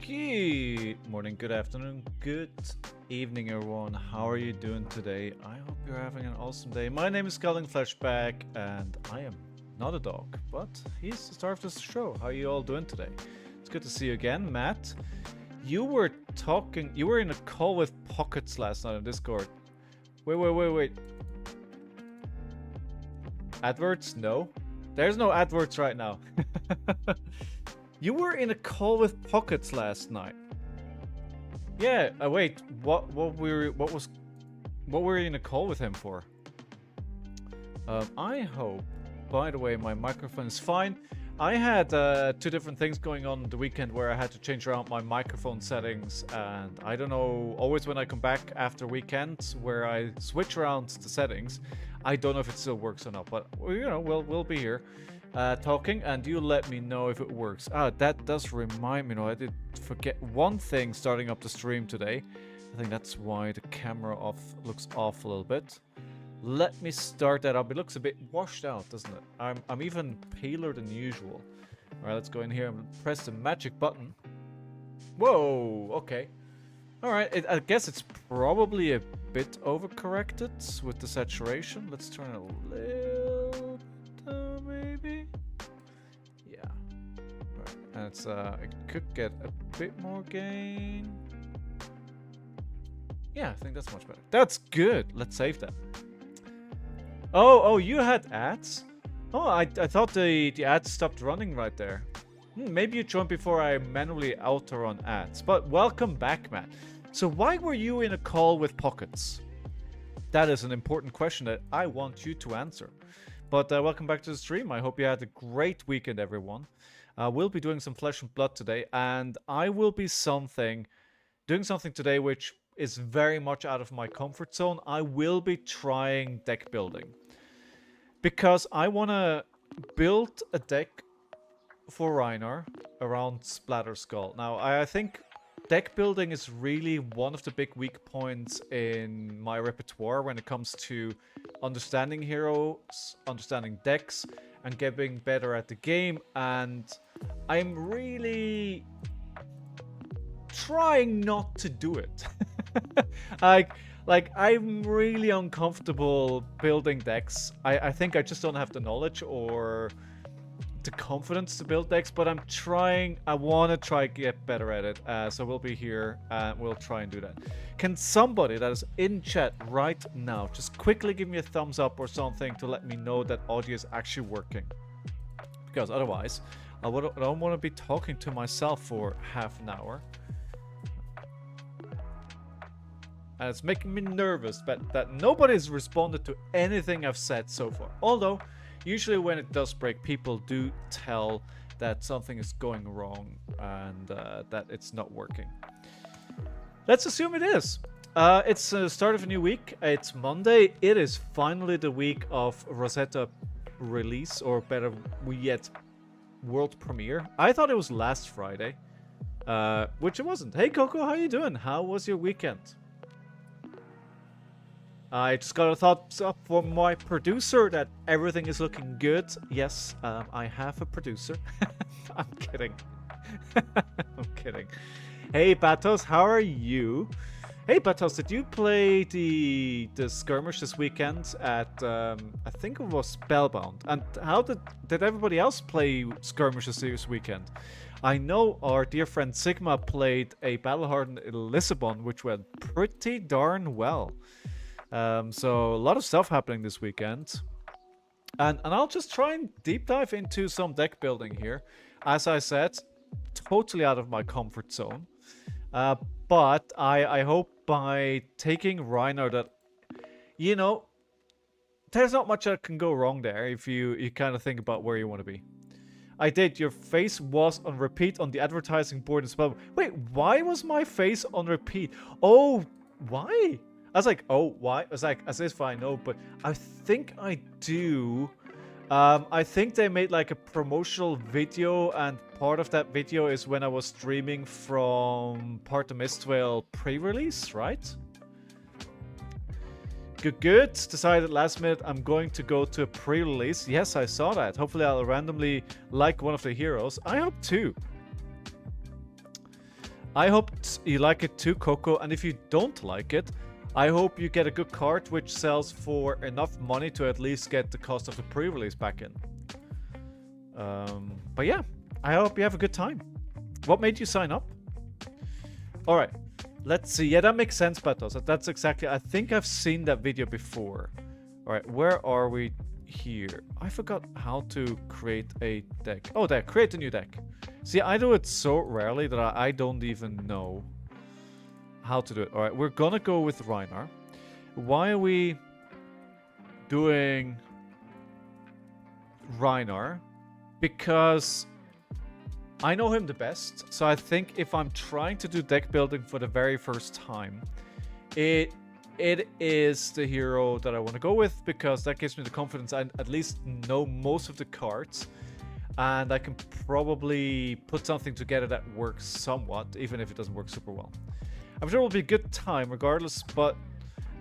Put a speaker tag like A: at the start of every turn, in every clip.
A: Good morning, good afternoon, good evening, everyone. How are you doing today? I hope you're having an awesome day. My name is ScowlingFleshBag, and I am not a dog, but he's the star of this show. How are you all doing today? It's good to see you again, Matt. You were in a call with Pockets last night on Discord. Wait. Adverts? No. There's no adverts right now. You were in a call with Pockets last night. Yeah. Wait. What were you in a call with him for? I hope. By the way, my microphone is fine. I had two different things going on the weekend where I had to change around my microphone settings, and I don't know. Always when I come back after weekends where I switch around the settings, I don't know if it still works or not. But you know, we'll be here. Talking, and you let me know if it works. That does remind me, I did forget one thing starting up the stream today. I think that's why the camera looks off a little bit. Let me start that up. It looks a bit washed out, doesn't it? I'm even paler than usual. Alright, let's go in here and press the magic button. Whoa, okay. Alright, I guess it's probably a bit overcorrected with the saturation. Let's turn it a little maybe. Yeah. Right. And it's I could get a bit more gain. Yeah, I think that's much better. That's good. Let's save that. Oh, you had ads? Oh, I thought the ads stopped running right there. Maybe you joined before I manually auto-run ads. But welcome back, Matt. So why were you in a call with Pockets? That is an important question that I want you to answer. But welcome back to the stream. I hope you had a great weekend, everyone. We'll be doing some flesh and blood today, and I will be doing something today which is very much out of my comfort zone. I will be trying deck building because I want to build a deck for Rhinar around Splatter Skull. Now, I think deck building is really one of the big weak points in my repertoire when it comes to understanding heroes, understanding decks, and getting better at the game. And I'm really trying not to do it. Like I'm really uncomfortable building decks. I think I just don't have the knowledge or the confidence to build decks, but I want to try to get better at it. So we'll be here and we'll try and do that. Can somebody that is in chat right now just quickly give me a thumbs up or something to let me know that audio is actually working? Because otherwise, I don't want to be talking to myself for half an hour. And it's making me nervous that nobody's responded to anything I've said so far. Although, usually when it does break, people do tell that something is going wrong and that it's not working. Let's assume it is. It's the start of a new week. It's Monday. It is finally the week of Rosetta release, or better yet, world premiere. I thought it was last Friday, which it wasn't. Hey Coco, how you doing? How was your weekend? I just got a thumbs up from my producer that everything is looking good. Yes, I have a producer. I'm kidding. I'm kidding. Hey, Batos, how are you? Hey, Batos, did you play the skirmish this weekend at, I think it was Spellbound? And how did everybody else play skirmishes this weekend? I know our dear friend Sigma played a Battle-Hardened Lisbon, which went pretty darn well. So a lot of stuff happening this weekend. And I'll just try and deep dive into some deck building here. As I said, totally out of my comfort zone. But I hope by taking Rhinar that, you know, there's not much that can go wrong there if you kind of think about where you want to be. I did. Your face was on repeat on the advertising board as well. Wait, why was my face on repeat? Oh, why? I was like, oh, why? I was like, as if I know, but I think I do. I think they made like a promotional video, and part of that video is when I was streaming from Part of Mistwell pre-release, right? Good. Decided last minute I'm going to go to a pre-release. Yes, I saw that. Hopefully I'll randomly like one of the heroes. I hope too. I hope you like it too, Coco. And if you don't like it, I hope you get a good card which sells for enough money to at least get the cost of the pre-release back in. But yeah, I hope you have a good time. What made you sign up? All right, let's see. Yeah, that makes sense, Batos. That's exactly. I think I've seen that video before. All right, where are we here? I forgot how to create a deck. Oh, there, create a new deck. See, I do it so rarely that I don't even know how to do it. All right, we're gonna go with Rhinar. Why are we doing Rhinar? Because I know him the best. So I think if I'm trying to do deck building for the very first time, it is the hero that I want to go with, because that gives me the confidence I at least know most of the cards. And I can probably put something together that works somewhat, even if it doesn't work super well. I'm sure it will be a good time regardless, but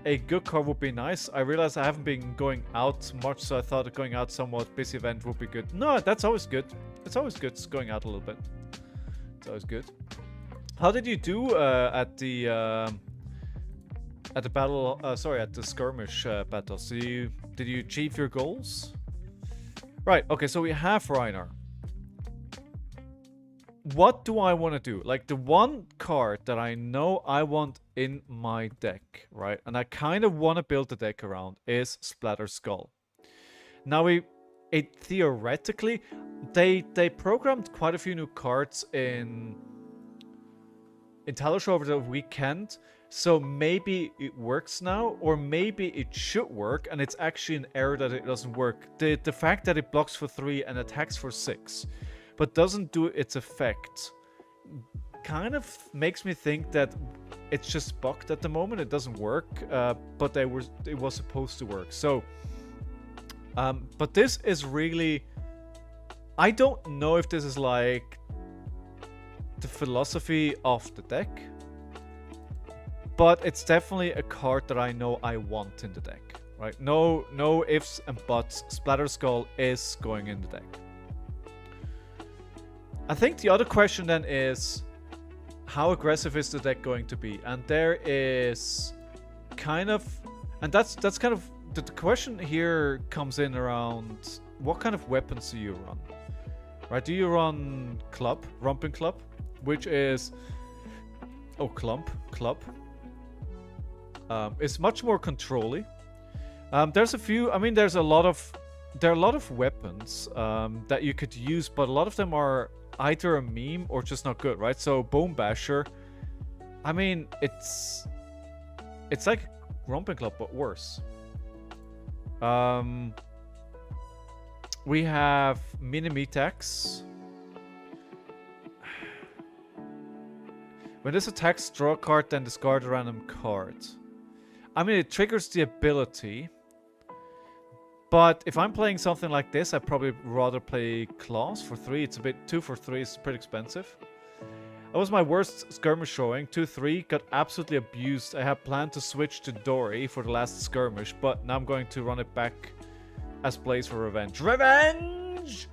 A: a good card would be nice. I realize I haven't been going out much, so I thought going out somewhat busy event would be good. No, that's always good. It's always good going out a little bit. It's always good. How did you do at the battle? Sorry, at the skirmish battles. Did you achieve your goals? Right, okay, so we have Rhinar. What do I want to do? Like, the one card that I know I want in my deck, right? And I kind of want to build the deck around is Splatter Skull. Now, theoretically, they programmed quite a few new cards in Talos over the weekend. So maybe it works now, or maybe it should work, and it's actually an error that it doesn't work. The fact that it blocks for 3 and attacks for 6, but doesn't do its effect, kind of makes me think that it's just bugged at the moment. It doesn't work, but it was supposed to work. So, but this is really, I don't know if this is like the philosophy of the deck. But it's definitely a card that I know I want in the deck, right? No ifs and buts. Splatter Skull is going in the deck. I think the other question then is, how aggressive is the deck going to be? And there is kind of, and that's kind of, the question here comes in around what kind of weapons do you run, right? Do you run Romping Club, which is, oh, Club. It's much more controlly. There's a few. I mean, there are a lot of weapons that you could use, but a lot of them are either a meme or just not good, right? So Bone Basher, I mean, it's like Romping Club but worse. We have Mini-Metax. When this attacks, draw a card, then discard a random card. I mean, it triggers the ability. But if I'm playing something like this, I'd probably rather play Claws for 3. It's a bit... 2 for 3 is pretty expensive. That was my worst skirmish showing. 2-3, got absolutely abused. I had planned to switch to Dory for the last skirmish, but now I'm going to run it back as Blaze for Revenge. Revenge!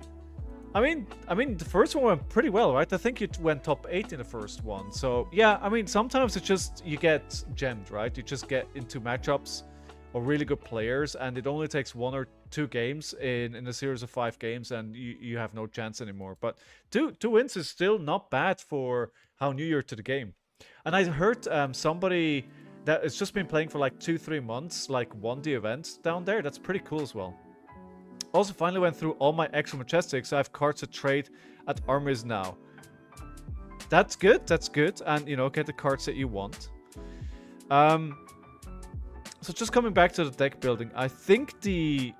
A: I mean, the first one went pretty well, right? I think it went top 8 in the first one. So, yeah, I mean, sometimes it's just, you get gemmed, right? You just get into matchups or really good players, and it only takes 1 or 2 games in a series of 5 games, and you have no chance anymore. But two wins is still not bad for how new you're to the game. And I heard somebody that has just been playing for like 2-3 months, like won the event down there. That's pretty cool as well. Also, finally went through all my extra majestics, so I have cards to trade at armies now. That's good, and, you know, get the cards that you want. So just coming back to the deck building, I think the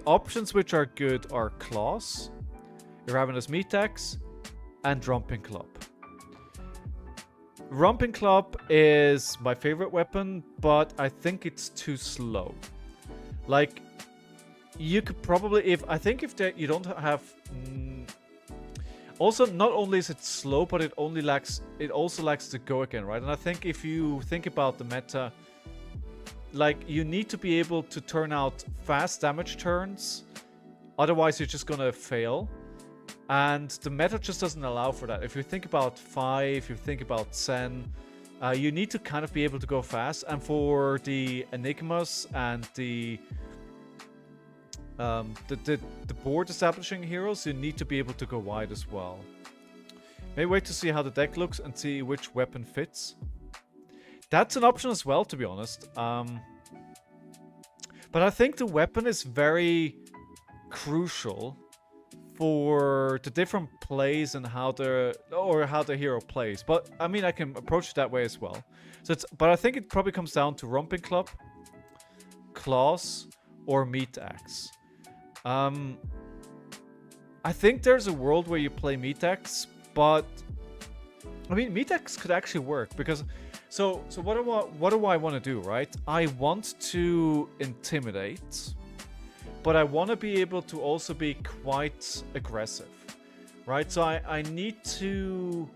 A: options which are good are Claws, Ravenous Metax, and Romping Club. Romping Club is my favorite weapon, but I think it's too slow. Like, you could probably, if you don't have, also not only is it slow, but it also lacks the go again, right? And I think if you think about the meta, like, you need to be able to turn out fast damage turns, otherwise you're just gonna fail. And the meta just doesn't allow for that. If you think about 5, if you think about Zen, you need to kind of be able to go fast. And for the Enigmas and the board establishing heroes, you need to be able to go wide as well. Maybe wait to see how the deck looks and see which weapon fits. That's an option as well, to be honest. But I think the weapon is very crucial for the different plays and how the hero plays. But I mean, I can approach it that way as well. So but I think it probably comes down to Romping Club, Claws, or Meat Axe. I think there's a world where you play Meat Axe, but I mean, Meat Axe could actually work because so what do I want to do, right? I want to intimidate, but I want to be able to also be quite aggressive, right? So I need to...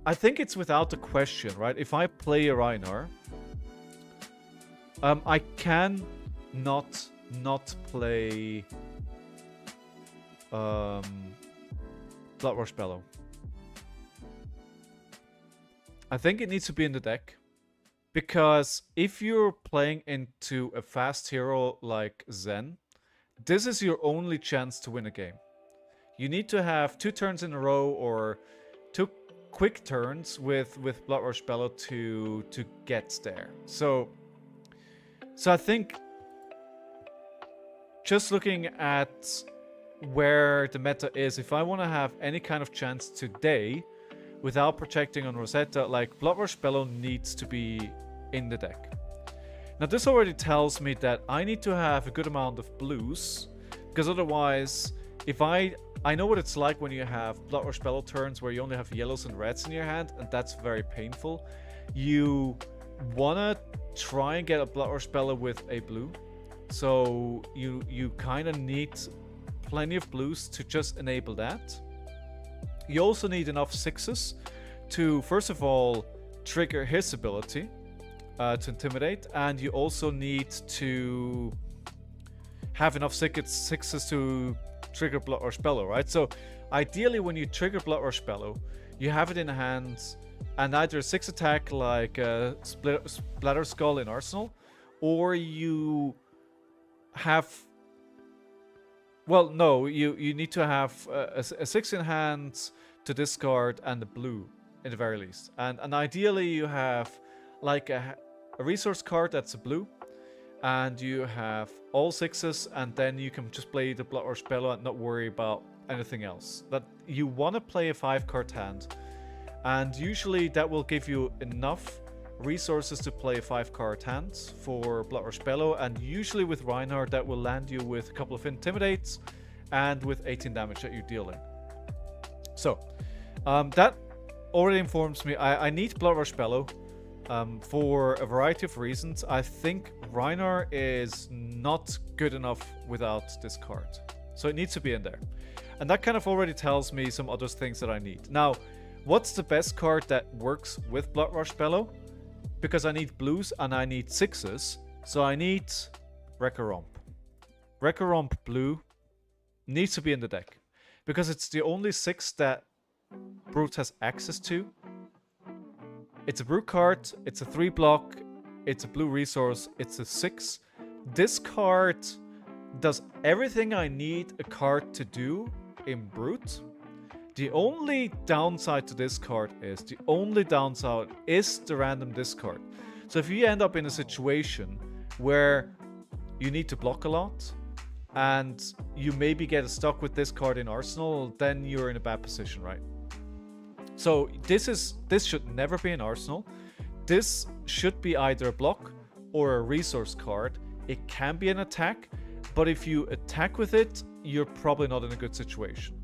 A: I think it's without a question, right? If I play a Rhinar, I can not play Bloodrush Bellow. I think it needs to be in the deck. Because if you're playing into a fast hero like Zen, this is your only chance to win a game. You need to have 2 turns in a row or 2 quick turns with Bloodrush Bellow to get there. So I think just looking at where the meta is, if I want to have any kind of chance today without projecting on Rosetta, like Bloodrush Bellow needs to be in the deck. Now this already tells me that I need to have a good amount of blues, because otherwise, if I know what it's like when you have Bloodrush Bellow turns where you only have yellows and reds in your hand, and that's very painful. You wanna try and get a Bloodrush Bellow with a blue, so you kind of need plenty of blues to just enable that. You also need enough 6s to, first of all, trigger his ability to intimidate, and you also need to have enough 6s to trigger Bloodrush Bellow, right? So ideally when you trigger Bloodrush Bellow, you have it in hand and either 6 attack like Splatter Skull in Arsenal, or you have... Well, no, you need to have a 6 in hand to discard and a blue, in the very least. And ideally you have like a resource card that's a blue, and you have all 6s, and then you can just play the Bloodrush Bellow and not worry about anything else. That you want to play a 5-card hand, and usually that will give you enough resources to play 5-card hands for Bloodrush Bellow, and usually with Rhinar that will land you with a couple of intimidates and with 18 damage that you're dealing. So that already informs me I need Bloodrush Bellow for a variety of reasons. I think Rhinar is not good enough without this card, so it needs to be in there, and that kind of already tells me some other things that I need. Now, what's the best card that works with Bloodrush Bellow? Because I need blues and I need 6s, so I need Wrecker Romp. Wrecker Romp blue needs to be in the deck, because it's the only 6 that Brute has access to. It's a Brute card, it's a 3-block, it's a blue resource, it's a 6. This card does everything I need a card to do in Brute. The only downside to this card is the random discard. So if you end up in a situation where you need to block a lot and you maybe get stuck with this card in Arsenal, then you're in a bad position, right? So this should never be in Arsenal. This should be either a block or a resource card. It can be an attack, but if you attack with it, you're probably not in a good situation.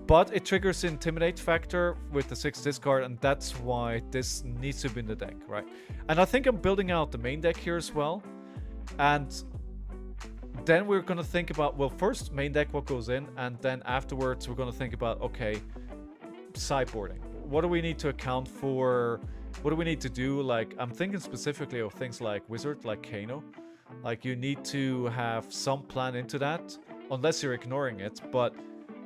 A: But it triggers the Intimidate factor with the 6 discard, and that's why this needs to be in the deck, right? And I think I'm building out the main deck here as well. And then we're going to think about, well, first main deck, what goes in, and then afterwards we're going to think about, okay, sideboarding. What do we need to account for? What do we need to do? Like, I'm thinking specifically of things like Wizard, like Kano. Like, you need to have some plan into that, unless you're ignoring it. But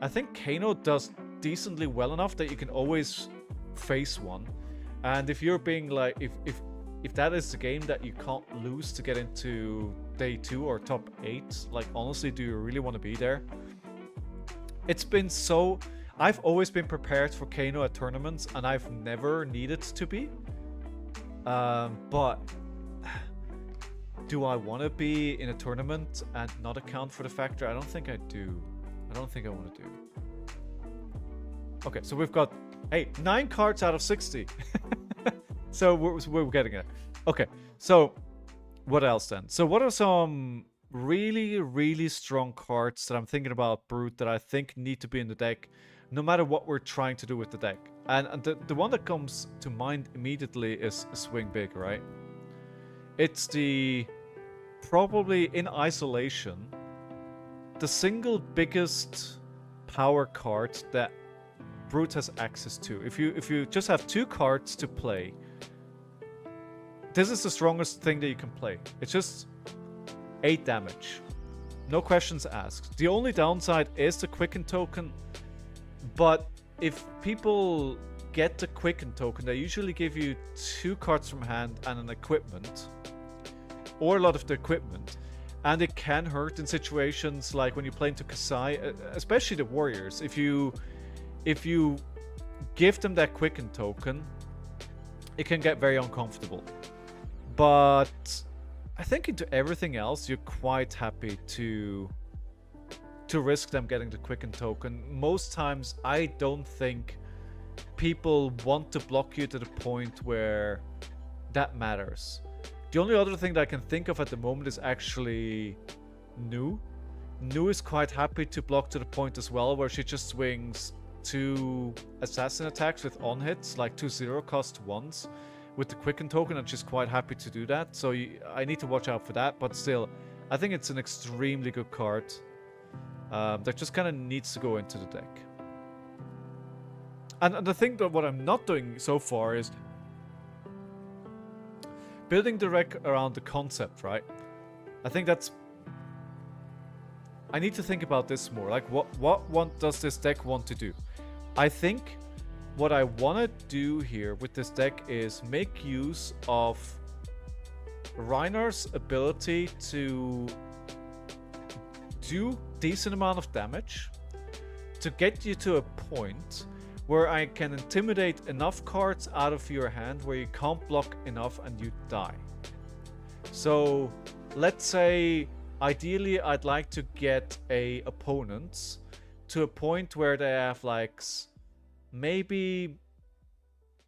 A: I think Kano does decently well enough that you can always face one. And if you're being like, if that is the game that you can't lose to get into day 2 or top 8, like honestly, do you really want to be there? It's been so... I've always been prepared for Kano at tournaments, and I've never needed to be. But do I want to be in a tournament and not account for the factor? I don't think I do. I don't think I want to do. Okay, so we've got, hey, 9 cards out of 60. So we're getting it. Okay, so what else then? So what are some really, really strong cards that I'm thinking about Brute that I think need to be in the deck, no matter what we're trying to do with the deck? And the one that comes to mind immediately is Swing Big, right? It's the, probably in isolation, the single biggest power card that Brute has access to. If you just have 2 cards to play, this is the strongest thing that you can play. It's just 8 damage. No questions asked. The only downside is the Quicken token, but if people get the Quicken token, they usually give you 2 cards from hand and an equipment, or a lot of the equipment. And it can hurt in situations like when you play into Kasai, especially the warriors. If you give them that Quicken token, it can get very uncomfortable. But I think into everything else, you're quite happy to risk them getting the Quicken token. Most times, I don't think people want to block you to the point where that matters. The only other thing that I can think of at the moment is actually Nu. Nu is quite happy to block to the point as well, where she just swings 2 assassin attacks with on hits, like 2 0 cost ones with the Quicken token, and she's quite happy to do that. So I need to watch out for that, but still, I think it's an extremely good card that just kind of needs to go into the deck. And the thing that what I'm not doing so far is building the deck around the concept, right? I think that's... I need to think about this more. Like, what does this deck want to do? I think what I want to do here with this deck is make use of Rhinar's ability to do decent amount of damage to get you to a point where I can intimidate enough cards out of your hand where you can't block enough and you die. So let's say ideally I'd like to get a opponent to a point where they have like maybe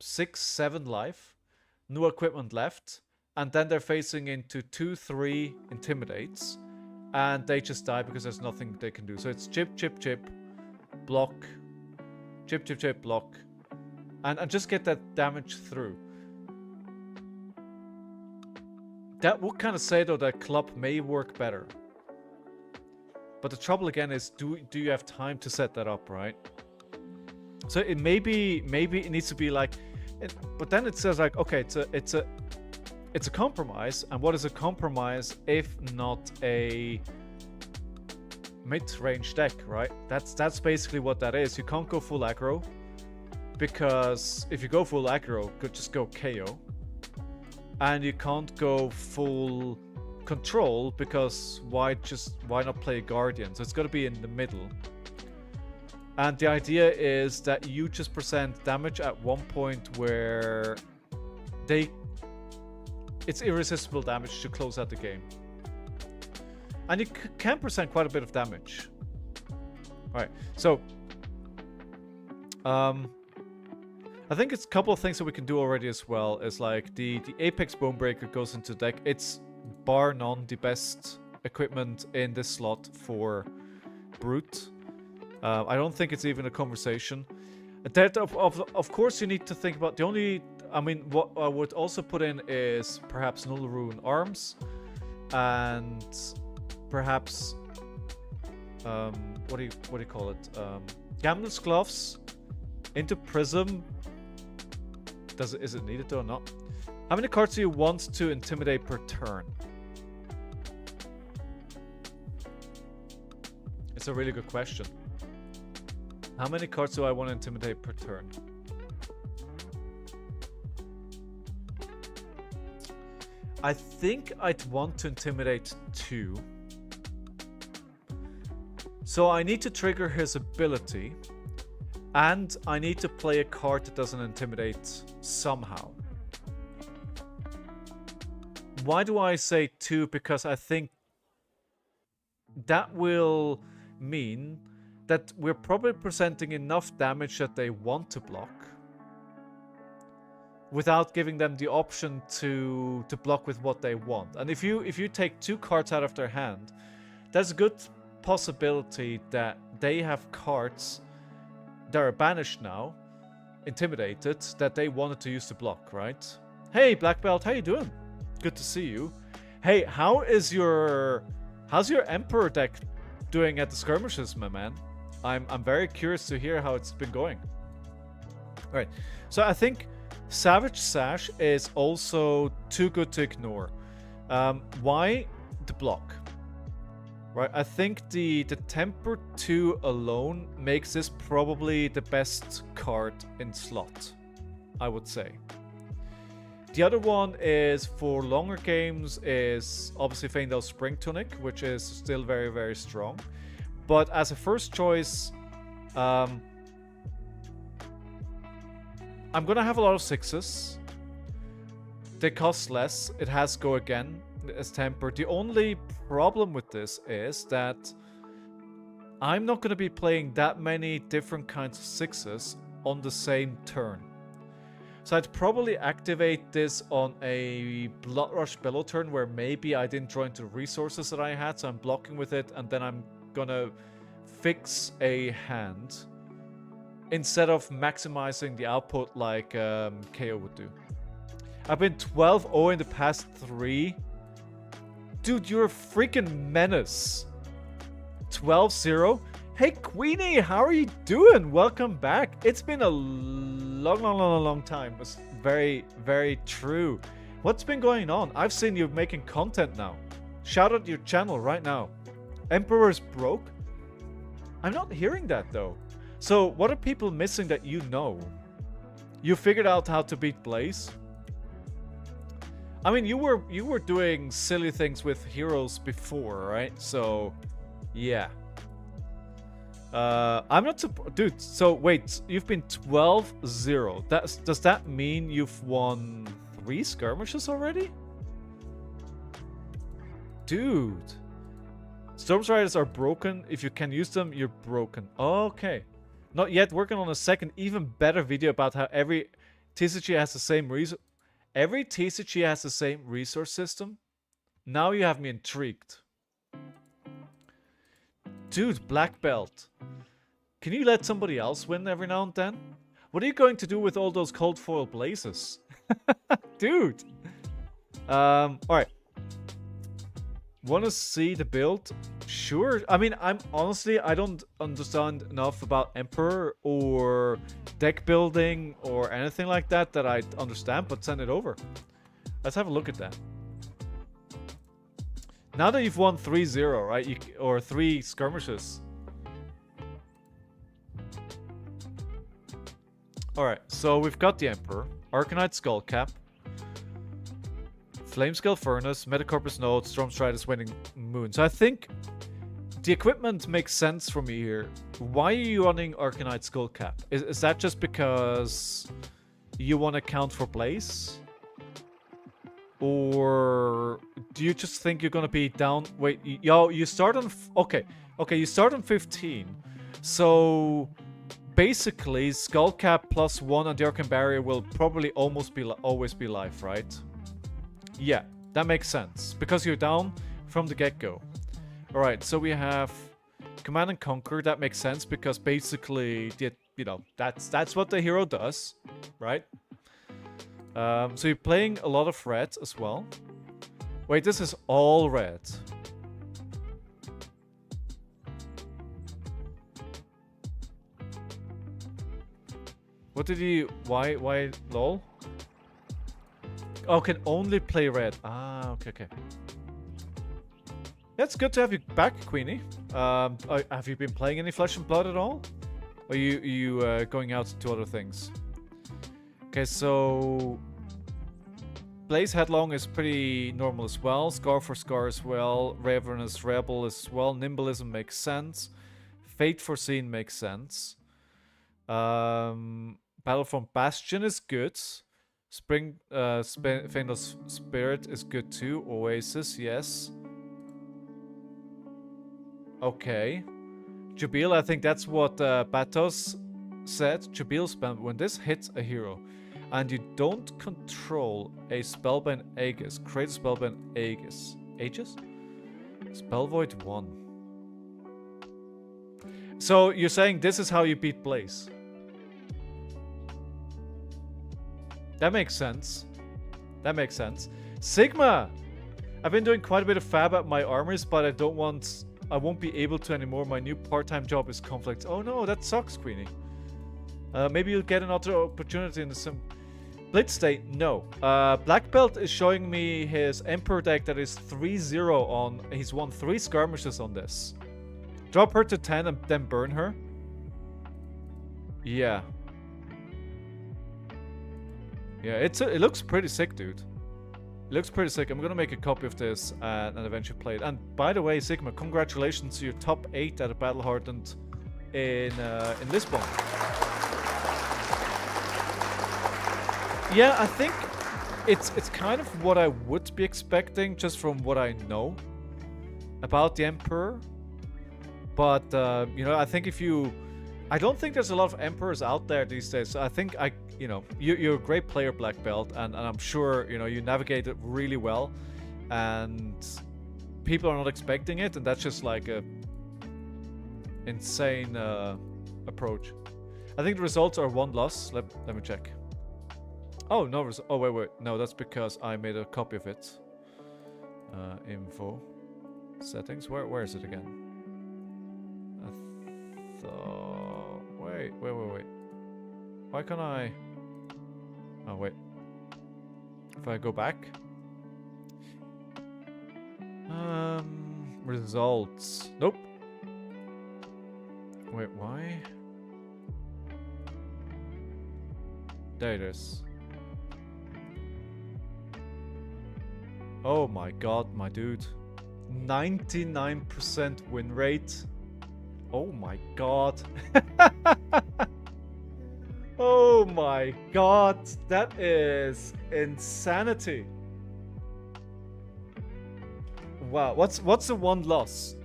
A: 6-7 life, no equipment left, and then they're facing into 2-3 intimidates and they just die because there's nothing they can do. So it's chip, chip, chip, block, chip, chip, chip, block, and just get that damage through. That would kind of say though that club may work better. But the trouble again is, do you have time to set that up, right? So it maybe it needs to be like, but then it says like, okay, it's a compromise, and what is a compromise if not a mid-range deck, right? That's basically what that is. You can't go full aggro, because if you go full aggro, just go KO, and you can't go full control because why not play Guardian? So it's got to be in the middle. And the idea is that you just present damage at one point where it's irresistible damage to close out the game. And you can present quite a bit of damage. Alright, so I think it's a couple of things that we can do already as well. Is like the Apex Bonebreaker goes into the deck. It's bar none the best equipment in this slot for Brute. I don't think it's even a conversation. That of course you need to think about the only... I mean, what I would also put in is perhaps Null Rune Arms, and perhaps what do you call it? Gambler's Gloves into Prism. Is it needed though or not? How many cards do you want to intimidate per turn? It's a really good question. How many cards do I want to intimidate per turn? I think I'd want to intimidate 2. So I need to trigger his ability. And I need to play a card that doesn't intimidate somehow. Why do I say 2? Because I think that will mean that we're probably presenting enough damage that they want to block, without giving them the option to block with what they want. And if you take 2 cards out of their hand, there's a good possibility that they have cards that are banished now, intimidated, that they wanted to use to block, right? Hey, Black Belt, how you doing? Good to see you. Hey, how's your Emperor deck doing at the skirmishes, my man? I'm very curious to hear how it's been going. All right, so I think Savage Sash is also too good to ignore. Why the block? Right, I think the Temper 2 alone makes this probably the best card in slot, I would say. The other one is, for longer games, is obviously Faendal Spring Tunic, which is still very, very strong. But as a first choice, I'm gonna have a lot of 6s. They cost less. It has Go Again as Temper. The only problem with this is that I'm not gonna be playing that many different kinds of 6s on the same turn. So I'd probably activate this on a Bloodrush Bellow turn where maybe I didn't draw into resources that I had, so I'm blocking with it, and then I'm gonna fix a hand instead of maximizing the output like KO would do. I've been 12-0 in the past 3. Dude, you're a freaking menace. 12-0. Hey, Queenie, how are you doing? Welcome back. It's been a long time. It's very, very true. What's been going on? I've seen you making content now. Shout out your channel right now. Emperor's broke? I'm not hearing that, though. So, what are people missing that you know? You figured out how to beat Blaze? I mean, you were doing silly things with heroes before, right? So, yeah. I'm not dude, so wait, you've been 12-0. Does that mean you've won 3 skirmishes already? Dude. Stormstriders are broken. If you can use them, you're broken. Okay. Not yet. Working on a second, even better video about how every TCG has the same resource. Every TCG has the same resource system. Now you have me intrigued. Dude, Black Belt. Can you let somebody else win every now and then? What are you going to do with all those cold foil blazes? Dude. Alright. Want to see the build? Sure. I mean, I don't understand enough about Emperor or deck building or anything like that I understand, but send it over. Let's have a look at that. Now that you've won 3-0, right? Or 3 skirmishes. Alright, so we've got the Emperor, Arcanite Skullcap, Flamescale Furnace, Metacorpus Node, Stormstrider's Winning Moon. So I think the equipment makes sense for me here. Why are you running Arcanite Skullcap? Is that just because you want to count for Blaze? Or do you just think you're going to be down? Wait, you start on... Okay, you start on 15. So basically, Skullcap +1 and the Arcane Barrier will probably always be life, right? Yeah, that makes sense. Because you're down from the get-go. Alright, so we have Command and Conquer. That makes sense because basically, that's what the hero does, right? So you're playing a lot of red as well. Wait, this is all red. What did he... Why lol? Oh, can only play red. Ah, okay. Yeah, it's good to have you back, Queenie. Have you been playing any Flesh and Blood at all? Or you going out to other things? Okay, so Blaze Headlong is pretty normal as well. Scar for Scar as well. Ravenous Rebel as well. Nimblism makes sense. Fate Foreseen makes sense. Battlefront Bastion is good. Fainless Spirit is good too. Oasis, yes. Okay. Jubil, I think that's what Batos said. Jubil spam. When this hits a hero and you don't control a Spellbind Aegis, create a Spellbind Aegis. Aegis? Spell Void 1. So you're saying this is how you beat Blaze? That makes sense. That makes sense. Sigma! I've been doing quite a bit of fab at my armors, but I won't be able to anymore. My new part-time job is conflict. Oh no, that sucks, Queenie. Maybe you'll get another opportunity in the sim. Blitzday, no. Black Belt is showing me his Emperor deck that is 3-0 on... He's won 3 skirmishes on this. Drop her to 10 and then burn her? Yeah. Yeah, it looks pretty sick, dude. It looks pretty sick. I'm gonna make a copy of this and eventually play it. And by the way, Sigma, congratulations to your top 8 at a Battle Hardened in Lisbon. Yeah, I think it's kind of what I would be expecting just from what I know about the Emperor. But you know, I think I don't think there's a lot of Emperors out there these days. So I think you know, you're a great player, Black Belt, and I'm sure, you know, you navigate it really well, and people are not expecting it, and that's just like a insane approach. I think the results are 1 loss. Let me check. Oh no! Oh wait, no, that's because I made a copy of it. Info, settings. Where is it again? Wait. Why can't I? Oh, wait. If I go back. Results. Nope. Wait, why? There it is. Oh my god, my dude. 99% win rate. Oh my god. Oh my god, that is insanity. Wow, what's the 1 loss?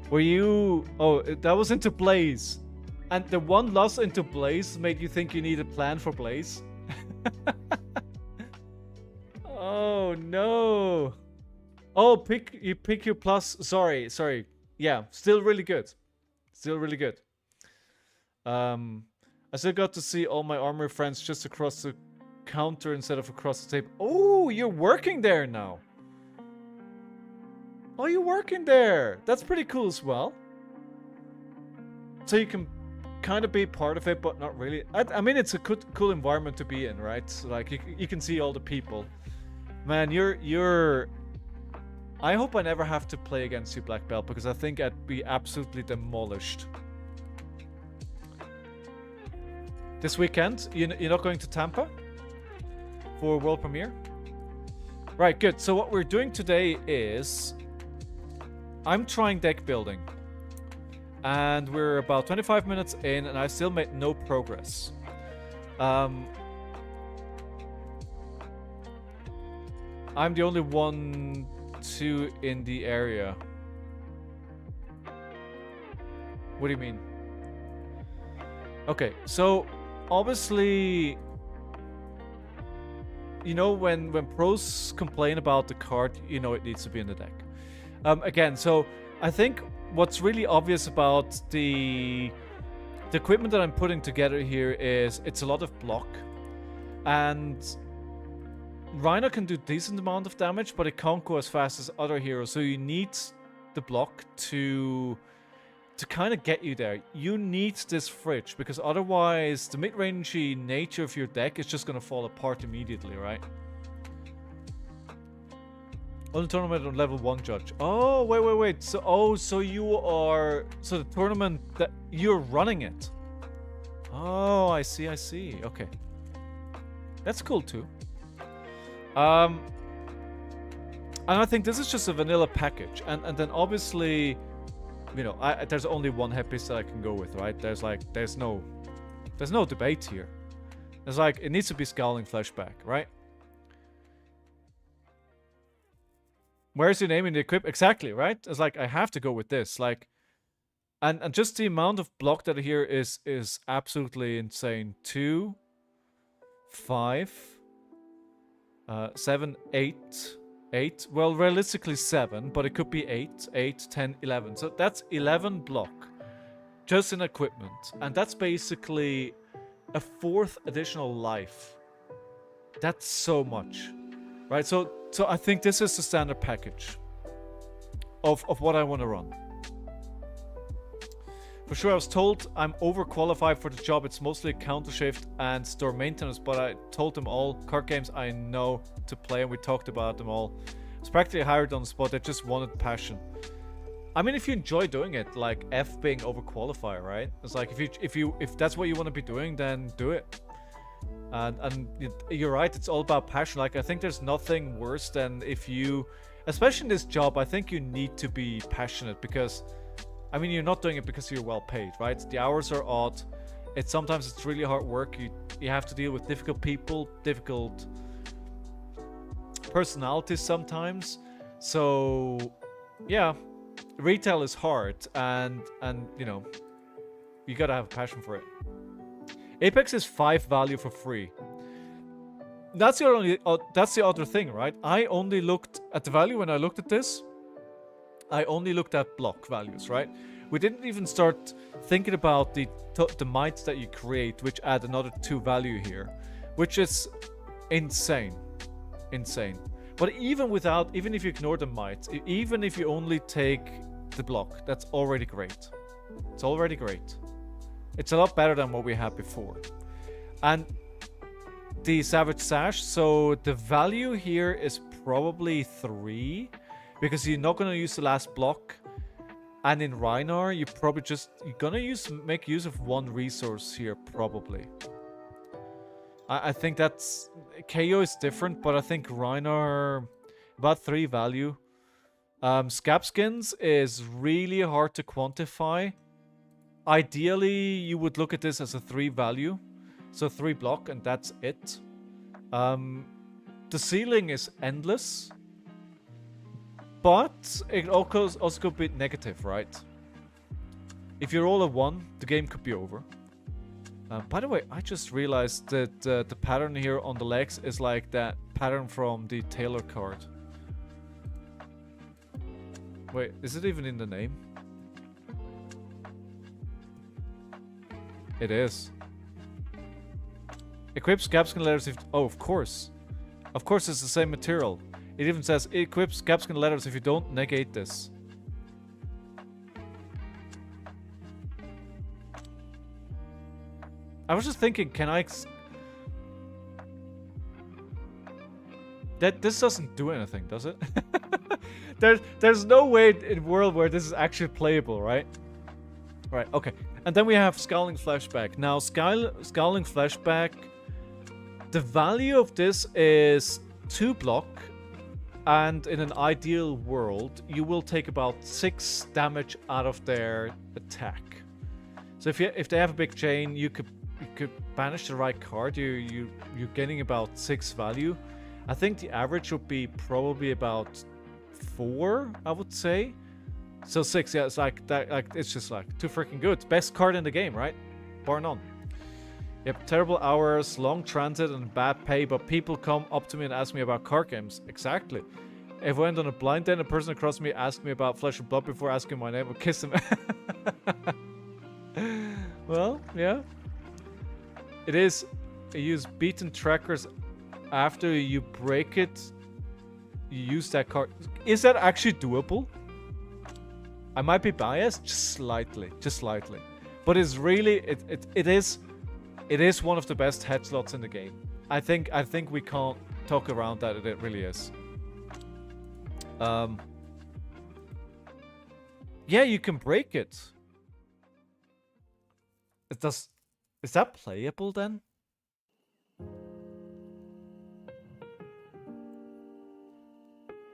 A: Were you... Oh, that was into Blaze. And the 1 loss into Blaze made you think you need a plan for Blaze? Oh no. Oh, you pick your plus. Sorry. Yeah, still really good. Still really good. I still got to see all my armor friends just across the counter instead of across the table. Oh, you're working there now. Oh, you're working there. That's pretty cool as well. So you can kind of be part of it, but not really. I mean, it's a cool environment to be in, right? So, like, you can see all the people. Man, you're... I hope I never have to play against you, Black Belt, because I think I'd be absolutely demolished. This weekend, you're not going to Tampa for world premiere? Right, good. So what we're doing today is I'm trying deck building. And we're about 25 minutes in and I still made no progress. I'm the only 1-2 in the area. What do you mean? Okay, so obviously, you know, when pros complain about the card, you know it needs to be in the deck. Again, so I think what's really obvious about the equipment that I'm putting together here is it's a lot of block, and Rhinar can do decent amount of damage, but it can't go as fast as other heroes. So you need the block to kind of get you there. You need this fridge, because otherwise the mid-rangey nature of your deck is just going to fall apart immediately, right? Only tournament on level 1 judge. Oh, wait. So, so you are... So the tournament that you're running it. Oh, I see, I see. Okay. That's cool too. And I think this is just a vanilla package. And then obviously, you know, there's only one headpiece that I can go with, right? There's no debate here. It's like, it needs to be ScowlingFleshBag, right? Where's your name in the equip? Exactly, right? It's like, I have to go with this. Like, and just the amount of block that here is absolutely insane. 2, 5, 7, 8, 8. Well, realistically 7, but it could be 8, 8, 10, 11. So that's 11 block just in equipment. And that's basically a 4th additional life. That's so much, right? So I think this is the standard package of what I want to run. For sure, I was told I'm overqualified for the job. It's mostly counter shift and store maintenance, but I told them all card games I know to play, and we talked about them all. I was practically hired on the spot. I just wanted passion. I mean, if you enjoy doing it, like F being overqualified, right? It's like if that's what you want to be doing, then do it. And you're right. It's all about passion. Like, I think there's nothing worse than if you, especially in this job, I think you need to be passionate because, I mean, you're not doing it because you're well paid, right? The hours are odd. Sometimes it's really hard work. You have to deal with difficult people, difficult personalities sometimes. So yeah, retail is hard, and you know, you gotta have a passion for it. Apex is 5 value for free. That's the other thing, right? I only looked at the value when I looked at this. I only looked at block values, right? We didn't even start thinking about the mites that you create, which add another 2 value here, which is insane. Insane. But even if you ignore the mites, even if you only take the block, that's already great. It's already great. It's a lot better than what we had before. And the Savage Sash, so the value here is probably 3, because you're not going to use the last block. And in Rhinar, you're going to make use of 1 resource here, probably. I think that's... KO is different, but I think Rhinar, about 3 value. Scab skins is really hard to quantify. Ideally, you would look at this as a 3 value. So 3 block, and that's it. The ceiling is endless. But it also could be negative, right? If you roll a 1, the game could be over. By the way, I just realized that the pattern here on the legs is like that pattern from the Taylor card. Wait, is it even in the name? It is. Equips Capskin letters if... Oh, of course. Of course it's the same material. It even says equips Capskin letters if you don't negate this. I was just thinking, can I... This doesn't do anything, does it? There's no way in a world where this is actually playable, right? Right, okay. And then we have ScowlingFleshBag. Now, ScowlingFleshBag, the value of this is 2 block, and in an ideal world, you will take about 6 damage out of their attack. So if they have a big chain, you could banish the right card. You're getting about 6 value. I think the average would be probably about 4, I would say. So 6, yeah, it's like that. Like, it's just like too freaking good. Best card in the game, right? Bar none. Yep, terrible hours, long transit, and bad pay. But people come up to me and ask me about card games. Exactly. If I went on a blind date, a person across me asked me about Flesh and Blood before asking my name, I would kiss him. Well, yeah. It is. You use beaten trackers after you break it. You use that card. Is that actually doable? I might be biased, just slightly, but it's really it is one of the best head slots in the game. I think we can't talk around that. It really is. Yeah, you can break it. It does. Is that playable then?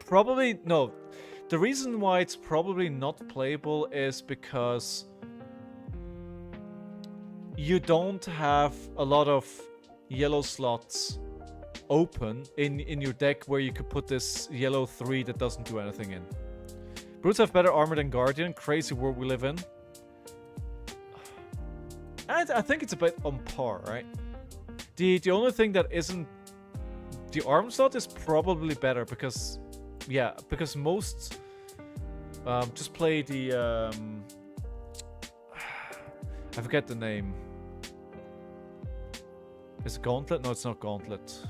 A: Probably no. The reason why it's probably not playable is because you don't have a lot of yellow slots open in your deck where you could put this yellow 3 that doesn't do anything in. Brutes have better armor than Guardian. Crazy world we live in. And I think it's a bit on par, right? The only thing that isn't... The arm slot is probably better because... Yeah, because most... just play the... I forget the name. Is it Gauntlet? No, it's not Gauntlet.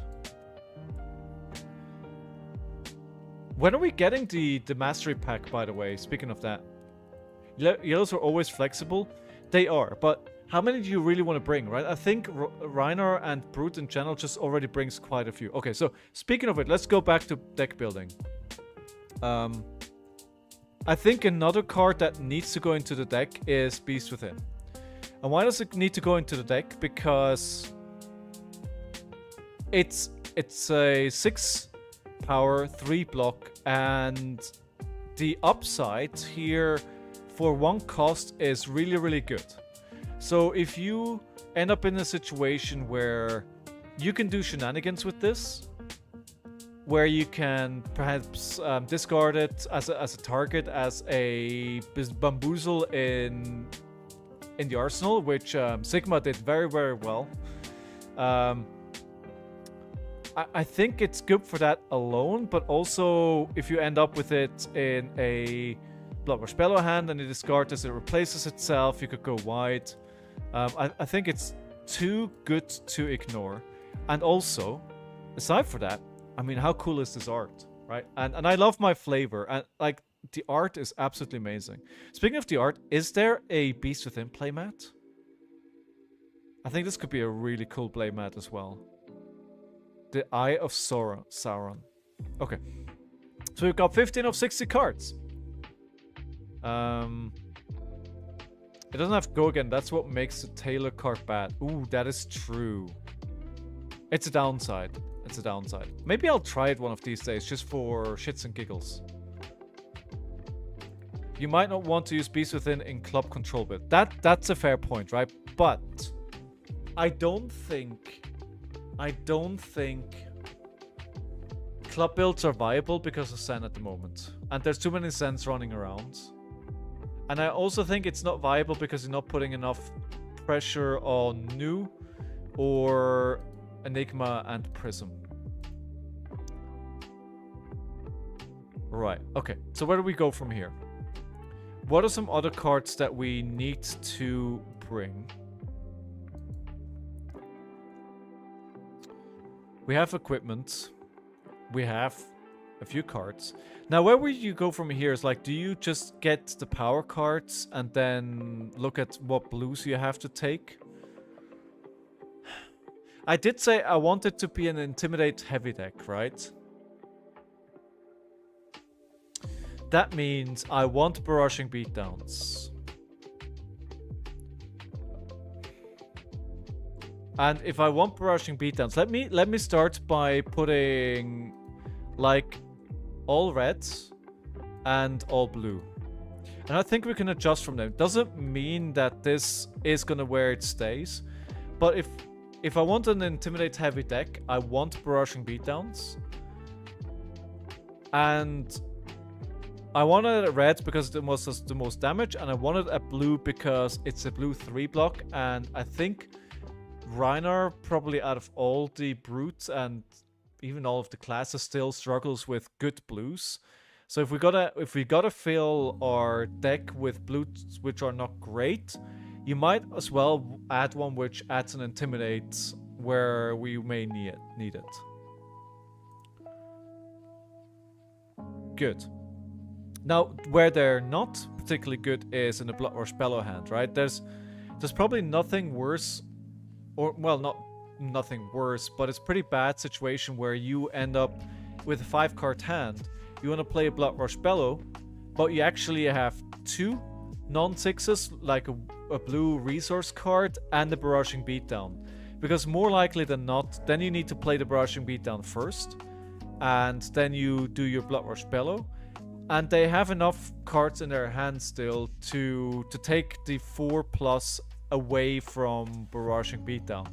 A: When are we getting the Mastery Pack, by the way? Speaking of that. Yellows are always flexible. They are, but how many do you really want to bring, right? I think Rhinar and Brute in general just already brings quite a few. Okay, so speaking of it, let's go back to deck building. I think another card that needs to go into the deck is Beast Within. And why does it need to go into the deck? Because it's a 6 power, 3 block, and the upside here for 1 cost is really, really good. So if you end up in a situation where you can do shenanigans with this, where you can perhaps discard it as a target, as a bamboozle in the arsenal, which Sigma did very, very well. I think it's good for that alone, but also if you end up with it in a Blood Rush Bellow hand and you discard this, it replaces itself, you could go wide. I think it's too good to ignore. And also, aside from that, I mean, how cool is this art, right? And I love my flavor, and like the art is absolutely amazing. Speaking of the art, is there a Beast Within playmat? I think this could be a really cool playmat as well. The Eye of Sauron. Okay. So we've got 15 of 60 cards. It doesn't have to go again. That's what makes the Taylor card bad. Ooh, that is true. It's a downside. It's a downside. Maybe I'll try it one of these days just for shits and giggles. You might not want to use Beast Within in club control build. That's a fair point, right? But I don't think club builds are viable because of Zen at the moment. And there's too many Zens running around. And I also think it's not viable because you're not putting enough pressure on Nu or Enigma and Prism. Right, okay. So where do we go from here? What are some other cards that we need to bring? We have equipment. We have a few cards. Now, where would you go from here? Is like, do you just get the power cards and then look at what blues you have to take? I did say I wanted to be an Intimidate heavy deck, right? That means I want Barraging Beatdowns. And if I want Barraging Beatdowns, let me start by putting like all reds and all blue. And I think we can adjust from them. Doesn't mean that this is gonna where it stays. But if I want an Intimidate heavy deck, I want Barraging Beatdowns. And I wanted it red because it was the most damage, and I wanted a blue because it's a blue 3 block, and I think Rhinar, probably out of all the brutes and even all of the classes, still struggles with good blues. So if we gotta fill our deck with blues which are not great, you might as well add one which adds an Intimidate where we may need it. Good. Now, where they're not particularly good is in the Blood Rush Bellow hand, right? There's probably nothing worse, or, well, not nothing worse, but it's a pretty bad situation where you end up with a 5-card hand. You want to play a Blood Rush Bellow, but you actually have 2 non-6s, like blue resource card and the Barraging Beatdown. Because more likely than not, then you need to play the Barraging Beatdown first, and then you do your Bloodrush Bellow, and they have enough cards in their hand still to take the 4+ away from Barraging Beatdown.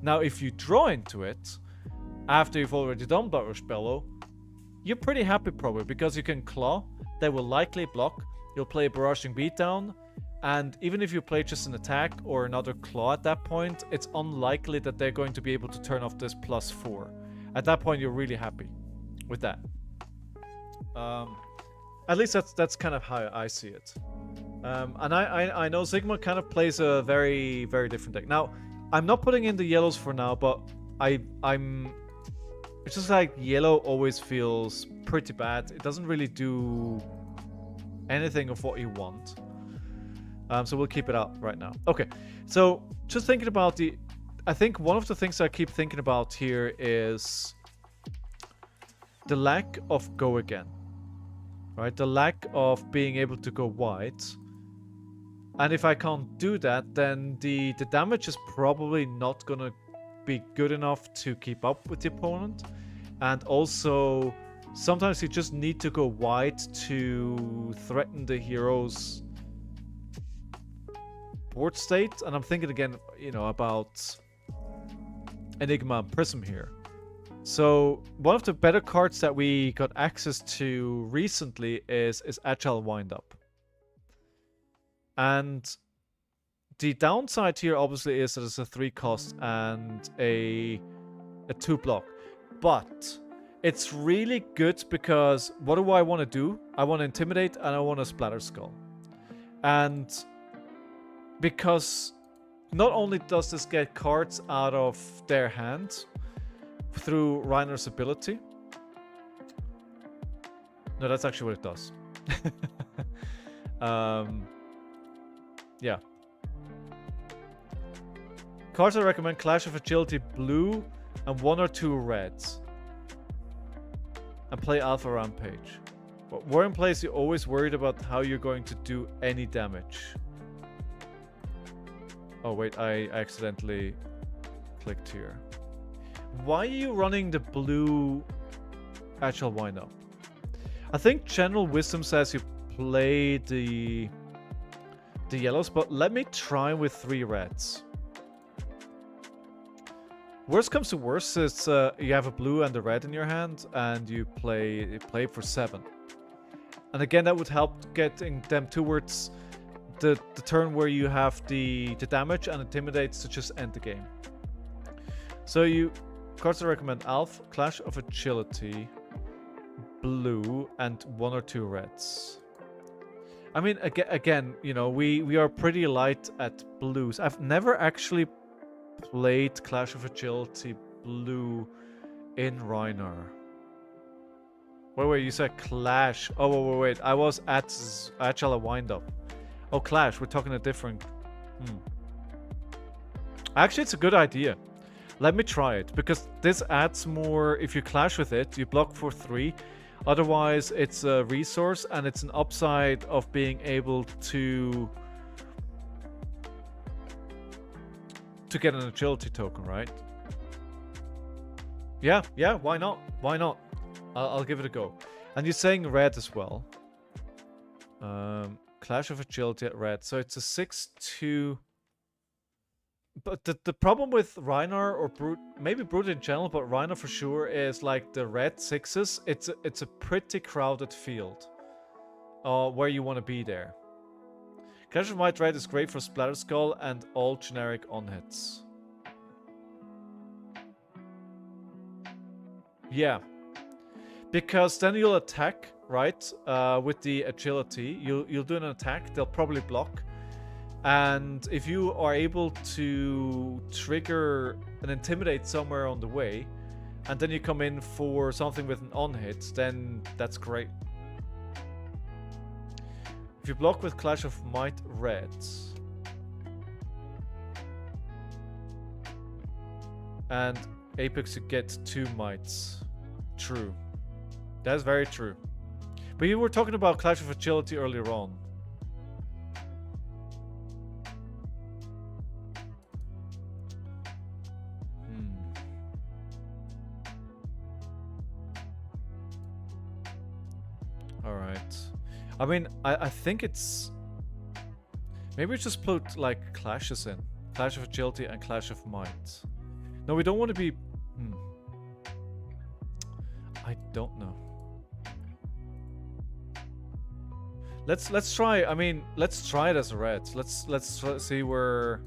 A: Now, if you draw into it after you've already done Bloodrush Bellow, you're pretty happy probably, because you can claw, they will likely block, you'll play Barraging Beatdown, and even if you play just an attack or another claw at that point, it's unlikely that they're going to be able to turn off this +4. At that point, you're really happy with that. At least that's kind of how I see it. And I know Sigma kind of plays a very, very different deck. Now, I'm not putting in the yellows for now, but I'm... It's just like yellow always feels pretty bad. It doesn't really do anything of what you want. So we'll keep it out right now. Okay, so just thinking about the... I think one of the things I keep thinking about here is the lack of go again. Right? The lack of being able to go wide. And if I can't do that, then the damage is probably not going to be good enough to keep up with the opponent. And also, sometimes you just need to go wide to threaten the hero's board state. And I'm thinking again, you know, about Enigma and Prism here. So one of the better cards that we got access to recently is Agile Windup. And the downside here obviously is that it's a 3 cost and a 2 block. But it's really good because what do I want to do? I want to Intimidate and I want to Splatter Skull. And because not only does this get cards out of their hand through Rhinar's ability. No, that's actually what it does. Yeah. Cards I recommend: Clash of Agility blue and 1 or 2 reds. And play Alpha Rampage. But War in place, you're always worried about how you're going to do any damage. Oh wait, I accidentally clicked here. Why are you running the blue Agile Windup? I think General Wisdom says you play the yellows, but let me try with 3 reds. Worst comes to worst is you have a blue and a red in your hand, and you play for 7. And again, that would help getting them towards the turn where you have the damage and Intimidates to just end the game. So cards I recommend: Alf, Clash of Agility, blue, and 1 or 2 reds. I mean, again, you know, we are pretty light at blues. I've never actually played Clash of Agility blue in Rhinar. Wait, you said Clash. Oh, wait. I was at Agile Windup. Oh, Clash. We're talking a different... Actually, it's a good idea. Let me try it, because this adds more... If you clash with it, you block for 3. Otherwise, it's a resource, and it's an upside of being able to get an agility token, right? Yeah, why not? Why not? I'll give it a go. And you're saying red as well. Clash of Agility at red. So it's a 6-2... But the problem with Rhinar or Brute, maybe Brute in general, but Rhinar for sure, is like the red 6s. It's a pretty crowded field where you want to be there. Clash of White Red is great for Splatter Skull and all generic on-hits. Yeah. Because then you'll attack, right? With the agility. You'll do an attack, they'll probably block. And if you are able to trigger an Intimidate somewhere on the way, and then you come in for something with an on-hit, then that's great. If you block with Clash of Might Reds, and Apex, you get 2 mites. True. That's very true. But you were talking about Clash of Agility earlier on. Alright. I mean, I think it's... Maybe we just put, like, clashes in. Clash of Agility and Clash of Might. No, we don't want to be... I don't know. Let's try, I mean, let's try it as a red. Let's see where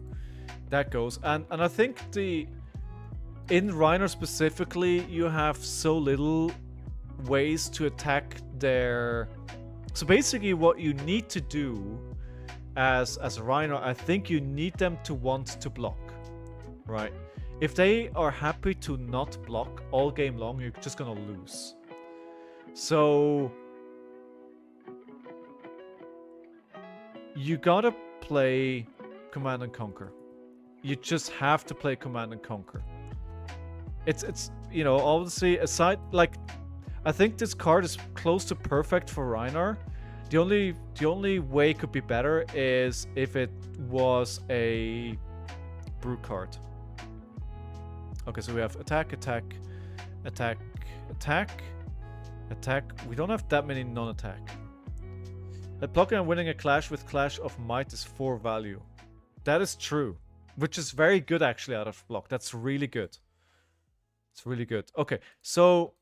A: that goes. And I think in Rhinar specifically, you have so little ways to attack their... So basically what you need to do as a Rhinar, I think you need them to want to block, right? If they are happy to not block all game long, you're just gonna lose. So you gotta play Command and Conquer. You just have to play Command and Conquer. It's you know, obviously aside, like, I think this card is close to perfect for Rhinar. The only way it could be better is if it was a brew card. Okay, so we have attack, attack, attack, attack, attack. We don't have that many non-attack. Blocking and winning a clash with Clash of Might is 4 value. That is true. Which is very good actually out of block. That's really good. It's really good. Okay, so...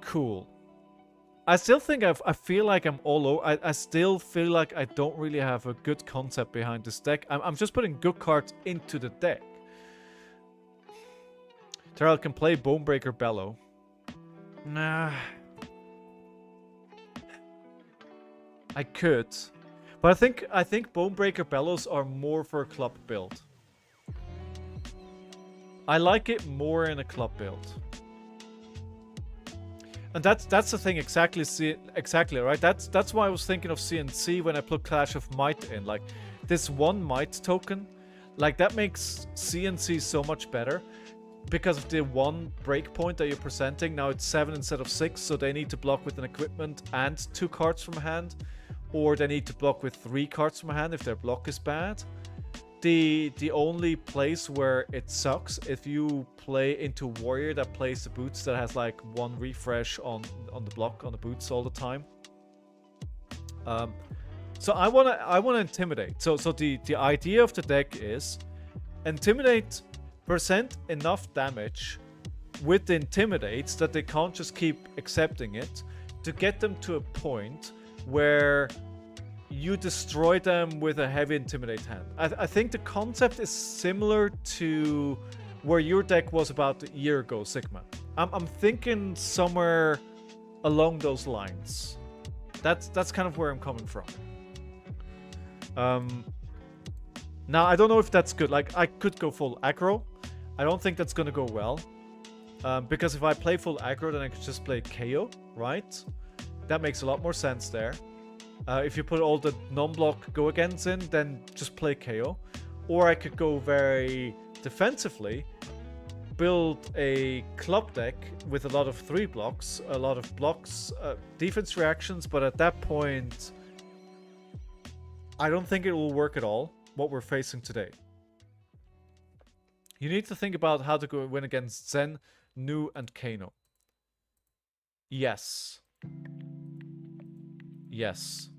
A: Cool. I still think I feel like I'm all over. I still feel like I don't really have a good concept behind this deck. I'm just putting good cards into the deck. Terrell can play Bonebreaker Bellow. Nah. I could. But I think Bonebreaker Bellows are more for a club build. I like it more in a club build. And that's the thing, exactly, right? That's why I was thinking of CNC when I put Clash of Might in. Like, this one Might token, like, that makes CNC so much better. Because of the one breakpoint that you're presenting, now it's 7 instead of 6, so they need to block with an equipment and 2 cards from hand. Or they need to block with 3 cards from hand if their block is bad. The only place where it sucks if you play into Warrior that plays the boots that has like 1 refresh on the block on the boots all the time. So I wanna intimidate. So the idea of the deck is intimidate, present enough damage with the intimidates that they can't just keep accepting it, to get them to a point where you destroy them with a heavy intimidate hand. I think the concept is similar to where your deck was about a year ago, Sigma. I'm thinking somewhere along those lines. That's kind of where I'm coming from. Now I don't know if that's good. Like, I could go full aggro. I don't think that's gonna go well. Because if I play full aggro, then I could just play KO, right? That makes a lot more sense there. If you put all the non-block go-against in, then just play KO. Or I could go very defensively, build a club deck with a lot of 3 blocks, a lot of blocks, defense reactions, but at that point, I don't think it will work at all, what we're facing today. You need to think about how to go win against Zen, Nu, and Kano. Yes. Yes.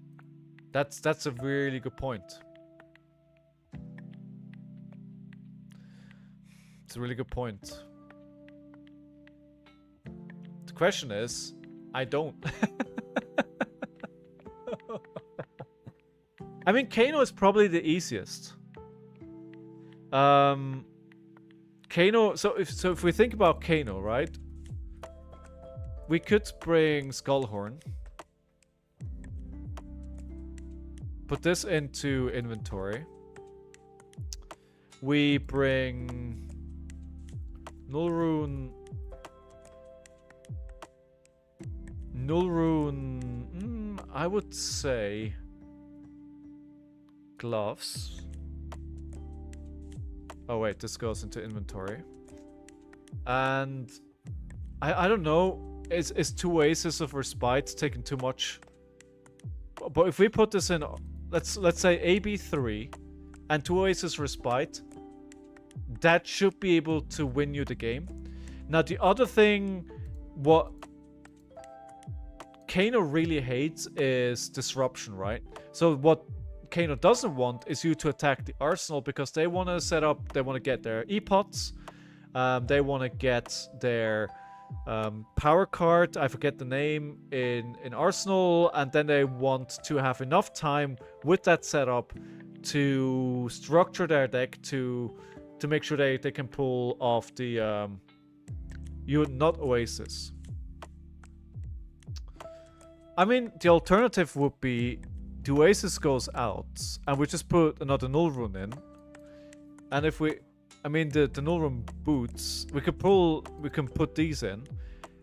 A: That's a really good point. It's a really good point. The question is, I don't. I mean, Kano is probably the easiest. Kano, so if we think about Kano, right? We could bring Skullhorn. Put this into inventory. We bring Nullrune. I would say gloves. Oh wait, this goes into inventory. And I don't know. Is 2 Aces of Respite taking too much? But if we put this in, let's say AB3 and 2 Aces Respite, that should be able to win you the game. Now the other thing, what Kano really hates is disruption, right? So what Kano doesn't want is you to attack the arsenal because they want to set up, they want to get their E-pots, they want to get their power card, I forget the name, in arsenal, and then they want to have enough time with that setup to structure their deck to make sure they can pull off the not Oasis. I mean, the alternative would be the Oasis goes out and we just put another null rune in, and if we, I mean, the null rune boots, we can put these in,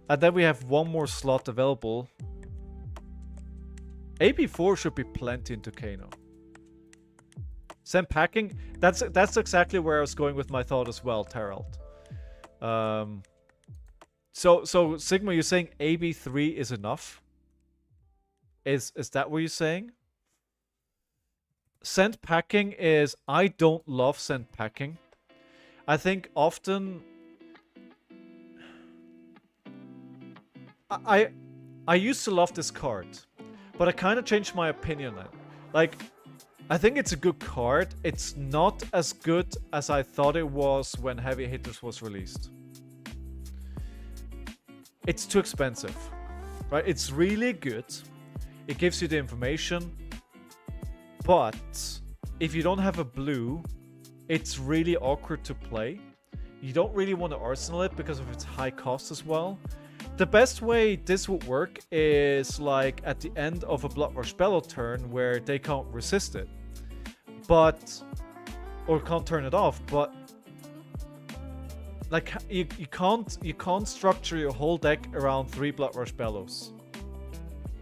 A: and then we have one more slot available. AB4 should be plenty into Kano. Send packing, that's exactly where I was going with my thought as well, Terald. So Sigma, you're saying AB3 is enough? Is that what you're saying? Send packing is, I don't love send packing. I think often I used to love this card, but I kind of changed my opinion on it. Like, I think it's a good card. It's not as good as I thought it was when Heavy Hitters was released. It's too expensive, right? It's really good. It gives you the information, but if you don't have a blue, it's really awkward to play. You don't really want to arsenal it because of its high cost as well. The best way this would work is like at the end of a Blood Rush Bellow turn where they can't resist it, or can't turn it off, but like you can't structure your whole deck around 3 Blood Rush Bellows.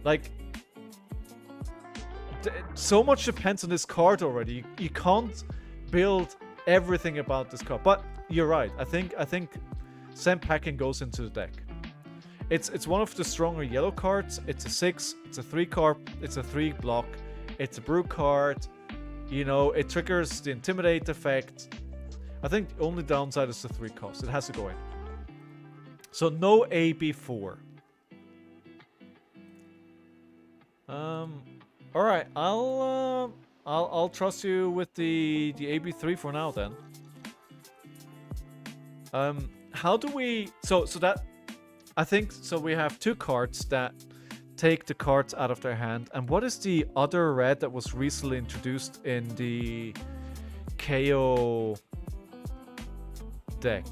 A: Like, so much depends on this card already. You can't build everything about this card. But you're right. I think Sand Packing goes into the deck. It's one of the stronger yellow cards. It's a 6. It's a 3 card. It's a 3 block. It's a brew card. You know, it triggers the Intimidate effect. I think the only downside is the 3 cost. It has to go in. So no AB4. All right, I'll trust you with the AB3 for now then. How do we, so that, I think, so we have 2 cards that take the cards out of their hand. And what is the other red that was recently introduced in the KO deck?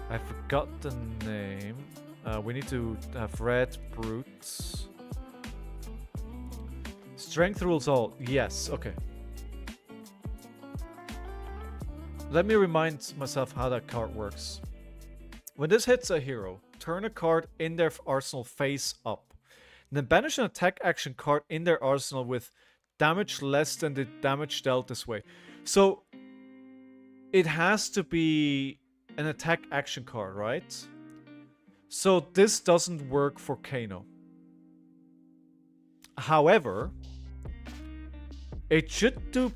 A: I forgot the name. We need to have red brutes. Strength rules all. Yes, okay. Let me remind myself how that card works. When this hits a hero, turn a card in their arsenal face up. Then banish an attack action card in their arsenal with damage less than the damage dealt this way. So it has to be an attack action card, right? So this doesn't work for Kano. However, it should do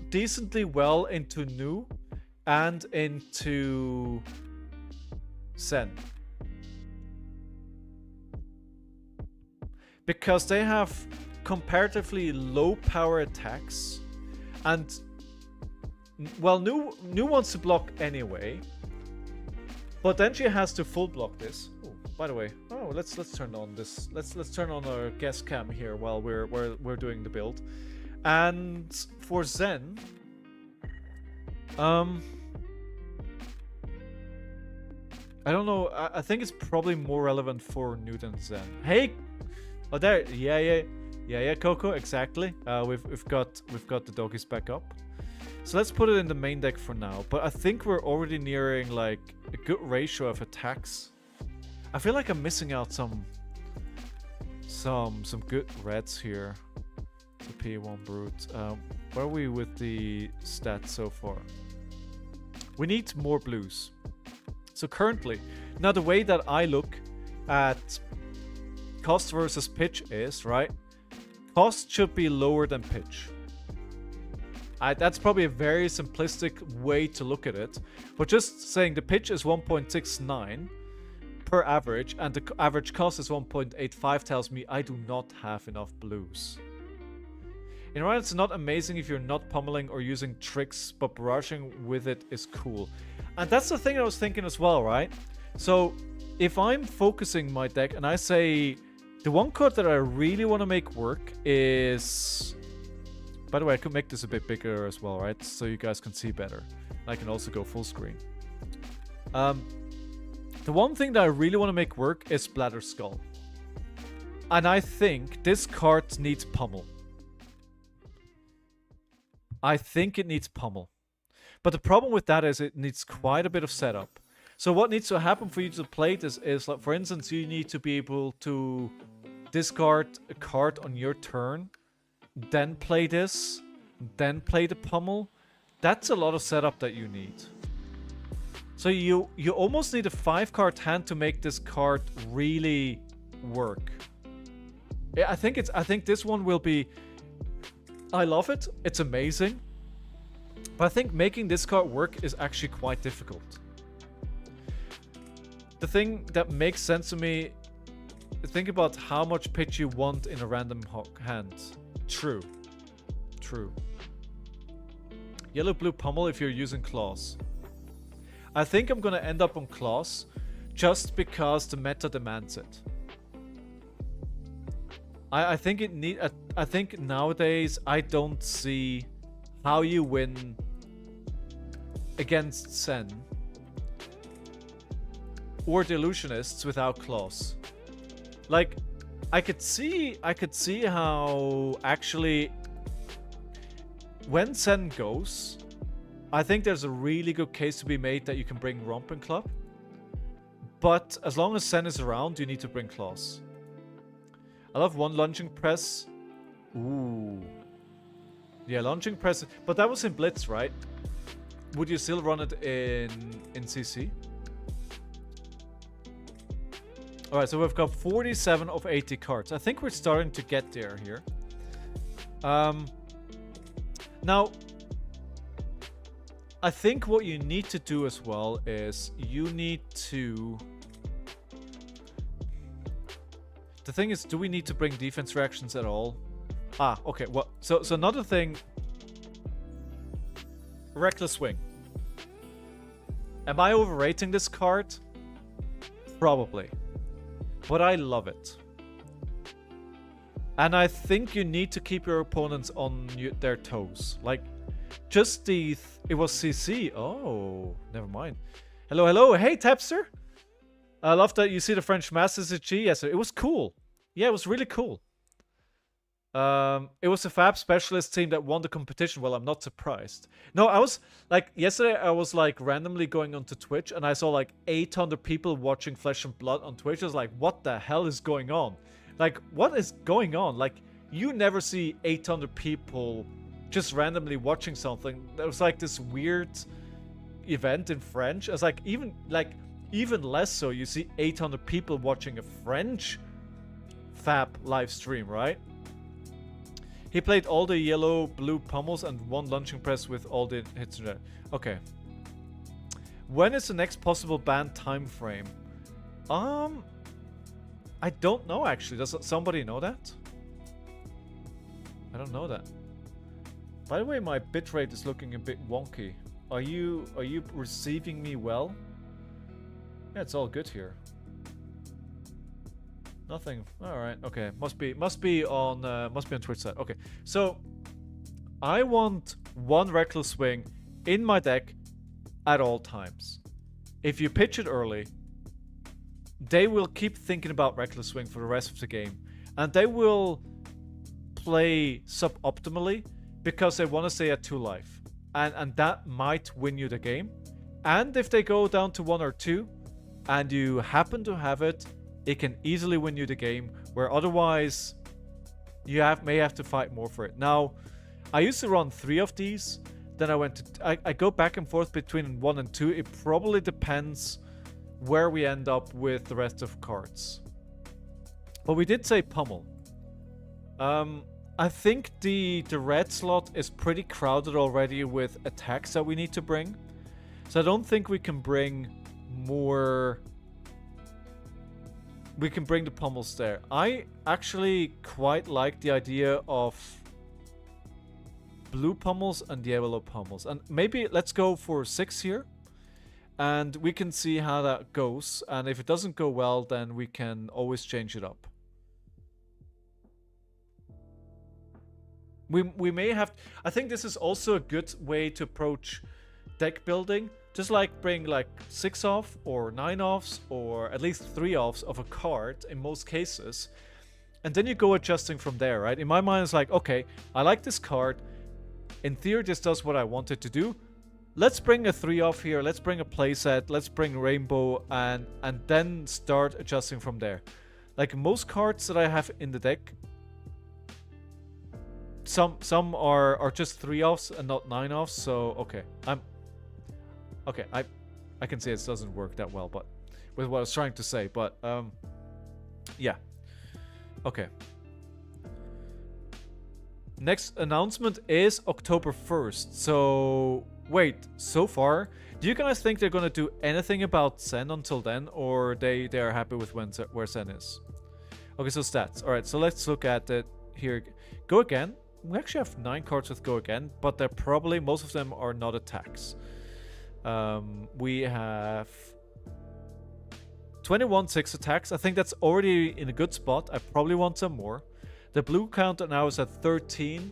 A: decently well into Nu and into Zen. Because they have comparatively low power attacks, and well, Nu wants to block anyway, but then she has to full block this. Oh, by the way, let's turn on this. Let's turn on our guest cam here while we're doing the build. And for Zen, I don't know. I think it's probably more relevant for Nu than Zen. Hey, oh there, yeah, Coco, exactly. We've got the doggies back up. So let's put it in the main deck for now. But I think we're already nearing like a good ratio of attacks. I feel like I'm missing out some good reds here. The P1 Brute. Where are we with the stats so far? We need more blues. So currently, now the way that I look at cost versus pitch is, right? Cost should be lower than pitch. That's probably a very simplistic way to look at it. But just saying the pitch is 1.69 per average, and the average cost is 1.85 tells me I do not have enough blues. In right, it's not amazing if you're not pummeling or using tricks, but barraging with it is cool. And that's the thing I was thinking as well, right? So if I'm focusing my deck and I say the one card that I really want to make work is... By the way, I could make this a bit bigger as well, right? So you guys can see better. I can also go full screen. The one thing that I really want to make work is Splatter Skull. And I think this card needs pummel. I think it needs pummel. But the problem with that is it needs quite a bit of setup. So what needs to happen for you to play this is, like, for instance, you need to be able to discard a card on your turn, then play this, then play the pummel. That's a lot of setup that you need. So you almost need a 5-card hand to make this card really work. Yeah, I think this one will be... I love it. It's amazing. But I think making this card work is actually quite difficult. The thing that makes sense to me, think about how much pitch you want in a random hand. True. True. Yellow-blue pummel if you're using claws. I think I'm gonna end up on claws just because the meta demands it. I think I think nowadays I don't see how you win against Sen or the illusionists without claws. Like, I could see how actually when Sen goes, I think there's a really good case to be made that you can bring Romp and Club. But as long as Sen is around, you need to bring claws. I love one lunging press. Ooh. Yeah, lunging press. But that was in Blitz, right? Would you still run it in CC? Alright, so we've got 47 of 80 cards. I think we're starting to get there here. Now, I think what you need to do as well is you need to... The thing is, do we need to bring defense reactions at all? Ah, okay. Well, so another thing... Reckless Swing. Am I overrating this card? Probably. But I love it. And I think you need to keep your opponents on their toes. Like, just the... It was CC. Oh, never mind. Hello, hello. Hey, Tapster. I love that you see the French Masters at G. Yes, it was cool. Yeah, it was really cool. It was a FAB specialist team that won the competition. Well, I'm not surprised. No, I was like, yesterday I was like randomly going onto Twitch and I saw like 800 people watching Flesh and Blood on Twitch. I was like, what the hell is going on? Like, what is going on? Like, you never see 800 people just randomly watching something. There was like this weird event in French. I was like, even less so, you see 800 people watching a French FAB live stream, right? He played all the yellow-blue pummels and one lunging press with all the hits in there. Okay. When is the next possible ban time frame? I don't know actually. Does somebody know that? I don't know that. By the way, my bitrate is looking a bit wonky. Are you receiving me well? Yeah, it's all good here. Nothing. All right. Okay. Must be on Twitch side. Okay. So I want one Reckless Swing in my deck at all times. If you pitch it early, they will keep thinking about Reckless Swing for the rest of the game, and they will play suboptimally because they want to stay at 2 life, and that might win you the game. And if they go down to 1 or 2, and you happen to have it, it can easily win you the game, where otherwise you may have to fight more for it. Now, I used to run 3 of these, then I go back and forth between 1 and 2. It probably depends where we end up with the rest of cards. But we did say pummel. I think the red slot is pretty crowded already with attacks that we need to bring. So I don't think we can bring more... We can bring the pommels there. I actually quite like the idea of blue pommels and yellow pommels. And maybe let's go for 6 here. And we can see how that goes. And if it doesn't go well, then we can always change it up. We may have... I think this is also a good way to approach deck building. Just like bring like 6 off or 9 offs or at least 3 offs of a card in most cases. And then you go adjusting from there, right? In my mind, it's like, okay, I like this card. In theory, this does what I want it to do. Let's bring a 3 off here. Let's bring a playset. Let's bring Rainbow and then start adjusting from there. Like most cards that I have in the deck, some are just 3 offs and not 9 offs. So, okay, okay, I can see it doesn't work that well, but with what I was trying to say, but yeah. Okay. Next announcement is October 1st. So wait, so far, do you guys think they're gonna do anything about Zen until then, or they are happy with where Zen is? Okay, so stats. All right, so let's look at it here. Go again. We actually have 9 cards with Go Again, but they're probably most of them are not attacks. We have 21 6 attacks. I think that's already in a good spot. I probably want some more. The blue counter now is at 13,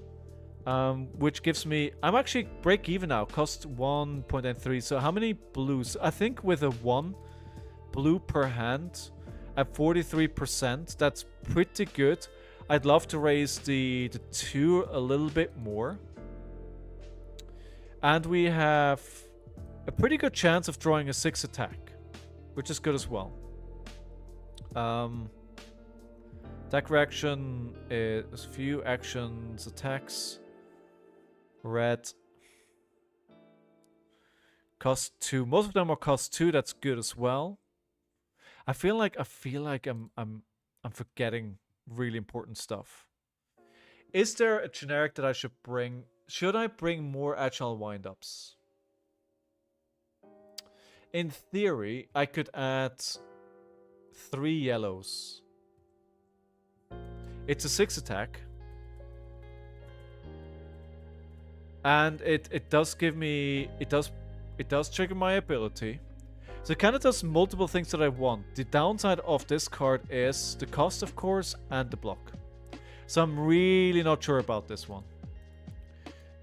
A: which gives me... I'm actually break even now. Cost 1.93. So how many blues? I think with a 1 blue per hand at 43%, that's pretty good. I'd love to raise the 2 a little bit more. And we have a pretty good chance of drawing a 6 attack, which is good as well. Attack reaction is few actions, attacks. Red. Cost 2. Most of them are cost 2. That's good as well. I feel like I'm forgetting really important stuff. Is there a generic that I should bring? Should I bring more agile windups? In theory, I could add 3 yellows. It's a 6 attack. And it does give me... It does trigger my ability. So it kind of does multiple things that I want. The downside of this card is the cost, of course, and the block. So I'm really not sure about this one.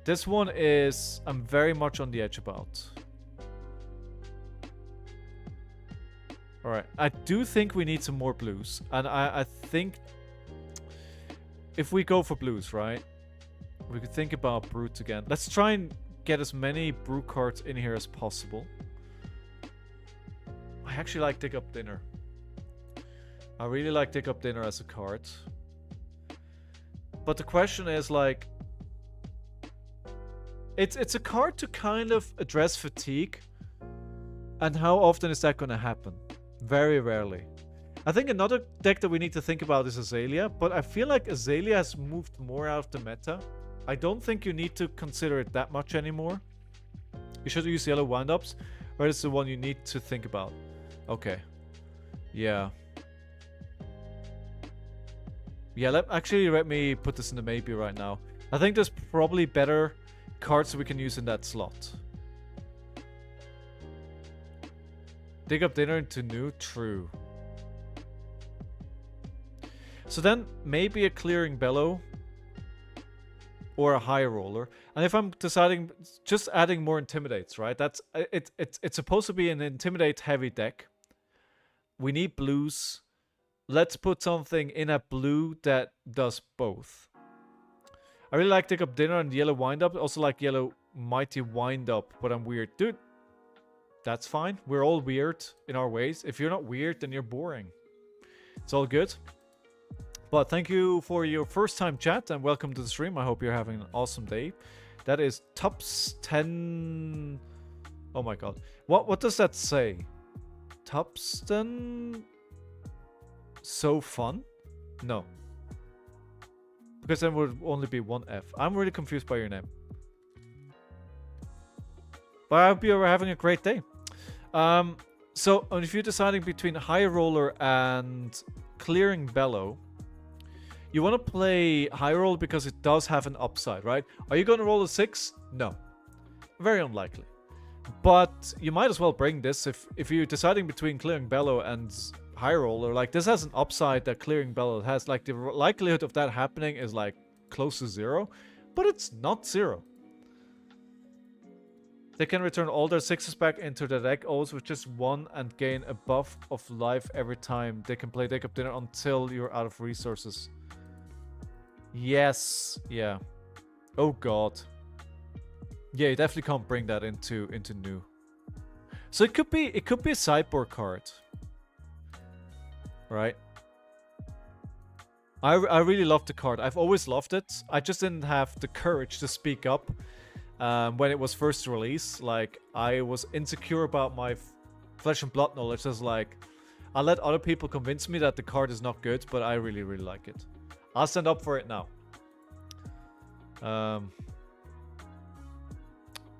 A: This one is... I'm very much on the edge about. Alright, I do think we need some more blues. And I think... If we go for blues, right? We could think about Brute again. Let's try and get as many Brew cards in here as possible. I actually like Dig Up Dinner. I really like Dig Up Dinner as a card. But the question is, like... It's a card to kind of address fatigue. And how often is that going to happen? Very rarely. I think another deck that we need to think about is Azalea, but I feel like Azalea has moved more out of the meta. I don't think you need to consider it that much anymore. You should use yellow windups, or is the one you need to think about? Okay. Yeah. Yeah, let me put this in the maybe right now. I think there's probably better cards that we can use in that slot. Dig Up Dinner into new? True. So then, maybe a Clearing Bellow. Or a High Roller. And if I'm deciding, just adding more Intimidates, right? It's supposed to be an Intimidate heavy deck. We need blues. Let's put something in a blue that does both. I really like Dig Up Dinner and Yellow Windup. Also like Yellow Mighty Windup, but I'm weird. Dude, that's fine. We're all weird in our ways. If you're not weird, then you're boring. It's all good. But thank you for your first time chat and welcome to the stream. I hope you're having an awesome day. That is Tops 10. Oh my god. What does that say? Tops 10? So fun? No. Because then would only be one F. I'm really confused by your name. But I hope you're having a great day. So if you're deciding between High Roller and Clearing Bellow, you want to play High Roller because it does have an upside, right? Are you going to roll a 6? No. Very unlikely. But you might as well bring this if you're deciding between Clearing Bellow and High Roller. Like, this has an upside that Clearing Bellow has. Like, the likelihood of that happening is like close to 0, but it's not 0. They can return all their 6s back into the deck, always with just 1, and gain a buff of life every time they can play Deck Up Dinner until you're out of resources. Yes, yeah. Oh god. Yeah, you definitely can't bring that into new. So it could be a sideboard card. Right? I really love the card. I've always loved it. I just didn't have the courage to speak up. When it was first released, like, I was insecure about my Flesh and Blood knowledge. I was like, I'll let other people convince me that the card is not good, but I really, really like it. I'll stand up for it now.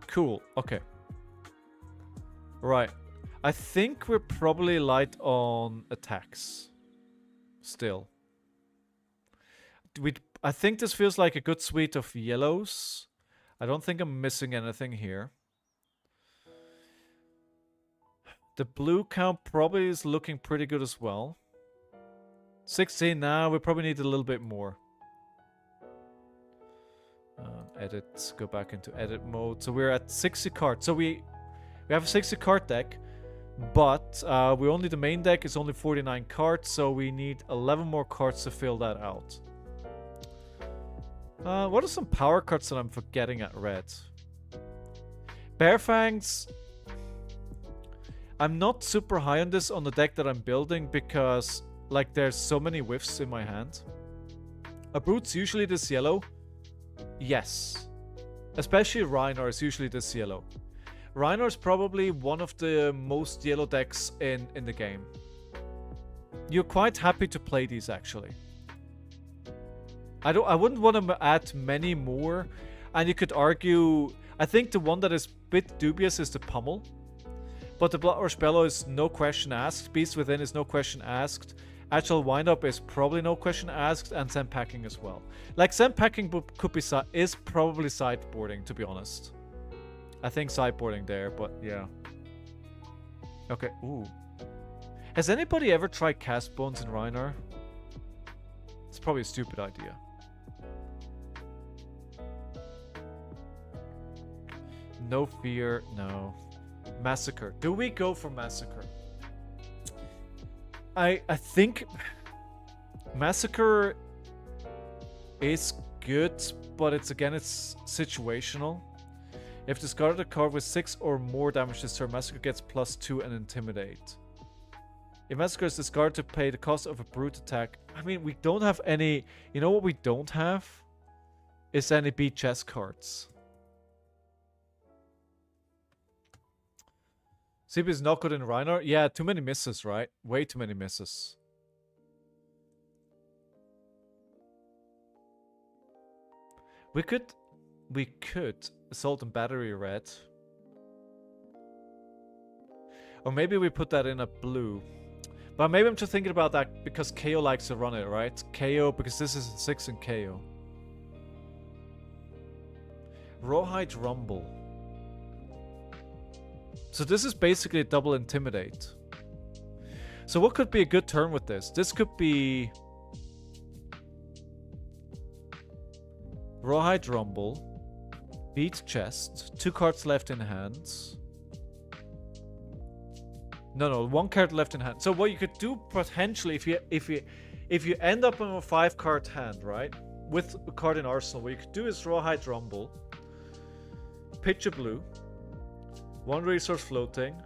A: Cool. Okay. Right. I think we're probably light on attacks. Still. I think this feels like a good suite of yellows. I don't think I'm missing anything here. The blue count probably is looking pretty good as well. 16 now, we probably need a little bit more. Edit, go back into edit mode. So we're at 60 cards. So we have a 60 card deck, but the main deck is only 49 cards, so we need 11 more cards to fill that out. What are some power cards that I'm forgetting at red? Bearfangs. I'm not super high on this on the deck that I'm building because, like, there's so many whiffs in my hand. A Brute's usually this yellow. Yes. Especially Rhinar is usually this yellow. Rhinar is probably one of the most yellow decks in the game. You're quite happy to play these, actually. I wouldn't want to add many more, and you could argue, I think the one that is a bit dubious is the Pummel, but the Bloodrush Bellow is no question asked, Beast Within is no question asked, Agile Windup is probably no question asked, and Zen Packing as well. Like, Zen Packing is probably sideboarding, to be honest. I think sideboarding there, but yeah. Okay, ooh. Has anybody ever tried Cast Bones in Rhinar? It's probably a stupid idea. No Fear, no. Massacre. Do we go for Massacre? I think Massacre is good, but it's situational. If discarded a card with 6 or more damage this turn, Massacre gets +2 and Intimidate. If Massacre is discarded to pay the cost of a brute attack, I mean, we don't have any... You know what we don't have? Is any beat chess cards. CP is not good in Rhinar. Yeah, too many misses, right? Way too many misses. We could Assault and Battery red. Or maybe we put that in a blue. But maybe I'm just thinking about that because KO likes to run it, right? KO, because this is a 6 in KO. Rawhide Rumble. So this is basically a double Intimidate. So what could be a good turn with this? This could be... Rawhide Rumble. Beat Chest. 2 cards left in hands. No, 1 card left in hand. So what you could do potentially if you end up in a 5-card hand, right? With a card in arsenal, what you could do is Rawhide Rumble. Pitch a blue. 1 resource floating.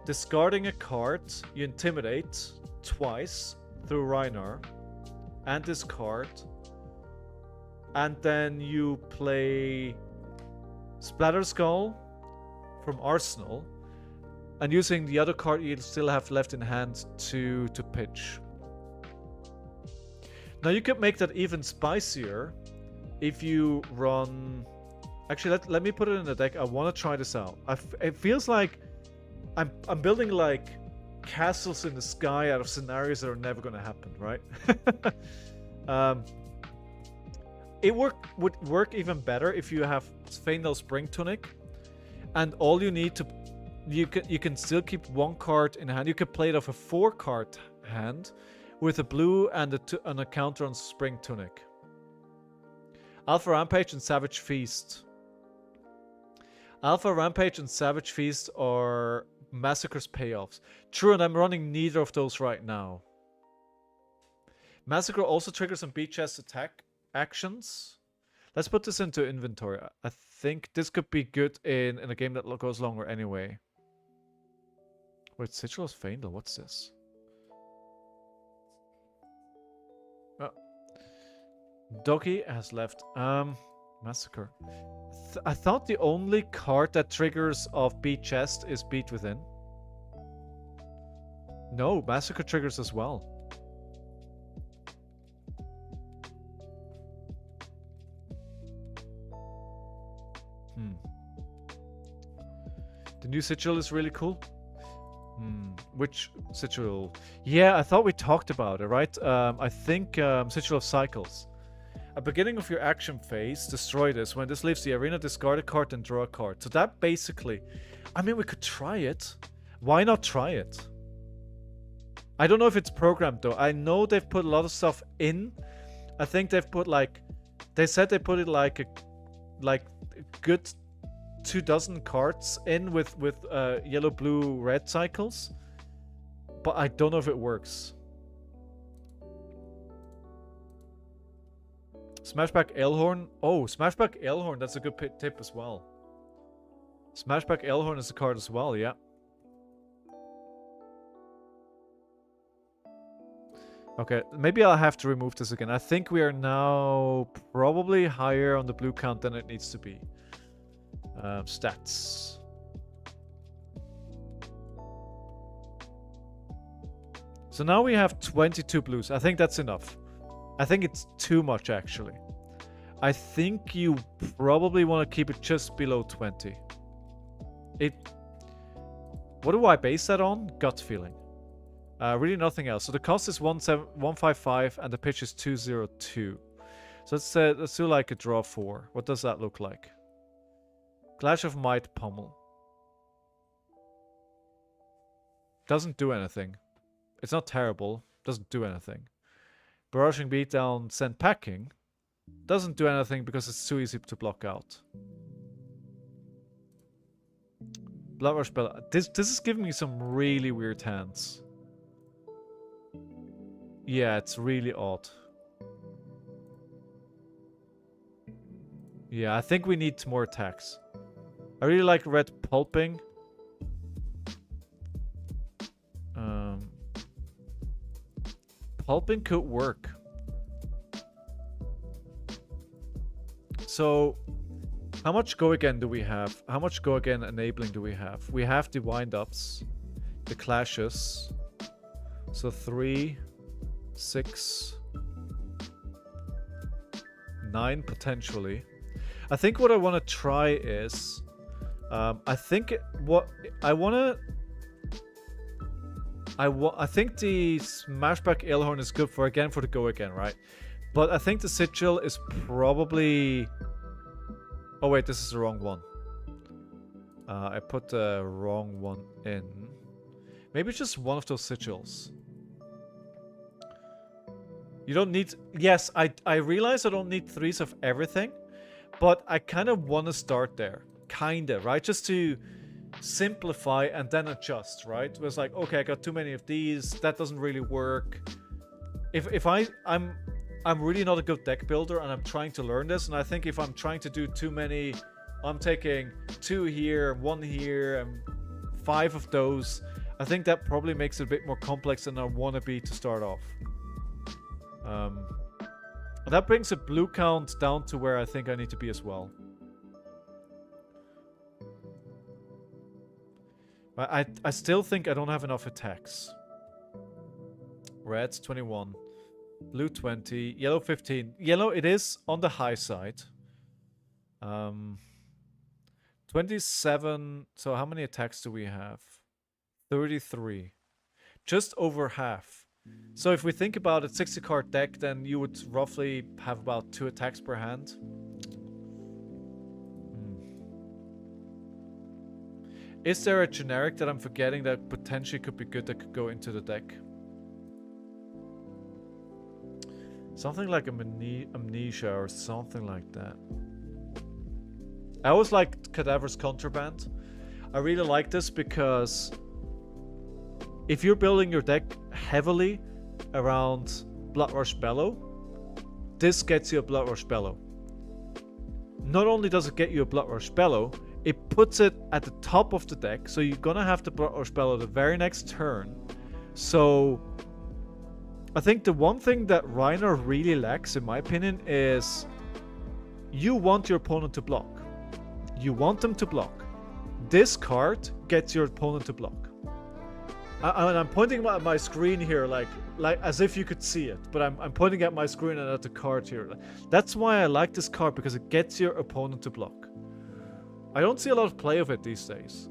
A: Discarding a card, you Intimidate twice through Rhinar. And discard. And then you play Splatter Skull from Arsenal. And using the other card you still have left in hand to pitch. Now you could make that even spicier if you run... Actually, let me put it in the deck. I want to try this out. It feels like I'm building like castles in the sky out of scenarios that are never going to happen, right? It would work even better if you have Faendal Spring Tunic, and all you need to... You can still keep one card in hand. You could play it off a 4-card hand with a blue and a counter on Spring Tunic. Alpha Rampage and Savage Feast. Alpha Rampage and Savage Feast are Massacre's payoffs. True, and I'm running neither of those right now. Massacre also triggers some beat chest attack actions. Let's put this into inventory. I think this could be good in a game that goes longer anyway. Wait, Sigil's Faendal, what's this? Oh. Doggy has left. Massacre. I thought the only card that triggers off Beat Chest is Beat Within. No, Massacre triggers as well. The new Sigil is really cool. Which Sigil? Yeah, I thought we talked about it, right? I think Sigil of Cycles. At the beginning of your action phase, destroy this. When this leaves the arena, discard a card and draw a card. So that basically... I mean, we could try it. Why not try it? I don't know if it's programmed, though. I know they've put a lot of stuff in. I think they've put, like... They said they put it like a good 24 cards in with yellow, blue, red cycles. But I don't know if it works. Smashback Elhorn. Oh, Smashback Elhorn. That's a good tip as well. Smashback Elhorn is a card as well, yeah. Okay, maybe I'll have to remove this again. I think we are now probably higher on the blue count than it needs to be. Stats. So now we have 22 blues. I think that's enough. I think it's too much, actually. I think you probably want to keep it just below 20. What do I base that on? Gut feeling. Really nothing else. So the cost is 155 and the pitch is 202. So let's do like a draw 4. What does that look like? Clash of Might Pummel. Doesn't do anything. It's not terrible. Doesn't do anything. Barraging Beatdown, Send Packing. Doesn't do anything because it's too easy to block out. Blood Rush Bell. This is giving me some really weird hands. Yeah, it's really odd. Yeah, I think we need more attacks. I really like Red Pulping. Pulping could work. So, how much go again do we have? How much go again enabling do we have? We have the wind-ups, the clashes. So 3, 6, 9 potentially. I think what I want to try is... I think what I want to... I think the Smashback Elhorn is good for the go again, right? But I think the Sigil is probably... Oh wait, this is the wrong one. I put the wrong one in. Maybe it's just one of those Sigils. You don't need... Yes, I realize I don't need 3s of everything. But I kind of want to start there. Kinda, right? Just to simplify and then adjust, right? It was like, okay, I got too many of these. That doesn't really work. If I'm really not a good deck builder and I'm trying to learn this, and I think if I'm trying to do too many, I'm taking 2 here, 1 here, and 5 of those. I think that probably makes it a bit more complex than I want to be to start off. That brings the blue count down to where I think I need to be as well. But I still think I don't have enough attacks. Red's 21. Blue 20, yellow 15. Yellow, it is on the high side. 27. So how many attacks do we have? 33. Just over half. So if we think about a 60 card deck, then you would roughly have about 2 attacks per hand. Is there a generic that I'm forgetting that potentially could be good that could go into the deck? Something like Amnesia or something like that. I always liked Cadaver's Contraband. I really like this because if you're building your deck heavily around Bloodrush Bellow, this gets you a Bloodrush Bellow. Not only does it get you a Bloodrush Bellow, it puts it at the top of the deck, so you're gonna have the Bloodrush Bellow the very next turn. So I think the one thing that Rhinar really lacks, in my opinion, is you want your opponent to block. You want them to block. This card gets your opponent to block. I'm pointing at my screen here like as if you could see it, but I'm pointing at my screen and at the card here. That's why I like this card, because it gets your opponent to block. I don't see a lot of play of it these days.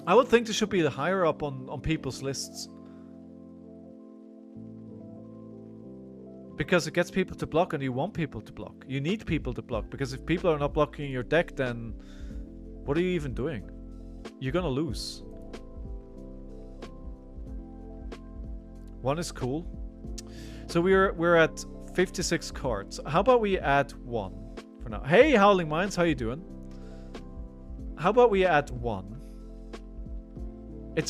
A: I would think this should be higher up on people's lists. Because it gets people to block, and you want people to block. You need people to block, because if people are not blocking your deck, then what are you even doing? You're gonna lose. One is cool. So we're at 56 cards. How about we add one for now? Hey, Howling Minds, how you doing? How about we add one?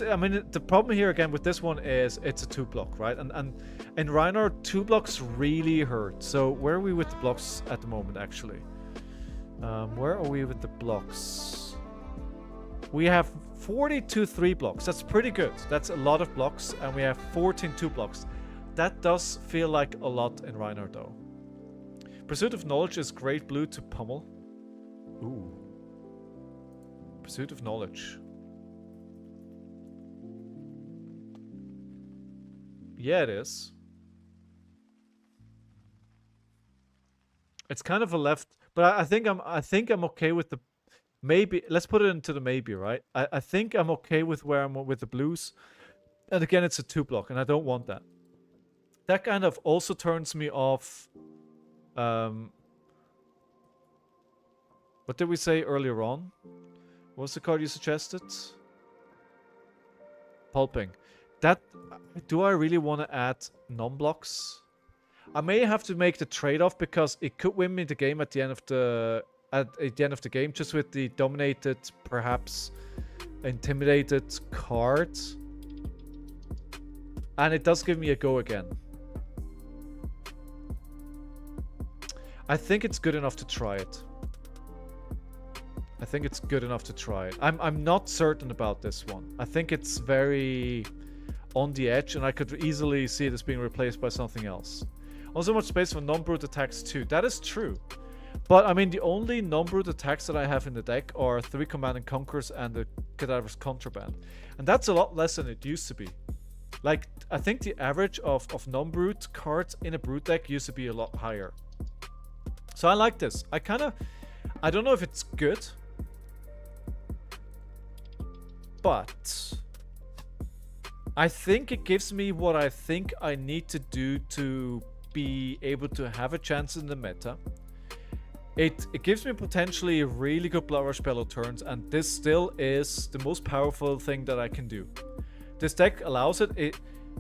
A: I mean, the problem here again with this one is it's a 2-block, right? And in Rhinar, 2 blocks really hurt. So where are we with the blocks at the moment, actually? Where are we with the blocks? We have 42 3-blocks. That's pretty good. That's a lot of blocks. And we have 14 2-blocks. That does feel like a lot in Rhinar, though. Pursuit of Knowledge is great blue to pummel. Ooh. Pursuit of Knowledge. Yeah, it is. It's kind of a left, but I think I'm okay with the maybe. Let's put it into the maybe, right? I think I'm okay with where I'm with the blues. And again, it's a 2-block, and I don't want that. That kind of also turns me off. What did we say earlier on? What was the card you suggested? Pulping. That, do I really want to add non-blocks? I may have to make the trade-off, because it could win me the game at the end of the game, just with the dominated, perhaps intimidated card. And it does give me a go again. I think it's good enough to try it. I think it's good enough to try it. I'm not certain about this one. I think it's very on the edge, and I could easily see this being replaced by something else. Also, much space for non-brute attacks too. That is true. But I mean, the only non-brute attacks that I have in the deck are 3 Command and Conquers and the Cadaver's Contraband. And that's a lot less than it used to be. Like, I think the average of non-brute cards in a brute deck used to be a lot higher. So I like this. I don't know if it's good, but I think it gives me what I think I need to do to be able to have a chance in the meta. It gives me potentially really good Bloodrush Bellow turns, and this still is the most powerful thing that I can do. This deck allows it.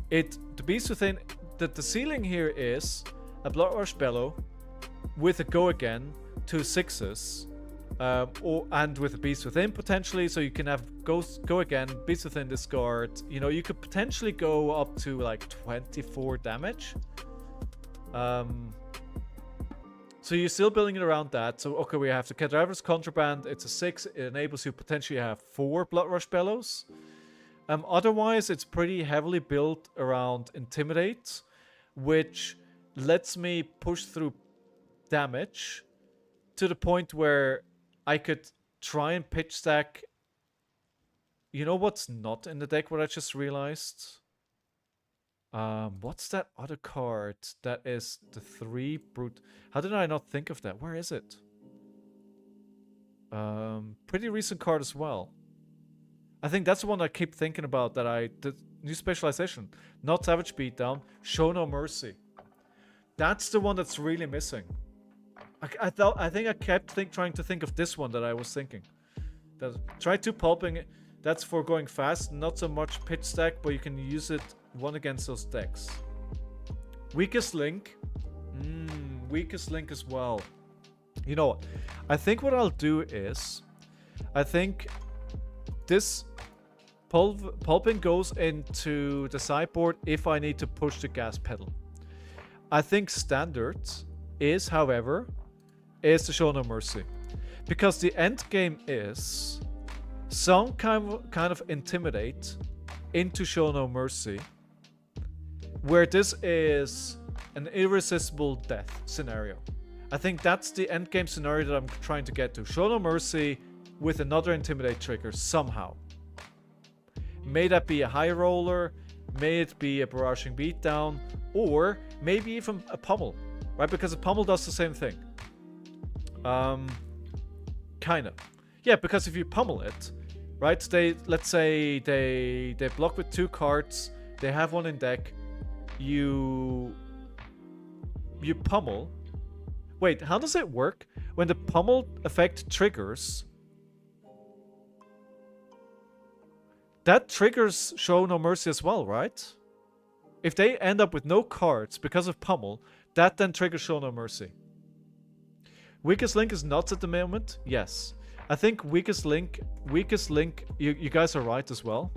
A: The Beast Within, the ceiling here is a Bloodrush Bellow with a go again, 2 6s, and with a Beast Within potentially, so you can have go again, Beast Within discard. You know, you could potentially go up to like 24 damage. So you're still building it around that. So okay, we have the Cadaver's Contraband. It's a 6. It enables you potentially have 4 Bloodrush Bellows. Otherwise, it's pretty heavily built around Intimidate, which lets me push through damage to the point where I could try and pitch stack. You know what's not in the deck, what I just realized? What's that other card that is the 3 brute? How did I not think of that? Where is it? Pretty recent card as well. I think that's the one I keep thinking about, that the new specialization. Not Savage Beatdown, Show No Mercy. That's the one that's really missing. I think I kept trying to think of this one that I was thinking. Try 2 pulping. That's for going fast, not so much pitch stack, but you can use it one against those decks. Weakest link. Weakest link as well. You know, I think what I'll do is, I think this pulping goes into the sideboard if I need to push the gas pedal. I think standard is, however, is to Show No Mercy. Because the end game is some kind of intimidate into Show No Mercy, where this is an irresistible death scenario. I think that's the end game scenario that I'm trying to get to. Show No Mercy with another intimidate trigger somehow. May that be a high roller, may it be a barraging beatdown, or maybe even a pummel, right? Because a pummel does the same thing. Kind of. Yeah, because if you pummel it, right? Let's say they block with 2 cards, they have 1 in deck, you pummel. Wait, how does it work? When the pummel effect triggers, that triggers Show No Mercy as well, right? If they end up with no cards because of pummel, that then triggers Show No Mercy. Weakest link is nuts at the moment. Yes. I think weakest link, you guys are right as well.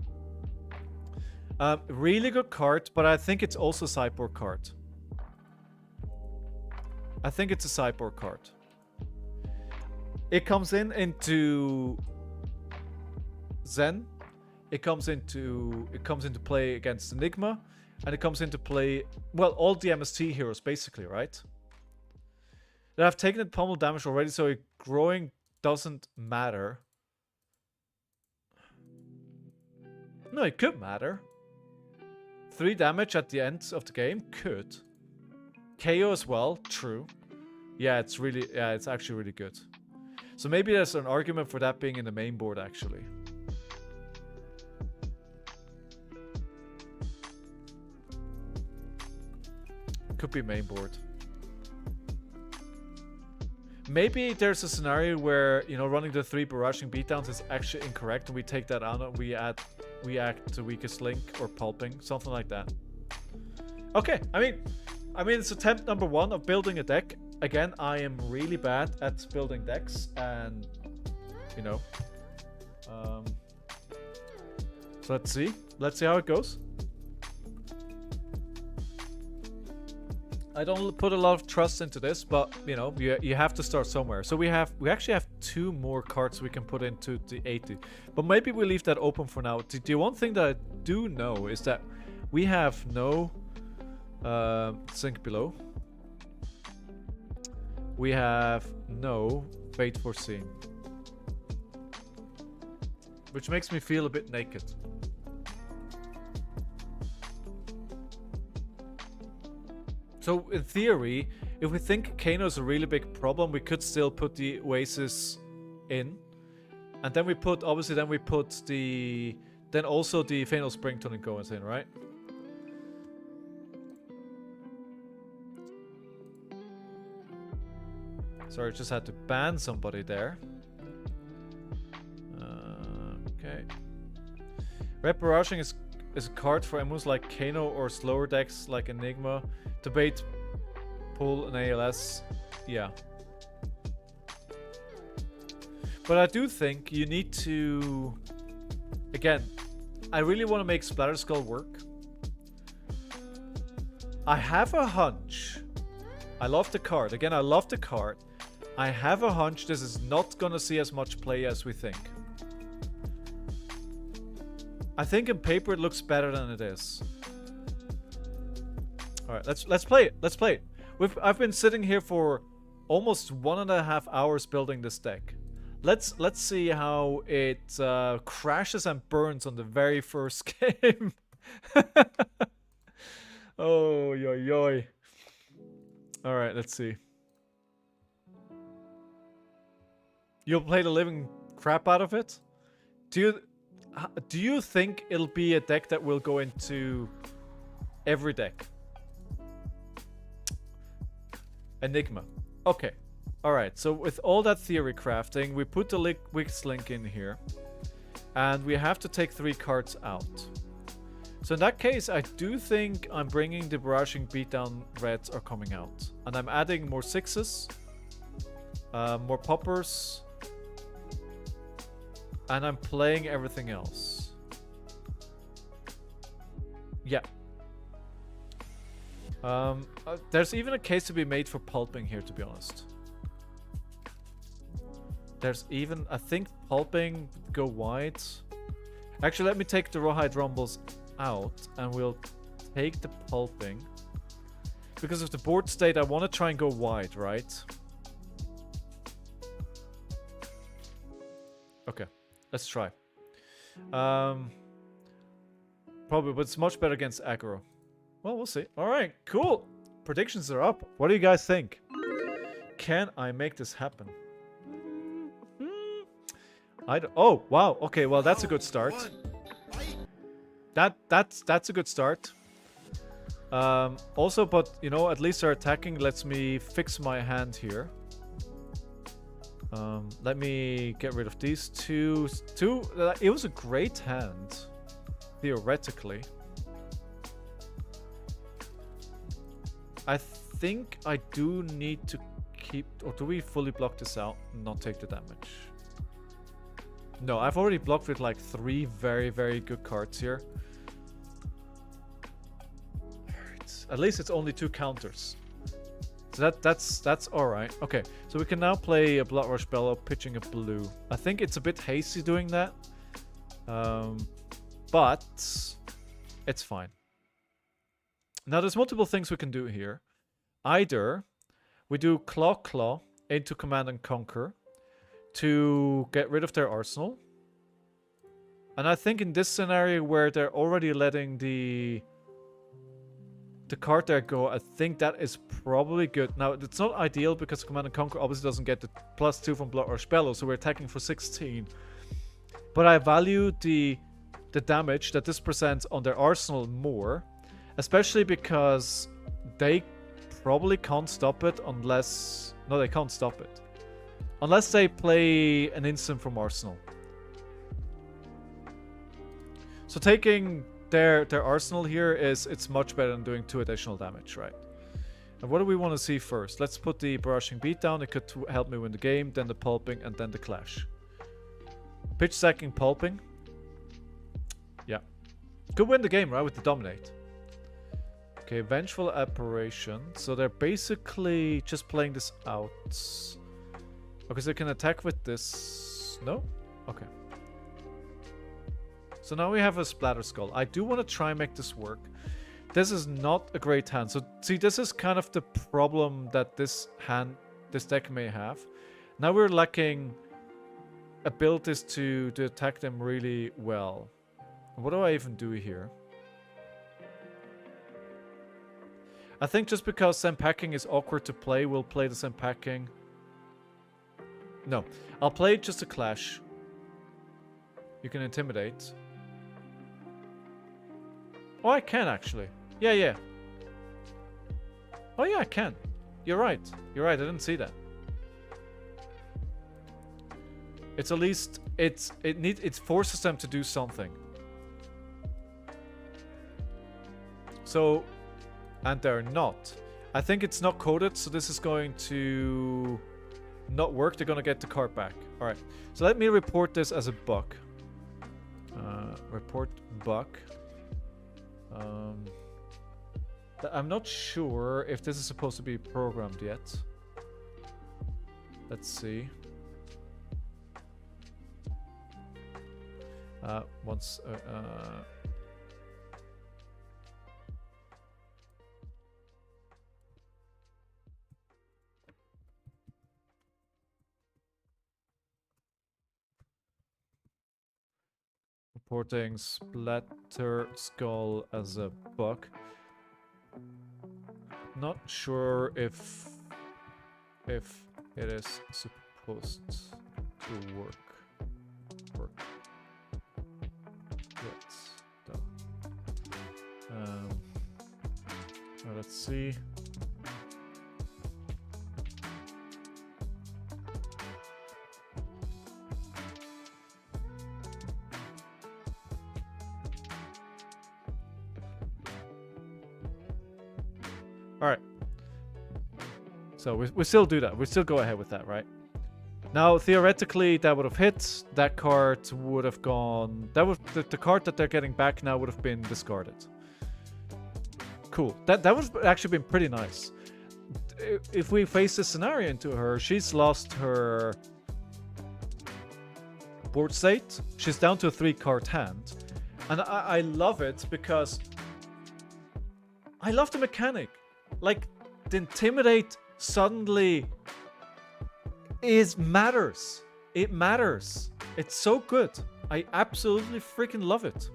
A: Really good card, but I think it's also a sideboard card. I think it's a sideboard card. It comes into Zen. It comes into play against Enigma, and it comes into play, well, all the MST heroes basically, right? That have taken the pummel damage already, so growing doesn't matter. No, it could matter. 3 damage at the end of the game could. KO as well, true. Yeah, it's actually really good. So maybe there's an argument for that being in the main board, actually. Could be main board. Maybe there's a scenario where, you know, running the 3 barraging beatdowns is actually incorrect, and we take that out and we act to weakest link or pulping, something like that. Okay, I mean it's attempt number 1 of building a deck. Again, I am really bad at building decks, and you know, so let's see how it goes. I don't put a lot of trust into this, but you know, you have to start somewhere. So we actually have 2 more cards we can put into the 80, but maybe we leave that open for now. The one thing that I do know is that we have no Sink Below. We have no Fate Foreseen, which makes me feel a bit naked. So in theory, if we think Kano is a really big problem, we could still put the Oasis in, and then we put also the Fatal Spring Tuning goes in, right? Sorry, just had to ban somebody there. Okay. Red Barraging is a card for emos like Kano or slower decks like Enigma. Debate, pull, and ALS. Yeah. But I do think you need to... Again, I really want to make Splatter Skull work. I have a hunch. I love the card. Again, I love the card. I have a hunch this is not going to see as much play as we think. I think in paper it looks better than it is. All right, let's play it. Let's play it. I've been sitting here for almost 1.5 hours building this deck. Let's see how it crashes and burns on the very first game. Oh, yo, yo. All right, let's see. You'll play the living crap out of it? Do you think it'll be a deck that will go into every deck? Enigma. Okay. Alright, so with all that theory crafting, we put the Wix link in here. And we have to take 3 cards out. So in that case, I do think I'm bringing the Barraging Beatdown reds are coming out. And I'm adding more 6s. More poppers. And I'm playing everything else. Yeah. There's even a case to be made for pulping here, to be honest. There's even, I think, pulping, go wide. Actually, let me take the Rawhide Rumbles out, and we'll take the pulping. Because of the board state, I want to try and go wide, right? Okay, let's try. Probably, but it's much better against aggro. Well, we'll see. Alright, cool. Predictions are up. What do you guys think? Can I make this happen? Oh, wow. Okay, well, that's a good start. That's a good start. Also, but, you know, at least our attacking lets me fix my hand here. Let me get rid of these two. It was a great hand, theoretically. I think I do need to keep... Or do we fully block this out and not take the damage? No, I've already blocked with like 3 very, very good cards here. At least it's only 2 counters. So that's alright. Okay, so we can now play a Bloodrush Bellow, pitching a blue. I think it's a bit hasty doing that. But it's fine. Now there's multiple things we can do here. Either we do Claw into Command and Conquer to get rid of their arsenal. And I think in this scenario where they're already letting the card there go, I think that is probably good. Now, it's not ideal because Command and Conquer obviously doesn't get the +2 from Bloodrush Bellow, so we're attacking for 16. But I value the damage that this presents on their arsenal more, especially because they probably can't stop it unless... No, they can't stop it. Unless they play an instant from arsenal. So taking their arsenal here it's much better than doing 2 additional damage, right? And what do we want to see first? Let's put the Barraging Beatdown. It could help me win the game, then the pulping, and then the clash. Pitch sacking pulping. Yeah. Could win the game, right? With the dominate. Okay, Vengeful Apparition. So they're basically just playing this out. Okay, so they can attack with this. No? Okay. So now we have a Splatter Skull. I do want to try and make this work. This is not a great hand. So, see, this is kind of the problem that this deck may have. Now we're lacking abilities to attack them really well. What do I even do here? I think just because Senpacking is awkward to play, we'll play the Senpacking. No, I'll play just a Clash. You can Intimidate. Oh, I can actually. Yeah. Oh yeah, I can. You're right. You're right, I didn't see that. It's at least it forces them to do something. So, and they're not. I think it's not coded, so this is going to not work. They're gonna get the card back. Alright. So let me report this as a bug. Report bug. I'm not sure if this is supposed to be programmed yet. Let's see. Once reporting Splatter Skull as a bug. Not sure if it is supposed to work. Yes. Let's see. All right. So we still do that. We still go ahead with that, right? Now, theoretically, that would have hit. That card would have gone... That was the card that they're getting back now would have been discarded. Cool. That would have actually been pretty nice. If we face this scenario into her, she's lost her board state. She's down to a 3-card hand. And I love it because I love the mechanic. Like, the Intimidate suddenly matters. It matters. It's so good. I absolutely freaking love it.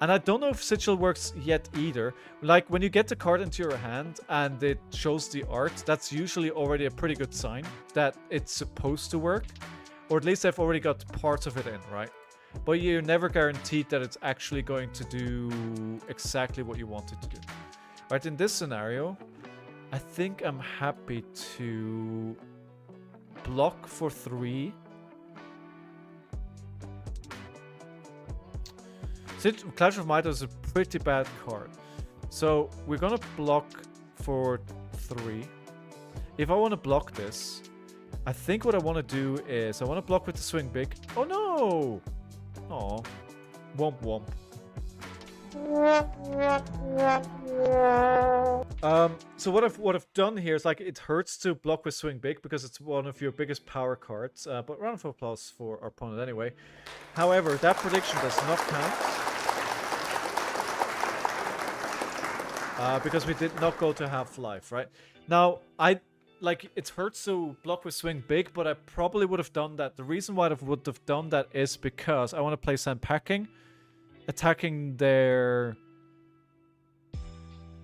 A: And I don't know if Sigil works yet either. Like, when you get the card into your hand and it shows the art, that's usually already a pretty good sign that it's supposed to work. Or at least I've already got parts of it in, right? But you're never guaranteed that it's actually going to do exactly what you want it to do. Right, in this scenario, I think I'm happy to block for 3. Clash of Might is a pretty bad card. So we're gonna block for 3. If I want to block this, I think what I want to do is I want to block with the swing big. Oh no! Oh, womp womp. So what I've done here is, like, it hurts to block with swing big because it's one of your biggest power cards. But round of applause for our opponent anyway. However, that prediction does not count. Because we did not go to half-life, right? Now, it hurts to block with swing big, but I probably would have done that. The reason why I would have done that is because I want to play Sandpacking, attacking their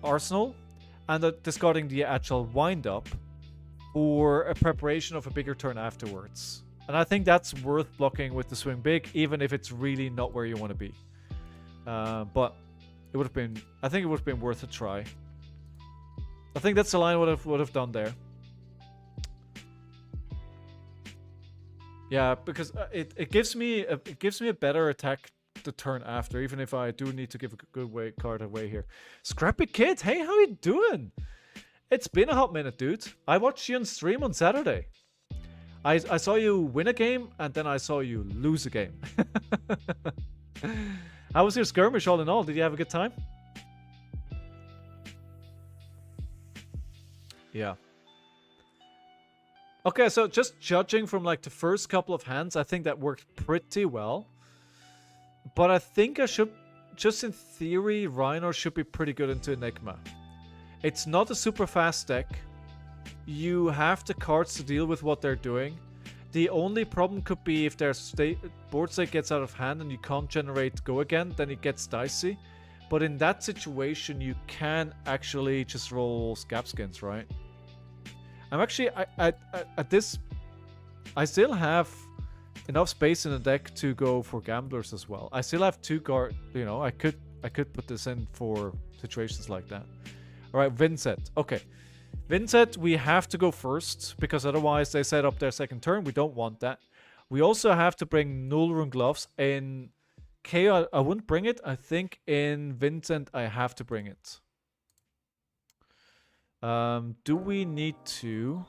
A: arsenal, and discarding the actual wind-up for a preparation of a bigger turn afterwards. And I think that's worth blocking with the swing big, even if it's really not where you want to be. But it would have been... I think it would have been worth a try. I think that's the line would have done there. Yeah, because it gives me a better attack the turn after, even if I do need to give a good card away here. Scrappy Kid, hey, how you doing? It's been a hot minute, dude. I watched you on stream on Saturday. I saw you win a game, and then I saw you lose a game. How was your skirmish all in all? Did you have a good time? Yeah. Okay, so just judging from like the first couple of hands, I think that worked pretty well. But I think I should, just in theory, Rhinar should be pretty good into Enigma. It's not a super fast deck. You have the cards to deal with what they're doing. The only problem could be if their board state gets out of hand and you can't generate go again, then it gets dicey. But in that situation, you can actually just roll Scabskins, right? I'm actually, at this, I still have enough space in the deck to go for gamblers as well. I still have 2 guard, you know, I could put this in for situations like that. All right, Vincent. Okay. Vincent, we have to go first because otherwise they set up their second turn. We don't want that. We also have to bring Nullrune Gloves. In KO, I wouldn't bring it. I think in Vincent, I have to bring it. Do we need to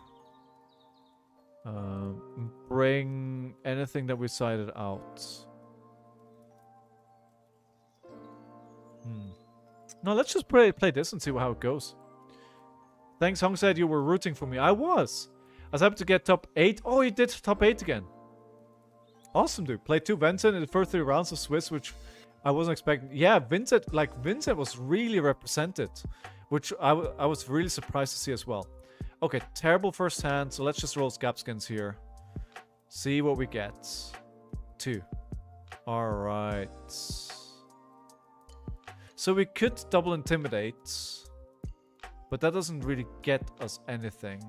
A: bring anything that we cited out? No, let's just play this and see how it goes. Thanks, Hong said you were rooting for me. I was happy to get top 8. Oh, you did top 8 again. Awesome, dude. Played 2 Vincent in the first 3 rounds of Swiss, which I wasn't expecting. Yeah, Vincent was really represented, which I was really surprised to see as well. Okay, terrible first hand, so let's just roll Scabskins here. See what we get. 2. Alright. So we could double Intimidate. But that doesn't really get us anything.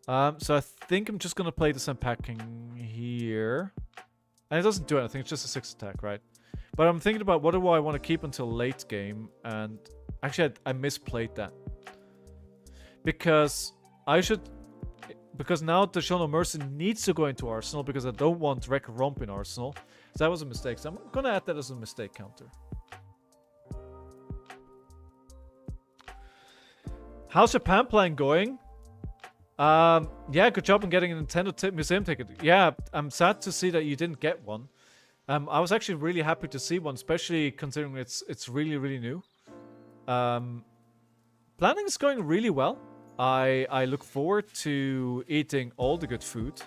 A: So I think I'm just gonna play this unpacking here. And it doesn't do anything, it's just a 6 attack, right? But I'm thinking about what do I want to keep until late game, and actually I misplayed that. Because now the Show No Mercy needs to go into Arsenal because I don't want Wreck Romp in Arsenal. So that was a mistake, so I'm gonna add that as a mistake counter. How's Japan plan going? Yeah, good job on getting a Nintendo Museum ticket. Yeah, I'm sad to see that you didn't get one. I was actually really happy to see one, especially considering it's really, really new. Planning is going really well. I look forward to eating all the good food.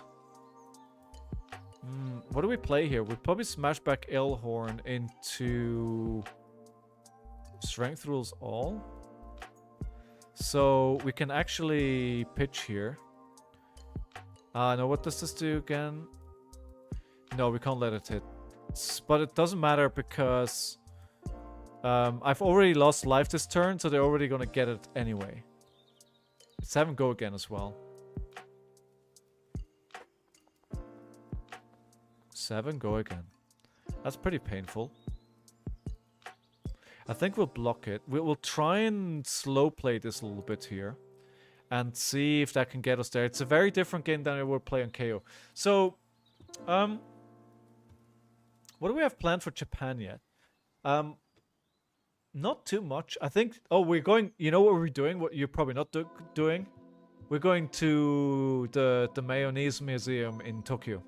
A: What do we play here? We'll probably smash back Elhorn into Strength Rules All. So we can actually pitch here. No, what does this do again? No, we can't let it hit. But it doesn't matter because I've already lost life this turn, so they're already gonna get it anyway. 7 go again as well. 7 go again. That's pretty painful. I think we'll block it. We'll try and slow play this a little bit here. And see if that can get us there. It's a very different game than I would play on KO. So, what do we have planned for Japan yet? Not too much. I think... Oh, we're going... You know what we're doing? What you're probably not doing? We're going to the Mayonnaise Museum in Tokyo.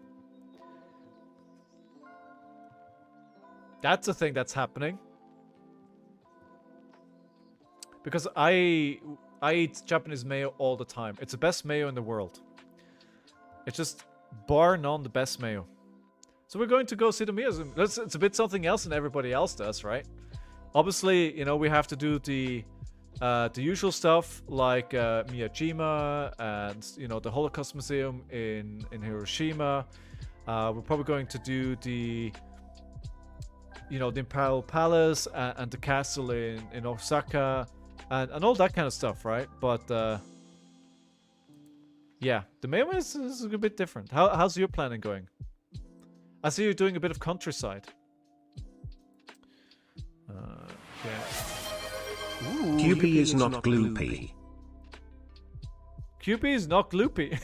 A: That's a thing that's happening. Because I eat Japanese mayo all the time. It's the best mayo in the world. It's just bar none the best mayo. So we're going to go see the museum. It's a bit something else than everybody else does, right? Obviously, you know, we have to do the usual stuff like Miyajima and, you know, the Holocaust Museum in Hiroshima. We're probably going to do the, you know, the Imperial Palace and the castle in Osaka. And all that kind of stuff, right? But, yeah. The mayo is a bit different. How's your planning going? I see you're doing a bit of countryside. Yeah.
B: QP is not gloopy.
A: QP is not gloopy.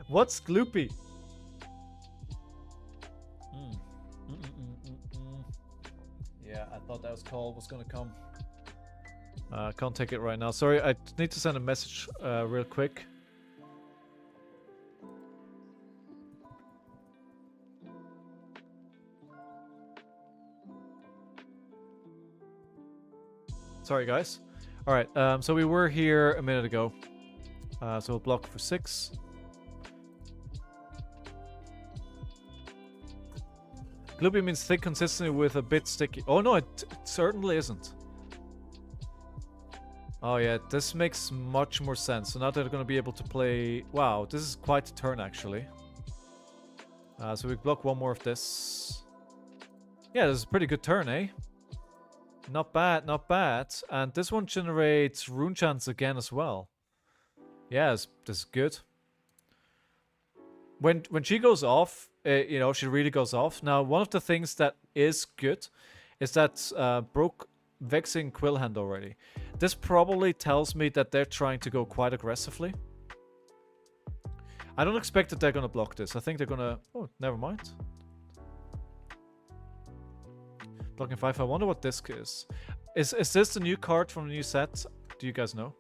A: What's gloopy? Yeah, I thought that call was gonna come. Can't take it right now. Sorry, I need to send a message real quick. Sorry, guys. All right, so we were here a minute ago. So we'll block for 6. Gloopy means thick consistently with a bit sticky. Oh no, it certainly isn't. Oh yeah, this makes much more sense. So now they're going to be able to play... Wow, this is quite a turn actually. So we block 1 more of this. Yeah, this is a pretty good turn, eh? Not bad, not bad. And this one generates rune chance again as well. Yeah, this is good. When she goes off, you know, she really goes off. Now, one of the things that is good is that broke Vexing Quillhand already. This probably tells me that they're trying to go quite aggressively. I don't expect that they're going to block this. I think they're going to... Oh, never mind. Blocking 5. I wonder what disc is. Is this the new card from the new set? Do you guys know?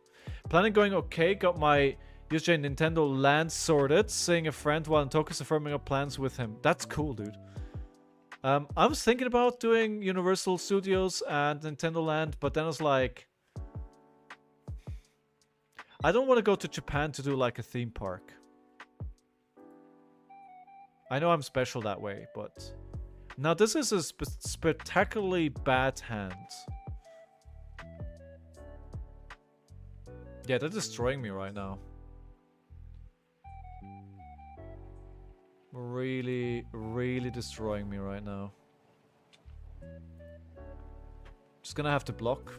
A: Planning going okay. Got my USJ Nintendo Land sorted. Seeing a friend while in Tokyo, affirming our plans with him. That's cool, dude. I was thinking about doing Universal Studios and Nintendo Land, but then I was like... I don't want to go to Japan to do like a theme park. I know I'm special that way, but... Now this is a spectacularly bad hand. Yeah, they're destroying me right now. Really, really destroying me right now. Just gonna have to block.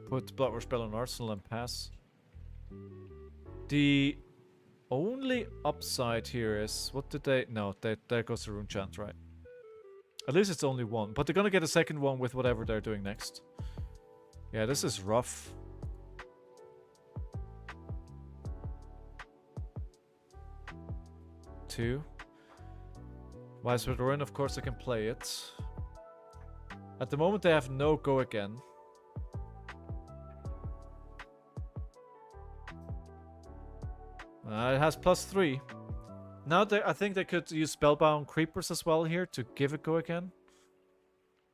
A: Put Blood Rush Spell on Arsenal and pass. The only upside here is... What did they... No, there goes the Rune Chant, right? At least it's only one. But they're gonna get a second one with whatever they're doing next. Yeah, this is rough. Two. Wise with Ruin, of course I can play it. At the moment they have no go again. It has +3. Now I think they could use Spellbound Creepers as well here to give it go again.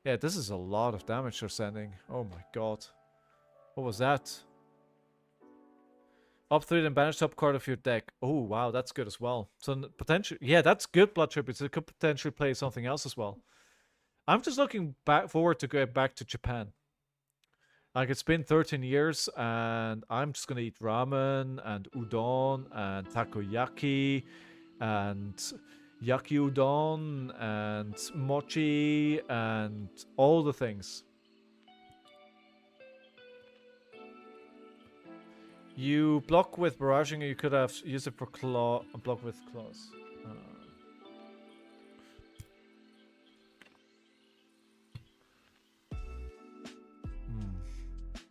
A: Yeah, this is a lot of damage they're sending. Oh my god. What was that? Up 3 then banish top card of your deck. Oh wow, that's good as well. So potentially, yeah, that's good blood tributes. It could potentially play something else as well. I'm just looking forward to get back to Japan. Like, it's been 13 years and I'm just gonna eat ramen and udon and takoyaki and yaki udon and mochi and all the things. You block with barraging, you could have used it for claw, block with claws.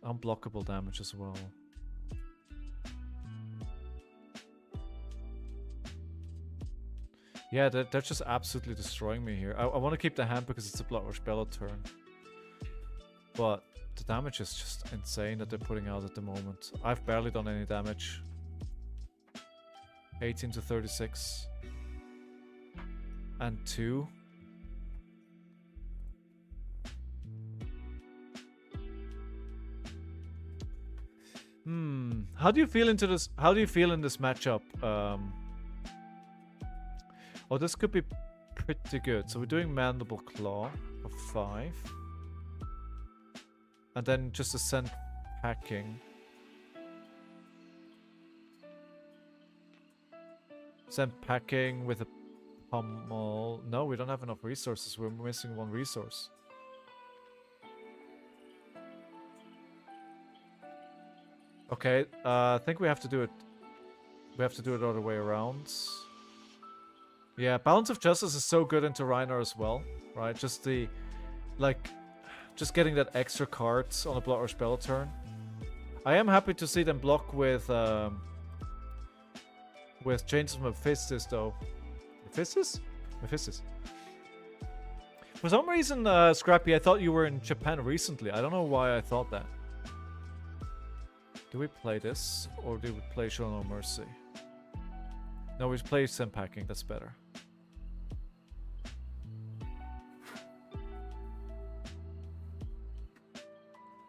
A: Unblockable damage as well. Yeah, they're just absolutely destroying me here. I want to keep the hand because it's a Blood Rush Bellow turn. But the damage is just insane that they're putting out at the moment. I've barely done any damage. 18 to 36. And 2. How do you feel into this? How do you feel in this matchup? Oh, this could be pretty good. So we're doing Mandible Claw for 5. And then just a Send Packing. Send Packing with a Pummel. No, we don't have enough resources. We're missing one resource. Okay, I think we have to do it. We have to do it all the way around. Yeah, Balance of Justice is so good into Rhinar as well, right? Just the, like, just getting that extra cards on a Blood Rush Spell turn. I am happy to see them block with Chains of Mephistis though. Mephistis? Mephistis. For some reason, Scrappy, I thought you were in Japan recently. I don't know why I thought that. Do we play this, or do we play Show No Mercy? No, we play Send Packing, that's better.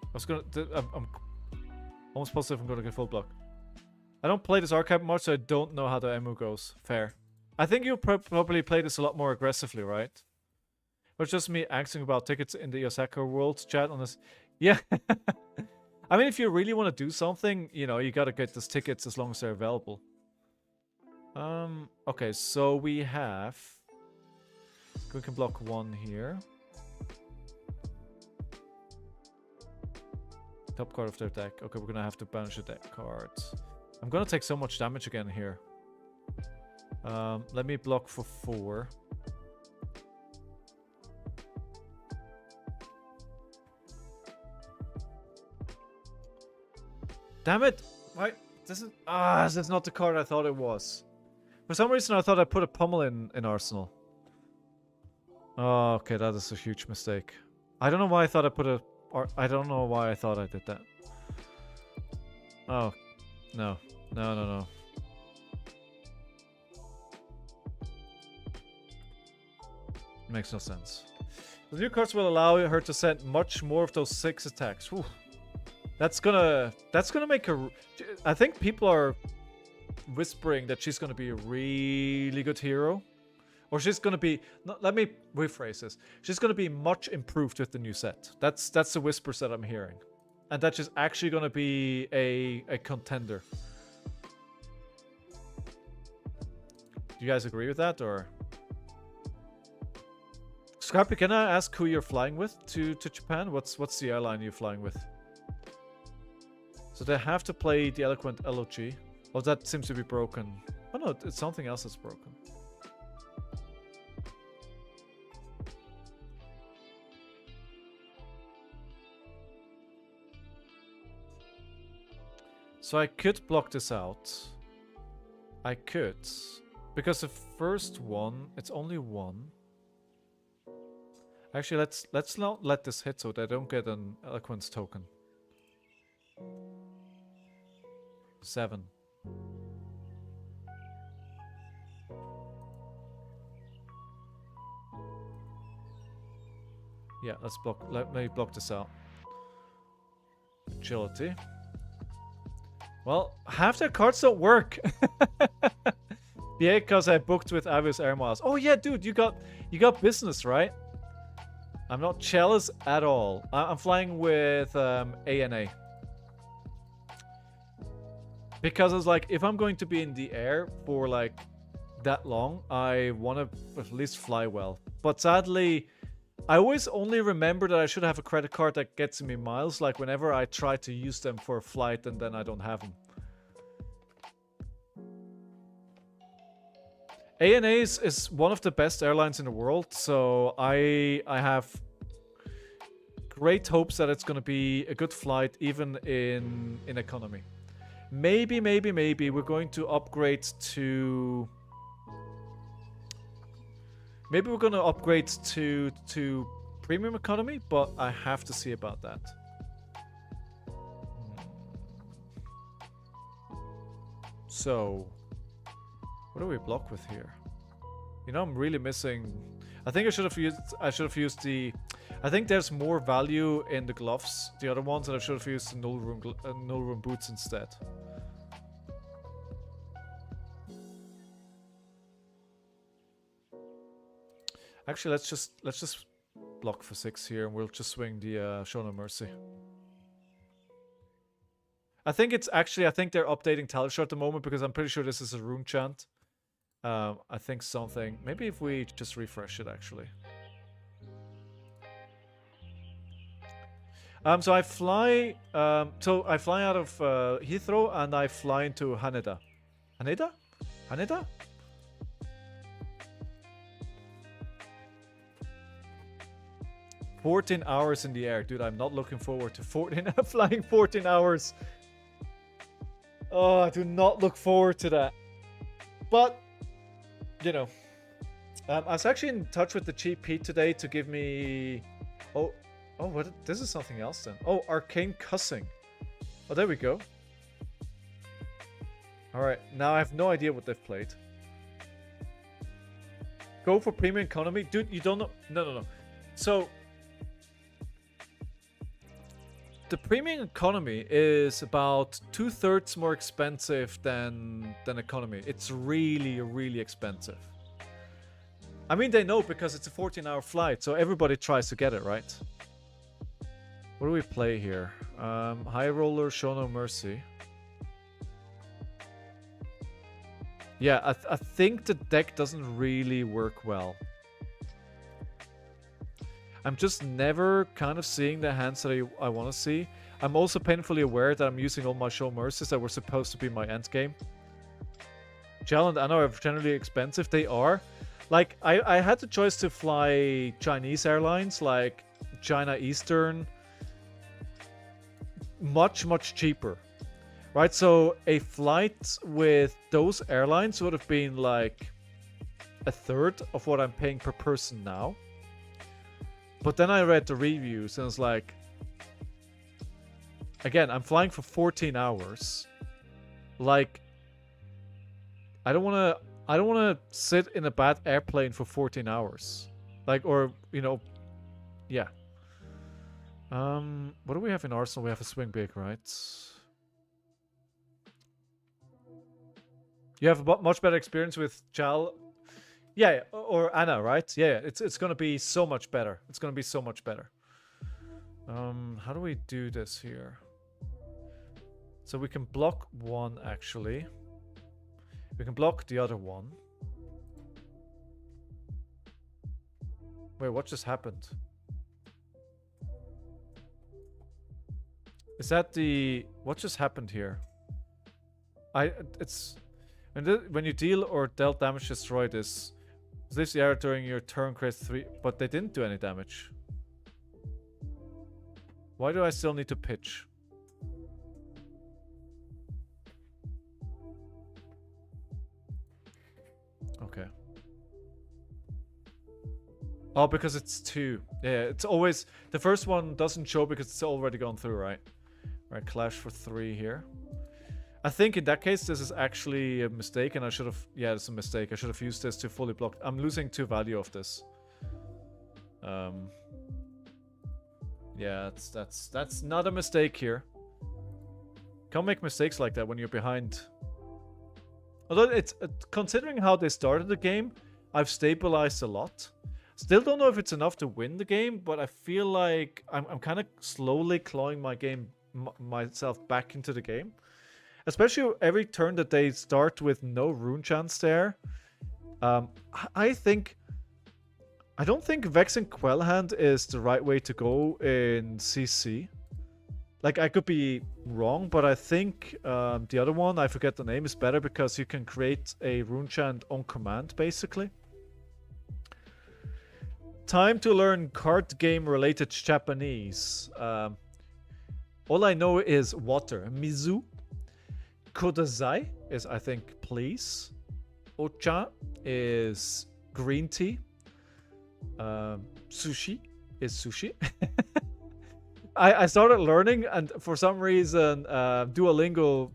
A: I was gonna... I'm almost positive I'm gonna get full block. I don't play this archive much, so I don't know how the Emu goes. Fair. I think you'll probably play this a lot more aggressively, right? Or just me asking about tickets in the Osaka World chat on this. Yeah. I mean, if you really want to do something, you know, you gotta get those tickets as long as they're available. Okay, so we have... We can block 1 here. Top card of their deck. Okay, we're gonna have to banish the deck cards. I'm gonna take so much damage again here. Let me block for 4. Damn it! Why? This is not the card I thought it was. For some reason I thought I put a Pummel in Arsenal. Oh, okay, that is a huge mistake. I don't know why I thought I put a... Or I don't know why I thought I did that. Oh. No. No, no, no. Makes no sense. The new cards will allow her to send much more of those 6 attacks. Whew. That's gonna make her... I think people are whispering that she's gonna be a really good hero. Or she's gonna be... No, let me rephrase this. She's gonna be much improved with the new set. That's the whispers that I'm hearing. And that she's actually gonna be a contender. Do you guys agree with that, or... Scarpy, can I ask who you're flying with to Japan? What's the airline you're flying with? So they have to play the Eloquent LOG. Oh, that seems to be broken. Oh no, it's something else that's broken. So I could block this out. I could. Because the first one, it's only one. Actually, let's not let this hit so they don't get an Eloquence token. 7. Yeah, let's block. Let me block this out. Agility. Well, half their cards don't work. Yeah, because I booked with Avius Air Miles. Oh yeah, dude, you got business, right? I'm not jealous at all. I'm flying with ANA. Because it's like, if I'm going to be in the air for like that long, I want to at least fly well. But sadly, I always only remember that I should have a credit card that gets me miles, like whenever I try to use them for a flight and then I don't have them. ANA is one of the best airlines in the world, so I have great hopes that it's going to be a good flight even in economy. Maybe we're going to upgrade to... Maybe we're going to upgrade to premium economy, but I have to see about that. So, what do we block with here? You know, I'm really missing... I think I should have used the... I think there's more value in the gloves, the other ones, and I should have used the null room boots instead. Actually, let's just block for 6 here, and we'll just swing the Show No Mercy. I think they're updating Talisha at the moment because I'm pretty sure this is a rune chant. I think something. Maybe if we just refresh it, actually. So I fly. I fly out of Heathrow and I fly into Haneda. Haneda? Haneda? "14 hours in the air." Dude, I'm not looking forward to flying 14 hours. Oh, I do not look forward to that. But, you know. I was actually in touch with the GP today to give me... Oh, what? This is something else then. Oh, Arcane Cussing. Oh, there we go. Alright, now I have no idea what they've played. Go for premium economy? Dude, you don't know... No. So... The premium economy is about 2/3 more expensive than economy. It's really, really expensive. I mean, they know because it's a 14-hour flight, so everybody tries to get it, right? What do we play here? High Roller, Show No Mercy. Yeah, I think the deck doesn't really work well. I'm just never kind of seeing the hands that I want to see. I'm also painfully aware that I'm using all my Show Mercies that were supposed to be my end game. Gel and Anna are generally expensive. They are. Like, I had the choice to fly Chinese airlines, like China Eastern. Much cheaper. Right, so a flight with those airlines would have been like 1/3 of what I'm paying per person now. But then I read the reviews and it's like, again, I'm flying for 14 hours. Like, I don't want to sit in a bad airplane for 14 hours. Like, or, you know, yeah. What do we have in Arsenal? We have a swing big, right? You have a much better experience with Jal. Yeah, or Anna, right? Yeah, it's gonna be so much better. It's gonna be so much better. How do we do this here? So we can block one, actually. We can block the other one. Wait, what just happened? Is that the... What just happened here? It's... When you deal or dealt damage, destroy this. This area during your turn creates 3... But they didn't do any damage. Why do I still need to pitch? Okay. Oh, because it's 2. Yeah, it's always... The first one doesn't show because it's already gone through, right? Right, clash for 3 here. I think in that case, this is actually a mistake, and I should have... Yeah, it's a mistake. I should have used this to fully block... I'm losing 2 value of this. Yeah, that's not a mistake here. Can't make mistakes like that when you're behind. Although it's... considering how they started the game, I've stabilized a lot. Still don't know if it's enough to win the game, but I feel like I'm kind of slowly clawing myself back into the game. Especially every turn that they start with no rune chance there. I don't think Vex and Quellhand is the right way to go in CC. Like, I could be wrong, but I think the other one, I forget the name, is better because you can create a rune chant on command, basically. Time to learn card game related Japanese. All I know is water. Mizu. Kodazai is, I think, please. Ocha is green tea. Sushi is sushi. I started learning, and for some reason, Duolingo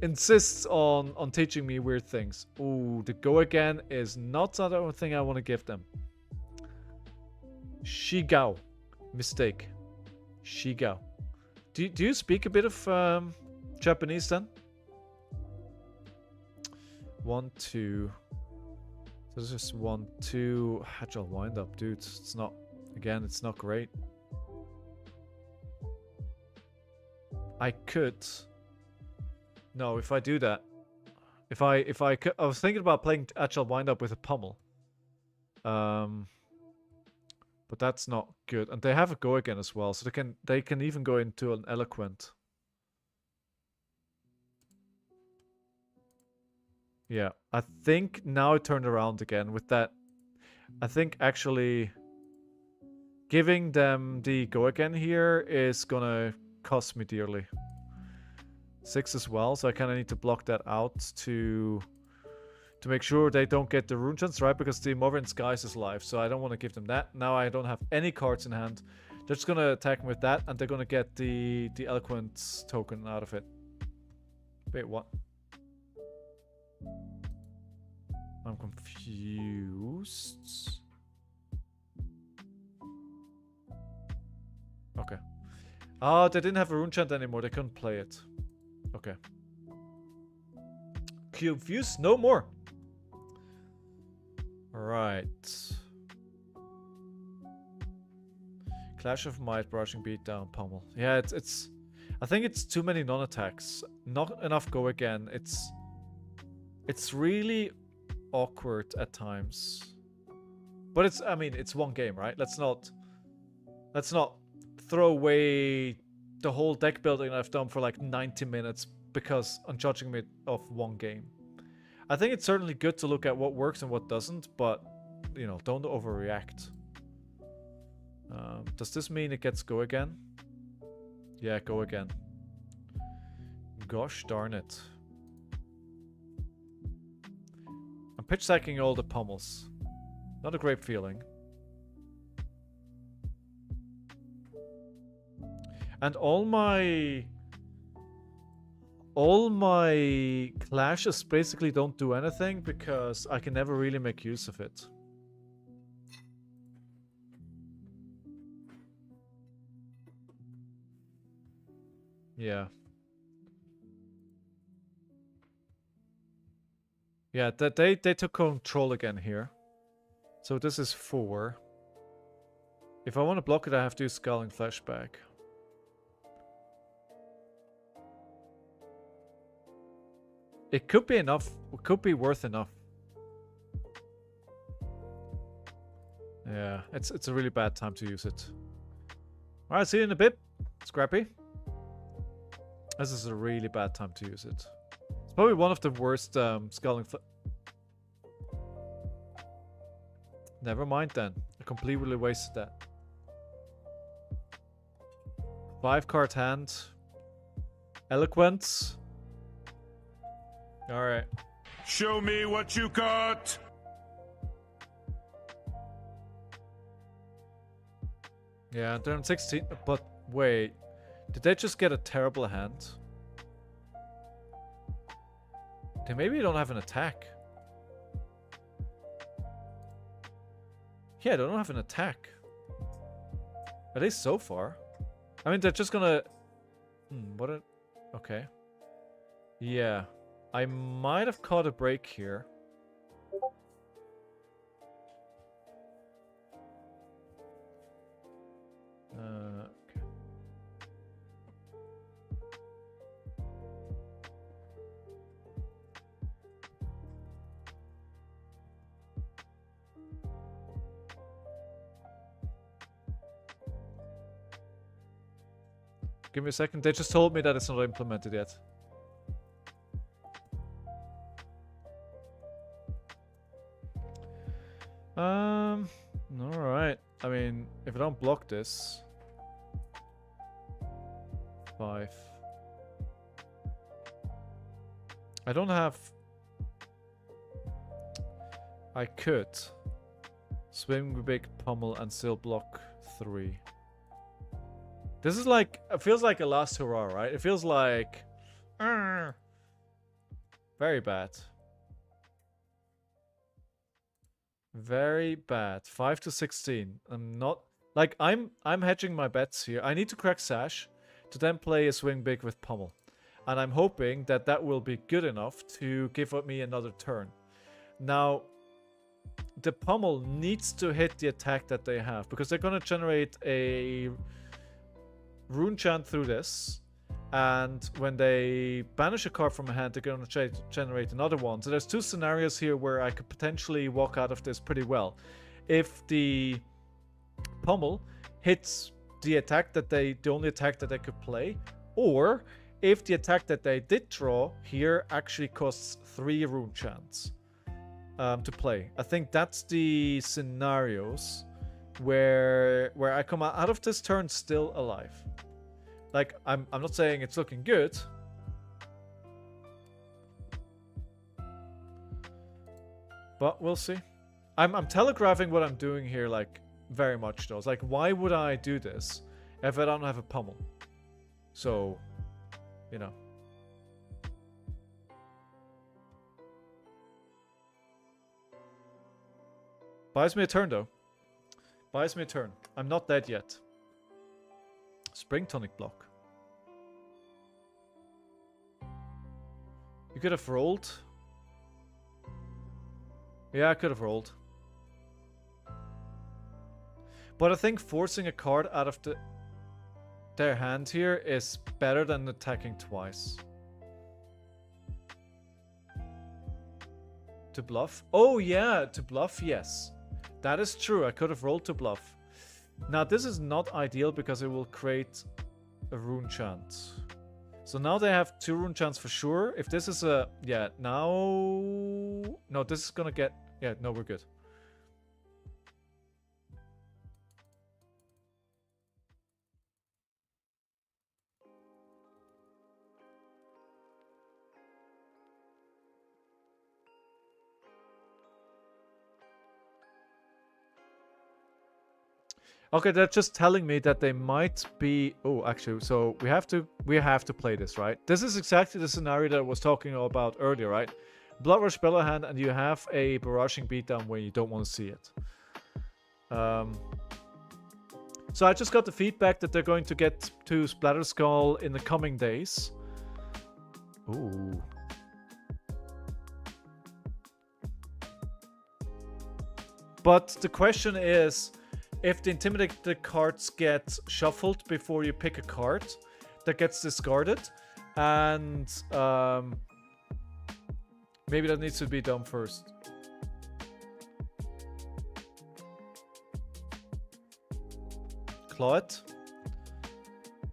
A: insists on teaching me weird things. Ooh, the go again is not the only thing I want to give them. Shigao. Mistake. Shigao. Do you speak a bit of Japanese then? 1, 2. So this is 1, 2. Agile wind up, dude. It's not... Again, it's not great. I could... No, if I do that... I was thinking about playing Agile wind up with a pummel. But that's not good. And they have a go again as well, so they can even go into an eloquent. Yeah, I think now it turned around again with that. I think actually giving them the go again here is gonna cost me dearly. 6 as well, so I kind of need to block that out to make sure they don't get the rune chance, right? Because the Mover in Skies is live, so I don't want to give them that. Now I don't have any cards in hand. They're just gonna attack me with that, and they're gonna get the Eloquent token out of it. Wait, what? I'm confused. Okay. Oh, they didn't have a rune chant anymore. They couldn't play it. Okay. Confused no more. Alright. Clash of Might, Brushing Beat Down, Pummel. Yeah, it's I think it's too many non-attacks. Not enough go again. It's really awkward at times. But it's, I mean, it's one game, right? Let's not throw away the whole deck building I've done for like 90 minutes because I'm judging it off one game. I think it's certainly good to look at what works and what doesn't, but, you know, don't overreact. Does this mean it gets go again? Yeah, go again. Gosh darn it. I'm pitch sacking all the pummels. Not a great feeling. And all my clashes basically don't do anything because I can never really make use of it. Yeah. Yeah, they took control again here. So this is 4. If I want to block it, I have to use ScowlingFleshBag. It could be enough. It could be worth enough. Yeah, it's a really bad time to use it. All right, see you in a bit, Scrappy. This is a really bad time to use it. It's probably one of the worst Never mind then. I completely wasted that. 5-card hand. Eloquence. Alright.
C: Show me what you got!
A: Yeah, turn 16. But wait. Did they just get a terrible hand? They maybe don't have an attack. Yeah, they don't have an attack. At least so far. I mean, they're just gonna... Okay. Yeah. I might have caught a break here. Okay. Give me a second. They just told me that it's not implemented yet. Alright. I mean, if I don't block this... 5. I don't have... I could. Swing with big pummel and still block 3. This is like... It feels like a last hurrah, right? It feels like... Very bad. Very bad. 5 to 16. I'm not... Like, I'm hedging my bets here. I need to crack Sash to then play a swing big with pummel. And I'm hoping that that will be good enough to give me another turn. Now, the pummel needs to hit the attack that they have, because they're going to generate a rune chant through this. And when they banish a card from a hand, they're going to generate another one. So there's two scenarios here where I could potentially walk out of this pretty well. If the pummel hits the attack that the only attack that they could play, or if the attack that they did draw here actually costs 3 rune chants to play. I think that's the scenarios where I come out of this turn still alive. Like, I'm not saying it's looking good. But we'll see. I'm telegraphing what I'm doing here, like, very much though. It's like, why would I do this if I don't have a pummel? So, you know. Buys me a turn though. Buys me a turn. I'm not dead yet. Spring tonic block. You could have rolled. Yeah, I could have rolled. But I think forcing a card out of their hand here is better than attacking twice. To bluff? Oh yeah, to bluff, yes. That is true. I could have rolled to bluff. Now, this is not ideal because it will create a rune chant. So now they have 2 rune chants for sure. If this is a... Yeah, now... No, this is gonna get... Yeah, no, we're good. Okay, they're just telling me that they might be... Oh, actually, so we have to play this, right? This is exactly the scenario that I was talking about earlier, right? Blood Rush Spell hand, and you have a barraging beatdown where you don't want to see it. So I just got the feedback that they're going to get to Splatter Skull in the coming days. Ooh. But the question is... If the intimidated cards get shuffled before you pick a card, that gets discarded, and maybe that needs to be done first. claw it.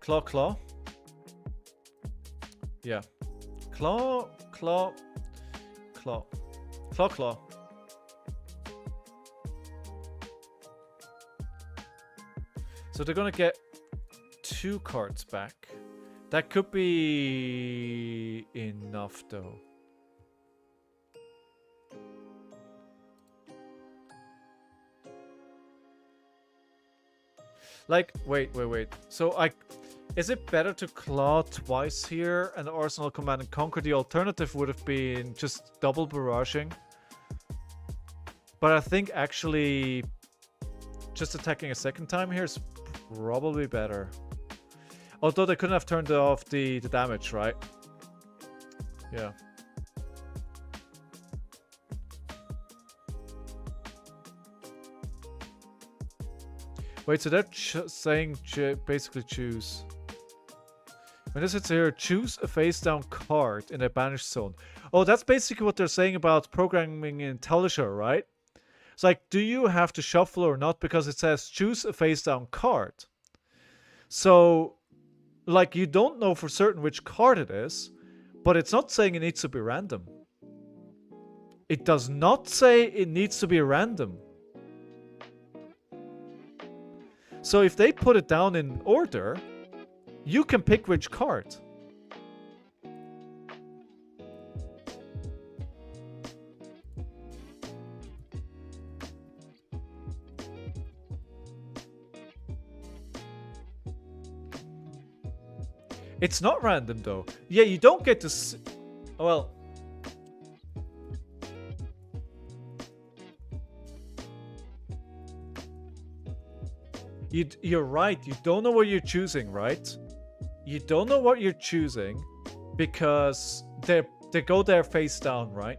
A: Claw, claw. Yeah. Claw, claw, claw. Claw, claw. So they're gonna get 2 cards back. That could be enough though. Like, wait. So is it better to claw twice here and Arsenal Command and Conquer? The alternative would have been just double barraging. But I think actually just attacking a second time here is probably better. Although they couldn't have turned off the damage, right? Yeah. Wait, so they're saying basically choose. When this hits here, choose a face down card in a banished zone. Oh, that's basically what they're saying about programming in Telesure, right? It's like, do you have to shuffle or not? Because it says choose a face down card. So, like, you don't know for certain which card it is, but it's not saying it needs to be random. It does not say it needs to be random. So if they put it down in order, you can pick which card. It's not random though. Yeah, you don't get to well, you're right. You don't know what you're choosing, right? You don't know what you're choosing because they go there face down, right?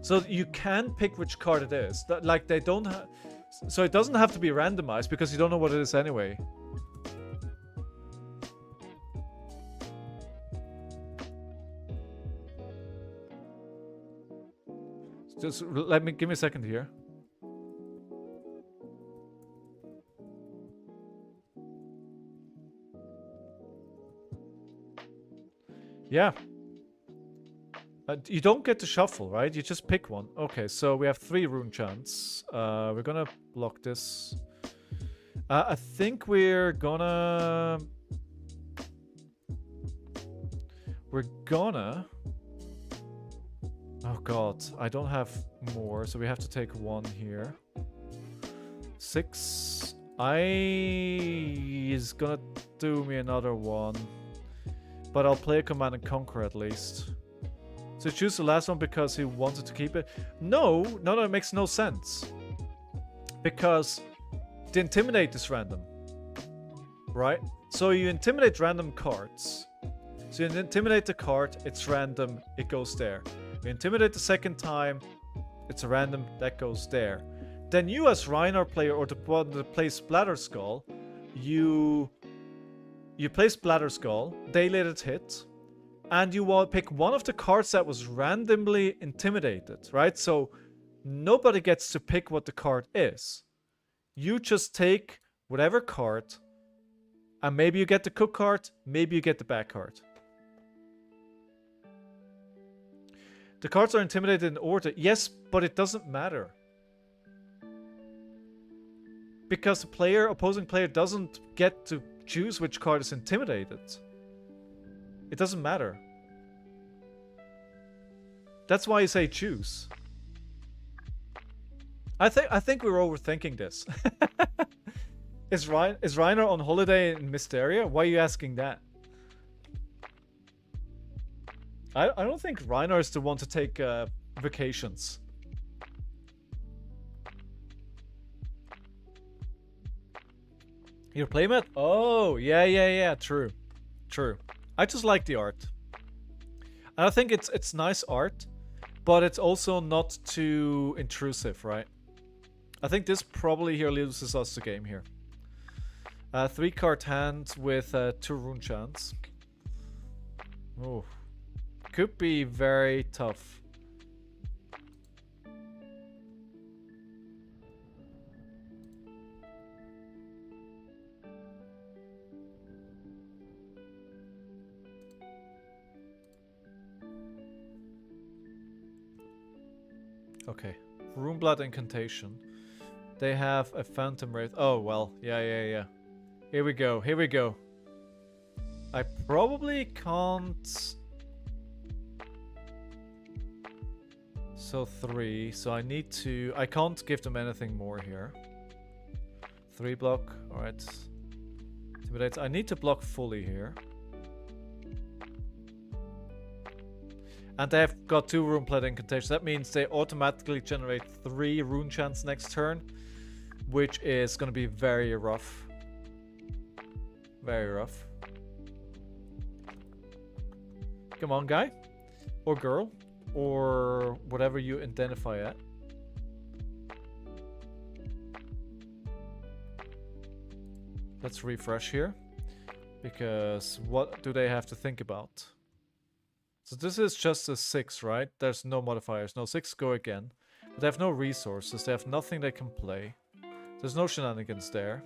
A: So you can pick which card it is. Like they don't have, so it doesn't have to be randomized because you don't know what it is anyway. Just give me a second here. Yeah. You don't get to shuffle, right? You just pick one. Okay, so we have 3 rune chants. We're gonna block this. I think we're gonna... Oh god, I don't have more, so we have to take 1 here. 6. Is gonna do me another 1. But I'll play a Command and Conquer at least. So choose the last one because he wanted to keep it. No, it makes no sense. Because the Intimidate is random. Right? So you intimidate random cards. So you intimidate the card, it's random, it goes there. You intimidate the second time, it's a random, that goes there. Then you as Rhinar player, or the one that plays Splatter Skull, you play Splatter Skull, they let it hit, and you want to pick one of the cards that was randomly intimidated, right? So nobody gets to pick what the card is. You just take whatever card, and maybe you get the cook card, maybe you get the bad card. The cards are intimidated in order. Yes, but it doesn't matter. Because the opposing player doesn't get to choose which card is intimidated. It doesn't matter. That's why you say choose. I think we're overthinking this. Is Rhinar on holiday in Mysteria? Why are you asking that? I don't think Rhinar is the one to take vacations. Your playmat? Oh, yeah, true. I just like the art. And I think it's nice art, but it's also not too intrusive, right? I think this probably here loses us the game here. 3 card hand with 2 rune chants. Oh. Could be very tough. Okay. Runeblood Incantation. They have a Phantom Wraith. Oh, well. Yeah. Here we go. Here we go. I probably can't... So 3. So I need to... I can't give them anything more here. 3 block. Alright. Intimidate. I need to block fully here. And they've got 2 Runeblood Incantations. That means they automatically generate 3 Rune Chants next turn. Which is going to be very rough. Very rough. Come on, guy. Or girl. Or whatever you identify at. Let's refresh here. Because what do they have to think about? So this is just a 6, right? There's no modifiers. No, 6 go again. But they have no resources. They have nothing they can play. There's no shenanigans there.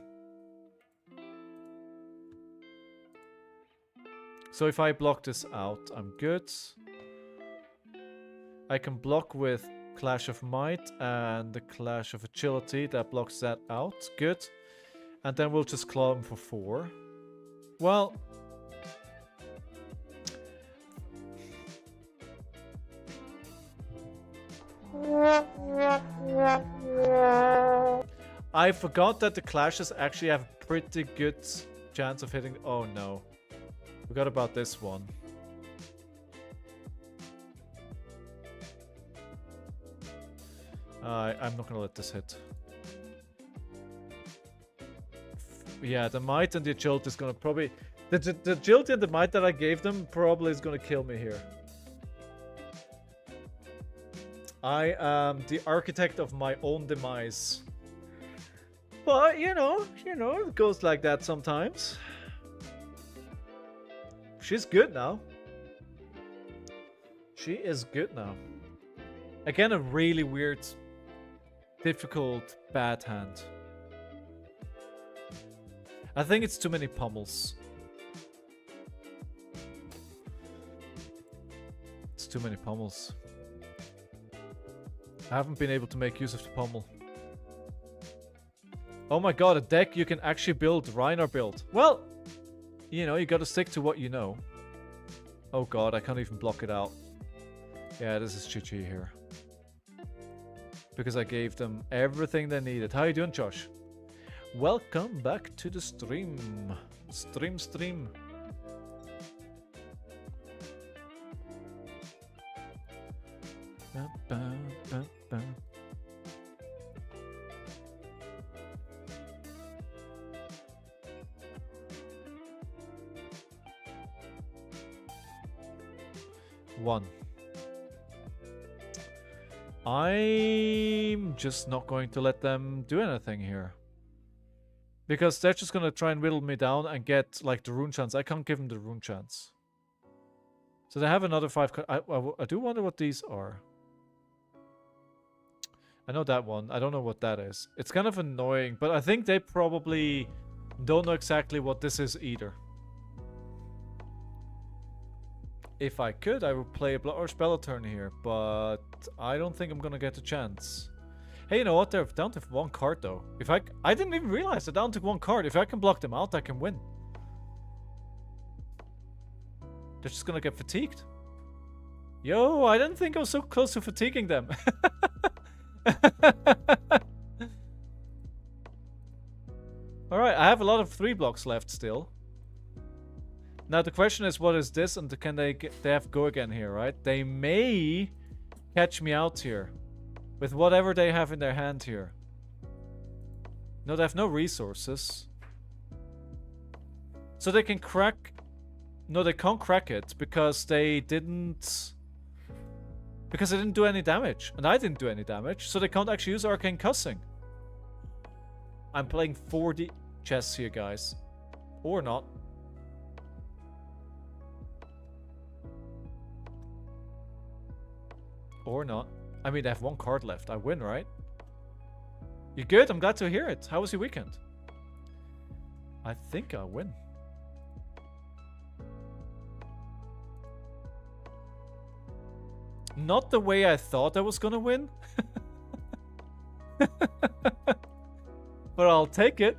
A: So if I block this out, I'm good. I can block with Clash of Might and the Clash of Agility. That blocks that out. Good. And then we'll just claw him for 4. Well... I forgot that the clashes actually have a pretty good chance of hitting... Oh no. Forgot about this one. I'm not gonna let this hit. Yeah, the might and the agility is gonna probably... The agility and the might that I gave them probably is gonna kill me here. I am the architect of my own demise. But, you know, it goes like that sometimes. She's good now. She is good now. Again, a really weird, difficult, bad hand. I think it's too many pummels. It's too many pummels. I haven't been able to make use of the pummel. Oh my god, a deck you can actually build Rhinar build. Well, you know, you gotta stick to what you know. Oh god, I can't even block it out. Yeah, this is GG here. Because I gave them everything they needed. How you doing, Josh? Welcome back to the stream. Stream. Ba, ba, ba, ba. One. I'm just not going to let them do anything here. Because they're just going to try and whittle me down and get, like, the rune chance. I can't give them the rune chance. So they have another 5... I do wonder what these are. I know that one. I don't know what that is. It's kind of annoying, but I think they probably don't know exactly what this is either. If I could, I would play a Blood or Spell turn here, but I don't think I'm gonna get a chance. Hey, you know what? They're down to 1 card though. If I didn't even realize they're down to 1 card. If I can block them out, I can win. They're just gonna get fatigued. Yo, I didn't think I was so close to fatiguing them. Alright, I have a lot of 3 blocks left still. Now the question is, what is this, and can they have go again here, right? They may catch me out here with whatever they have in their hand here. No, they have no resources. So they can crack... No, they can't crack it because they didn't... Because they didn't do any damage, and I didn't do any damage, so they can't actually use Arcane Cussing. I'm playing 4D chess here, guys. Or not. Or not. I mean, they have 1 card left. I win, right? You good? I'm glad to hear it. How was your weekend? I think I win. Not the way I thought I was gonna win. But I'll take it.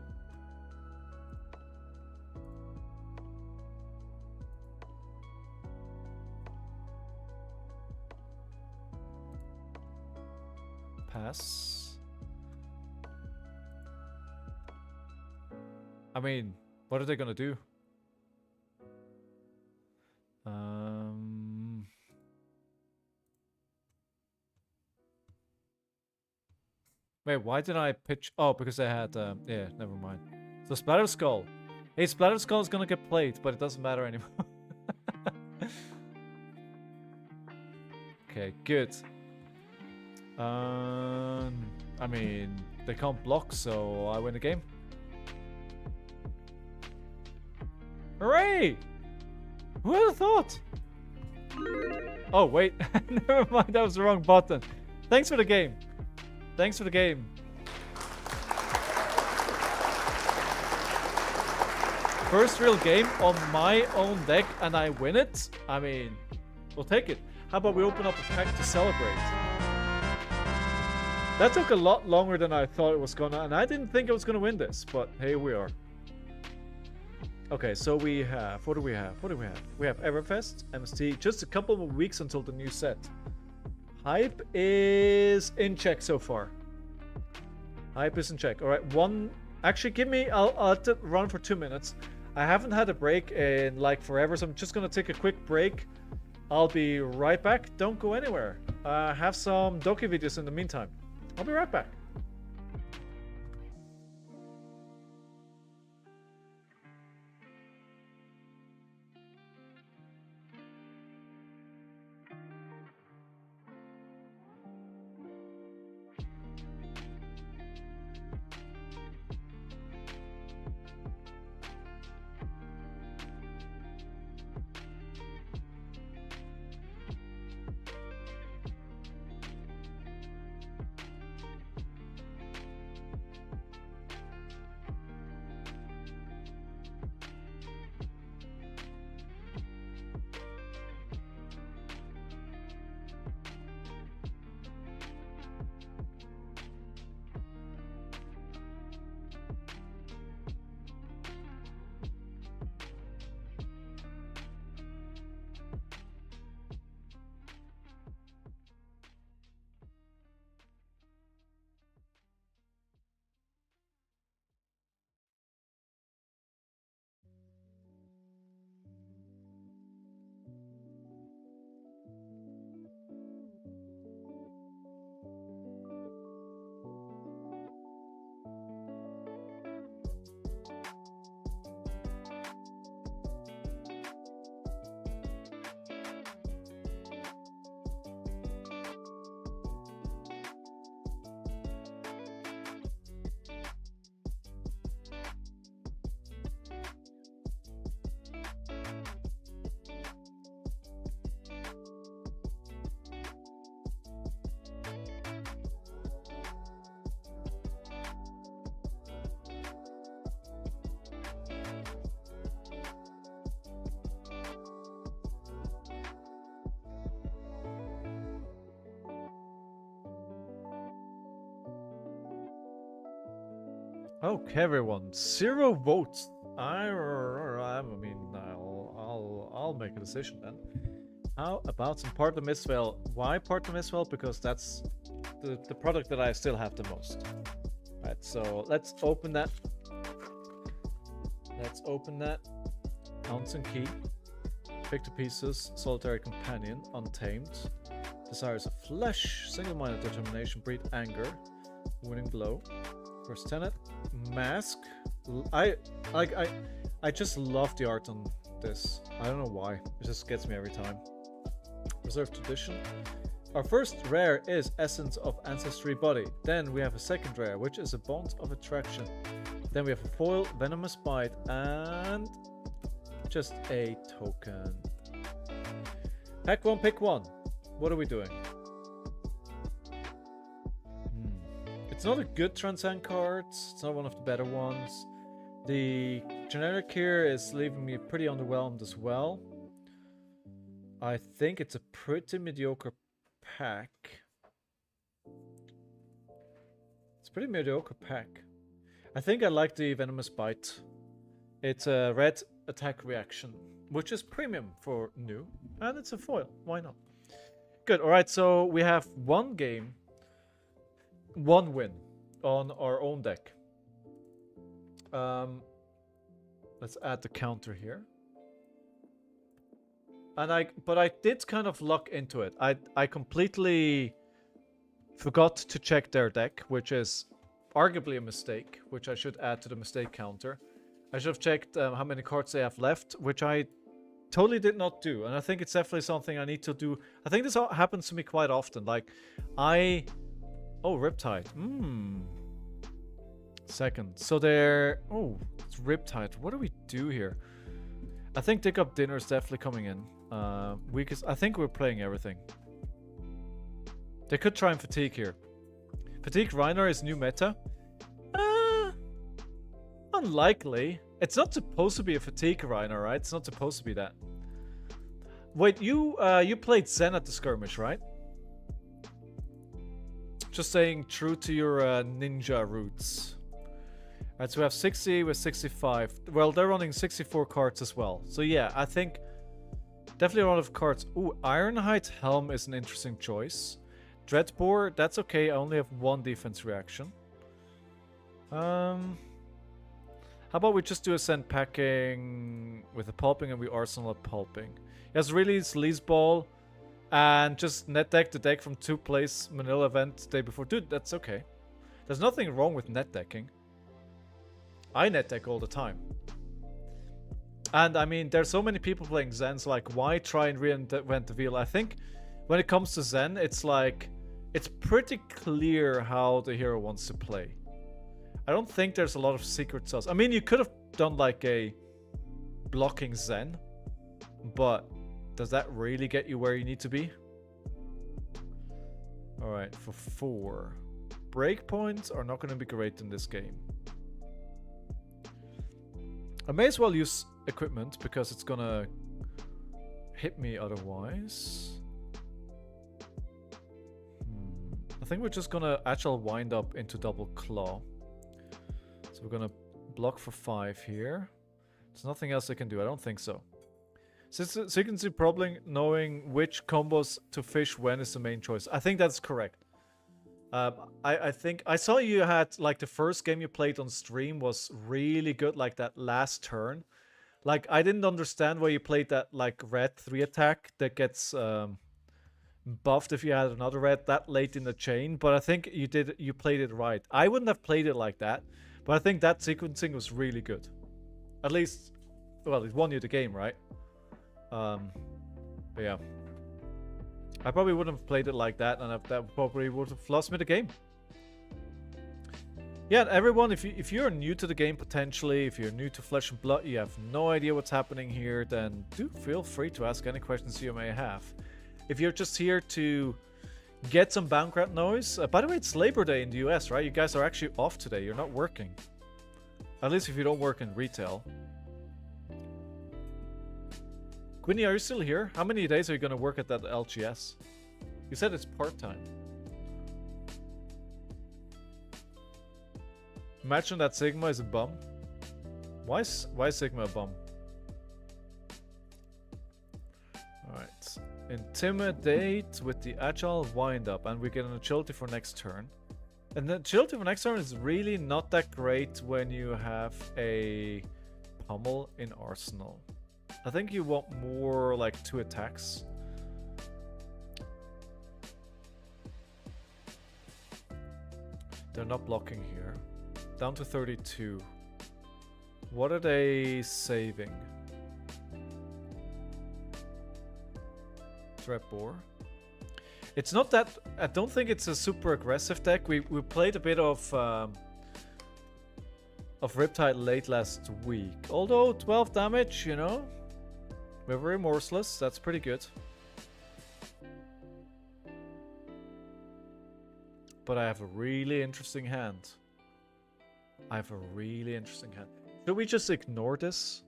A: Pass. I mean, what are they gonna do? Wait, why did I pitch? Oh, because I had, yeah, never mind. So Splatter Skull. Hey, Splatter Skull is gonna get played, but it doesn't matter anymore. Okay, good. I mean, they can't block, so I win the game. Hooray! Who would have thought? Oh, wait. Never mind, that was the wrong button. Thanks for the game. Thanks for the game. First real game on my own deck and I win it? I mean, we'll take it. How about we open up a pack to celebrate? That took a lot longer than I thought it was gonna, and I didn't think I was gonna win this, but here we are. Okay, so we have, what do we have? What do we have? We have Everfest, MST, just a couple of weeks until the new set. Hype is in check so far. Hype is in check. All right, actually give me, I'll have to run for 2 minutes. I haven't had a break in like forever, so I'm just gonna take a quick break. I'll be right back. Don't go anywhere. Have some Doki videos in the meantime. I'll be right back. Okay, everyone. 0 votes. I mean, I'll make a decision then. How about some Part of Mistwell? Why Part of Mistwell? Because that's the product that I still have the most. Right. So let's open that. Let's open that. Ounce and Key. Pick to Pieces. Solitary Companion. Untamed. Desires of Flesh. Single-minded determination. Breed anger. Winning Blow. First Tenet. Mask. I just love the art on this. I don't know why. It just gets me every time. Reserved Tradition. Our first rare is Essence of Ancestry Body. Then we have a second rare, which is a Bond of Attraction. Then we have a foil, Venomous Bite, and just a token. Pack one, pick one. What are we doing? It's not a good Transcend card. It's not one of the better ones. The generic here is leaving me pretty underwhelmed as well. I think it's a pretty mediocre pack. pretty mediocre pack. I think I like the Venomous Bite. It's a red attack reaction, which is premium for new, and it's a foil. Why not? Good. All right, so we have one game, one win on our own deck. Let's add the counter here. And but I did kind of luck into it. I completely forgot to check their deck, which is arguably a mistake, which I should add to the mistake counter. I should have checked how many cards they have left, which I totally did not do. And I think it's definitely something I need to do. I think this happens to me quite often. Like, oh, Riptide. Second. So they're... Oh, it's Riptide. What do we do here? I think Dig Up Dinner is definitely coming in. I think we're playing everything. They could try and Fatigue here. Fatigue Rhinar is new meta. Unlikely. It's not supposed to be a Fatigue Rhinar, right? It's not supposed to be that. Wait, you played Zen at the skirmish, right? Just saying true to your ninja roots. Alright, so we have 60 with 65. Well, they're running 64 cards as well. So yeah, I think definitely a lot of cards. Ooh, Ironhide Helm is an interesting choice. Dreadbore, that's okay. I only have one defense reaction. How about we just do a send packing with a pulping and we arsenal a pulping. Yes, release Lee's Ball and just net deck the deck from 2 plays Manila event day before. Dude, that's okay. There's nothing wrong with net decking. I net deck all the time. And I mean, there's so many people playing Zen, so like, why try and reinvent the wheel? I think when it comes to Zen, it's like, it's pretty clear how the hero wants to play. I don't think there's a lot of secret sauce. I mean, you could have done like a blocking Zen, but does that really get you where you need to be? Alright, for 4. Breakpoints are not going to be great in this game. I may as well use equipment because it's gonna hit me otherwise. I think we're just gonna Agile Wind Up into Double Claw. So we're gonna block for 5 here. There's nothing else I can do. I don't think so. So you can see probably knowing which combos to fish when is the main choice. I think that's correct. I think I saw you had like the first game you played on stream was really good, like that last turn. Like I didn't understand why you played that like red 3 attack that gets buffed if you had another red that late in the chain, but I think you played it right. I wouldn't have played it like that, but I think that sequencing was really good. At least, well, it won you the game, right? But yeah. I probably wouldn't have played it like that, and that probably would have lost me the game. Yeah, everyone, if you're new to the game potentially, if you're new to Flesh and Blood, you have no idea what's happening here, then do feel free to ask any questions you may have. If you're just here to get some background noise, by the way, it's Labor Day in the US, right? You guys are actually off today. You're not working. At least if you don't work in retail. Quinny, are you still here? How many days are you going to work at that LGS? You said it's part-time. Imagine that Sigma is a bum. Why is Sigma a bum? Alright. Intimidate with the Agile Wind-Up, and we get an Agility for next turn. And the Agility for next turn is really not that great when you have a Pummel in Arsenal. I think you want more like 2 attacks. They're not blocking here. Down to 32. What are they saving? Dreadbore. It's not that... I don't think it's a super aggressive deck. We played a bit of Riptide late last week. Although 12 damage, you know? We're remorseless. That's pretty good. But I have a really interesting hand. Should we just ignore this?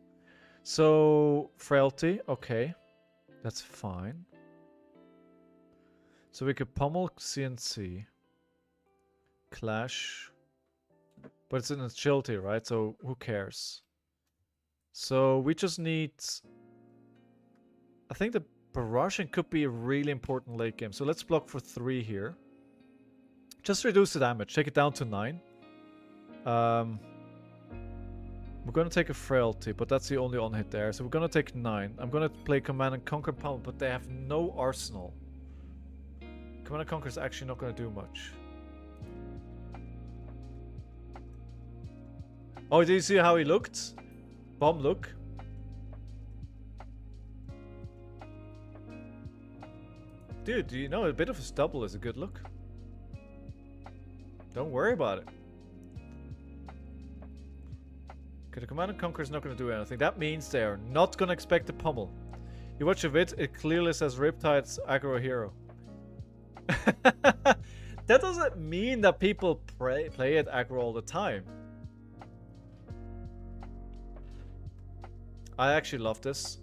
A: So, Frailty. Okay. That's fine. So we could pummel CNC. Clash. But it's in agility, right? So who cares? So we just need... I think the barraging could be a really important late game. So let's block for 3 here. Just reduce the damage. Take it down to 9. We're going to take a frailty, but that's the only on-hit there. So we're going to take 9. I'm going to play Command and Conquer Pummel, but they have no arsenal. Command and Conquer is actually not going to do much. Oh, did you see how he looked? Bomb look. Dude, you know a bit of a stubble is a good look. Don't worry about it. Okay, the Command and Conquer is not going to do anything. That means they are not going to expect the pummel. You watch a vid, it clearly says Riptide's aggro hero. That doesn't mean that people play it aggro all the time. I actually love this.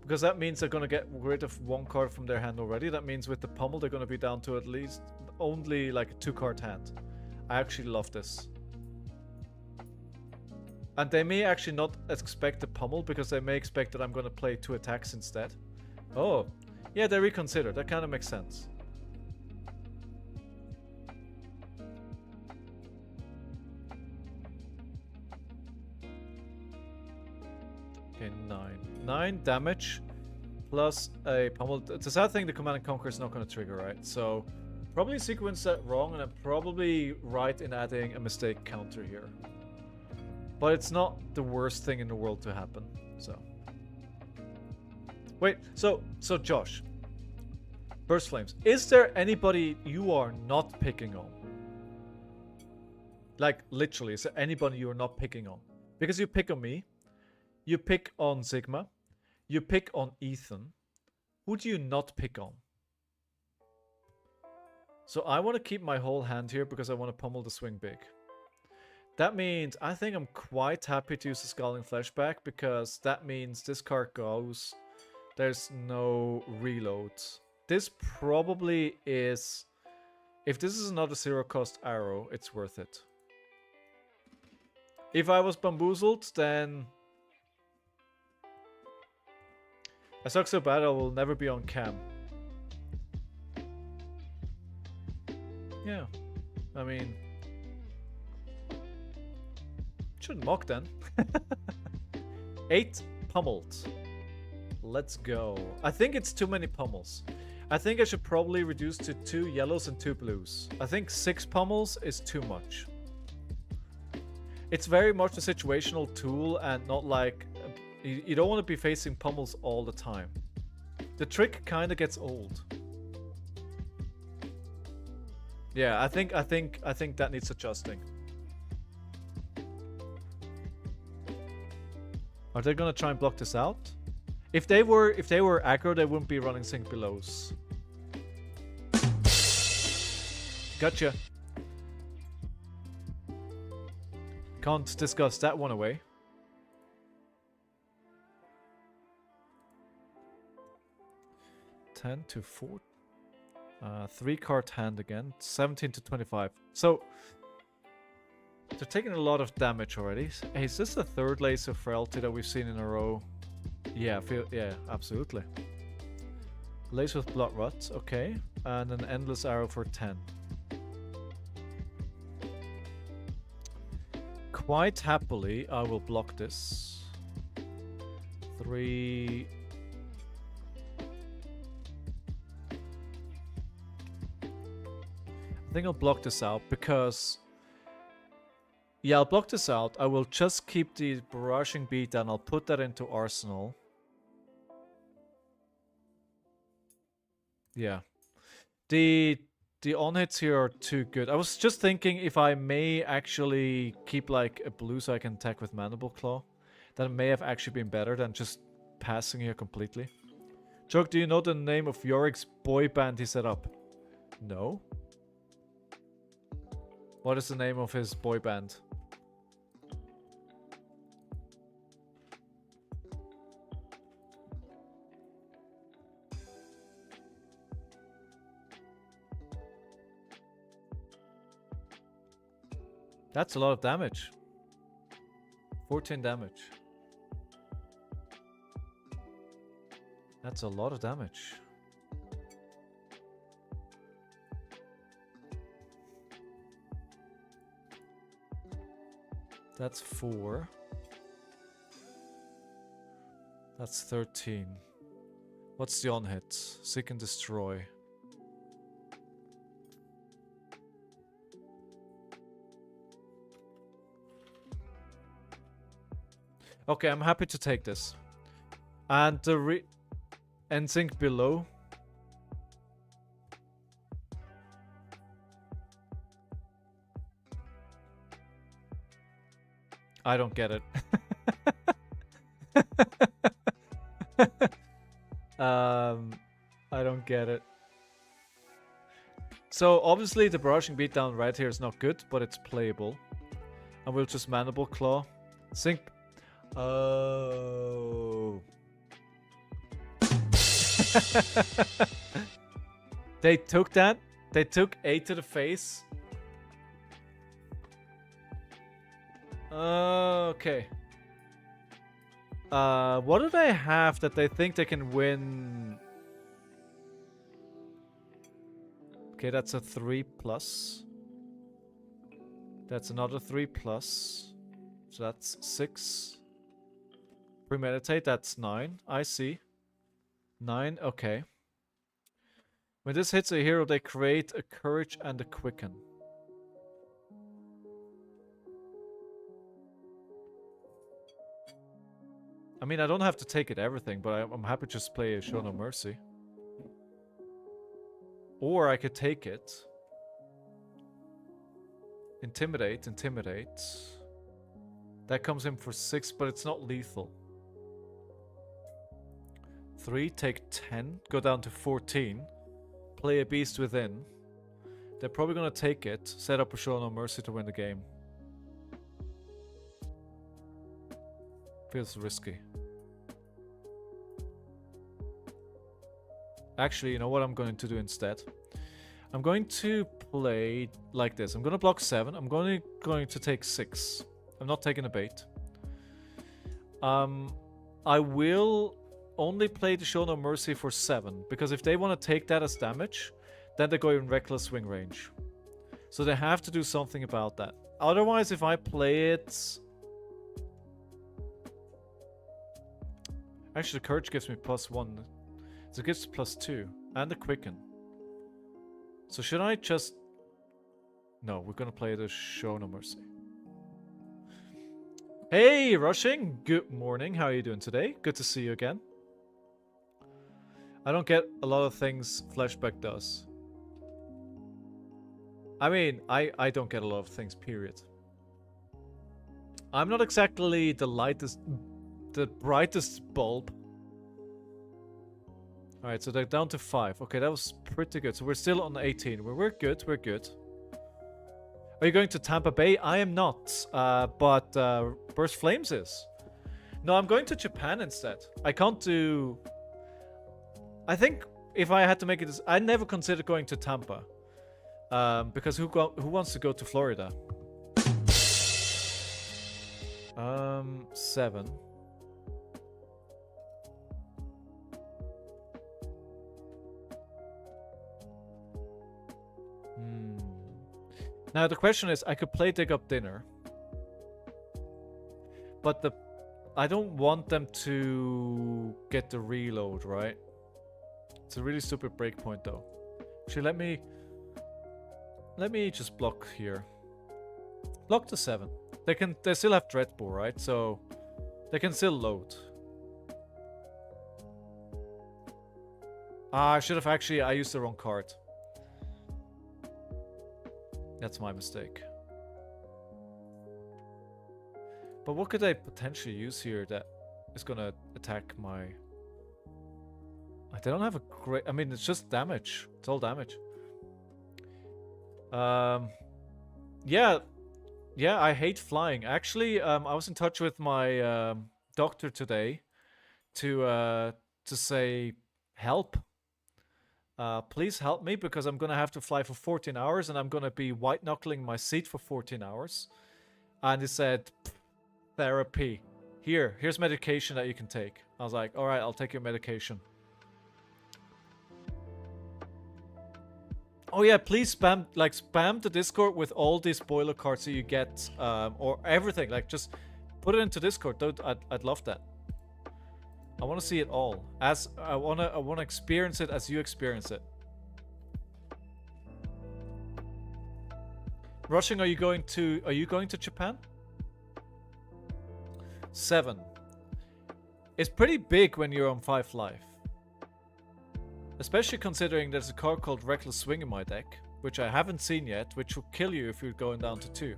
A: Because that means they're going to get rid of 1 card from their hand already. That means with the pummel they're going to be down to at least only like a 2-card hand. I actually love this. And they may actually not expect the pummel because they may expect that I'm going to play 2 attacks instead. Oh, yeah, they reconsider. That kind of makes sense. Okay, 9. 9 damage plus a pummel. The sad thing, the Command and Conquer is not going to trigger, right? So probably sequence that wrong, and I'm probably right in adding a mistake counter here. But it's not the worst thing in the world to happen. So wait, so Josh, Burst Flames, is there anybody you are not picking on? Like literally, is there anybody you are not picking on? Because you pick on me. You pick on Sigma. You pick on Ethan. Who do you not pick on? So I want to keep my whole hand here because I want to pummel the swing big. That means I think I'm quite happy to use the ScowlingFleshBag because that means this card goes. There's no reload. This probably is... If this is not a 0-cost arrow, it's worth it. If I was bamboozled, then... I suck so bad I will never be on cam. Yeah. I mean... Shouldn't mock then. 8 pummeled. Let's go. I think it's too many pummels. I think I should probably reduce to 2 yellows and 2 blues. I think 6 pummels is too much. It's very much a situational tool and not like... You don't want to be facing pummels all the time. The trick kind of gets old. Yeah, I think that needs adjusting. Are they gonna try and block this out? If they were aggro, they wouldn't be running sync belows. Gotcha. Can't discuss that one away. $10 to 4. 3-card hand again. 17 to 25. So they're taking a lot of damage already. Hey, is this the 3rd laser frailty that we've seen in a row? Yeah, yeah, absolutely. Laser with blood rot, okay. And an endless arrow for 10. Quite happily, I will block this. 3... I think I'll block this out because... Yeah, I'll block this out. I will just keep the barraging beat and I'll put that into Arsenal. Yeah. The on-hits here are too good. I was just thinking if I may actually keep like a blue so I can attack with Mandible Claw. That may have actually been better than just passing here completely. Joke, do you know the name of Yorick's boy band he set up? No. What is the name of his boy band? That's a lot of damage. 14 damage. That's a lot of damage. That's 4. That's 13. What's the on hit? Seek and destroy. Okay, I'm happy to take this. And the NSYNC below. I don't get it. I don't get it. So obviously the barraging beatdown right here is not good, but it's playable. And we'll just Mandible Claw. Sync. Oh. They took that. They took 8 to the face. Okay. What do they have that they think they can win? Okay, that's a 3+. That's another 3+. So that's 6. Premeditate, that's 9. I see. 9, okay. When this hits a hero, they create a Courage and a Quicken. I mean, I don't have to take it everything, but I'm happy to just play a Show No Mercy. Or I could take it. Intimidate, Intimidate. That comes in for 6, but it's not lethal. 3, take 10, go down to 14. Play a Beast Within. They're probably gonna take it, set up a Show No Mercy to win the game. Feels risky. Actually, you know what I'm going to do instead? I'm going to play like this. I'm going to block 7. I'm going to take 6. I'm not taking a bait. I will only play the Show No Mercy for 7. Because if they want to take that as damage, then they go in Reckless Swing range. So they have to do something about that. Otherwise, if I play it... Actually, the Courage gives me +1. So it gives +2. And the Quicken. So should I just... No, we're gonna play the Show No Mercy. Hey, Rushing! Good morning. How are you doing today? Good to see you again. I don't get a lot of things FleshBag does. I mean, I don't get a lot of things, period. I'm not exactly the brightest bulb. Alright, so they're down to 5. Okay, that was pretty good. So we're still on 18. We're good, we're good. Are you going to Tampa Bay? I am not, but Burst Flames is. No, I'm going to Japan instead. I can't do... I think if I had to make it... I never considered going to Tampa. Because who wants to go to Florida? 7. Now the question is, I could play Dig Up Dinner, but I don't want them to get the reload, right? It's a really stupid breakpoint though. Actually, let me just block here. Block the 7. They still have Dreadbore, right? So they can still load. I should have actually, I used the wrong card. That's my mistake. But what could I potentially use here that is gonna attack my... They don't have a great... I mean, it's just damage. It's all damage. Yeah, I hate flying. Actually, I was in touch with my doctor today to say help. Please help me because I'm gonna have to fly for 14 hours and I'm gonna be white knuckling my seat for 14 hours. And he said, therapy. Here's medication that you can take. I was like, all right, I'll take your medication. Oh yeah, please spam the Discord with all these spoiler cards that you get, or everything. Like, just put it into Discord. I'd love that. I want to see it all. As I wanna experience it as you experience it. Rushing, are you going to Japan? 7. It's pretty big when you're on 5 life. Especially considering there's a card called Reckless Swing in my deck, which I haven't seen yet, which will kill you if you're going down to 2.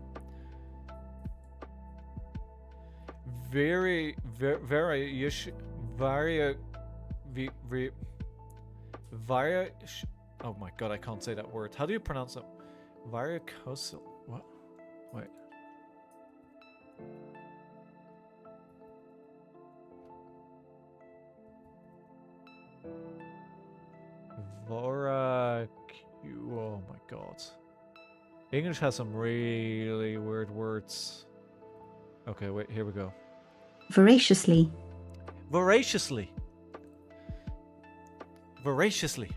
A: Oh my god, I can't say that word. How do you pronounce it? Varicosal. What? Wait. Oh my god. English has some really weird words. Okay, wait, here we go.
D: Voraciously.
A: Voraciously. Voraciously.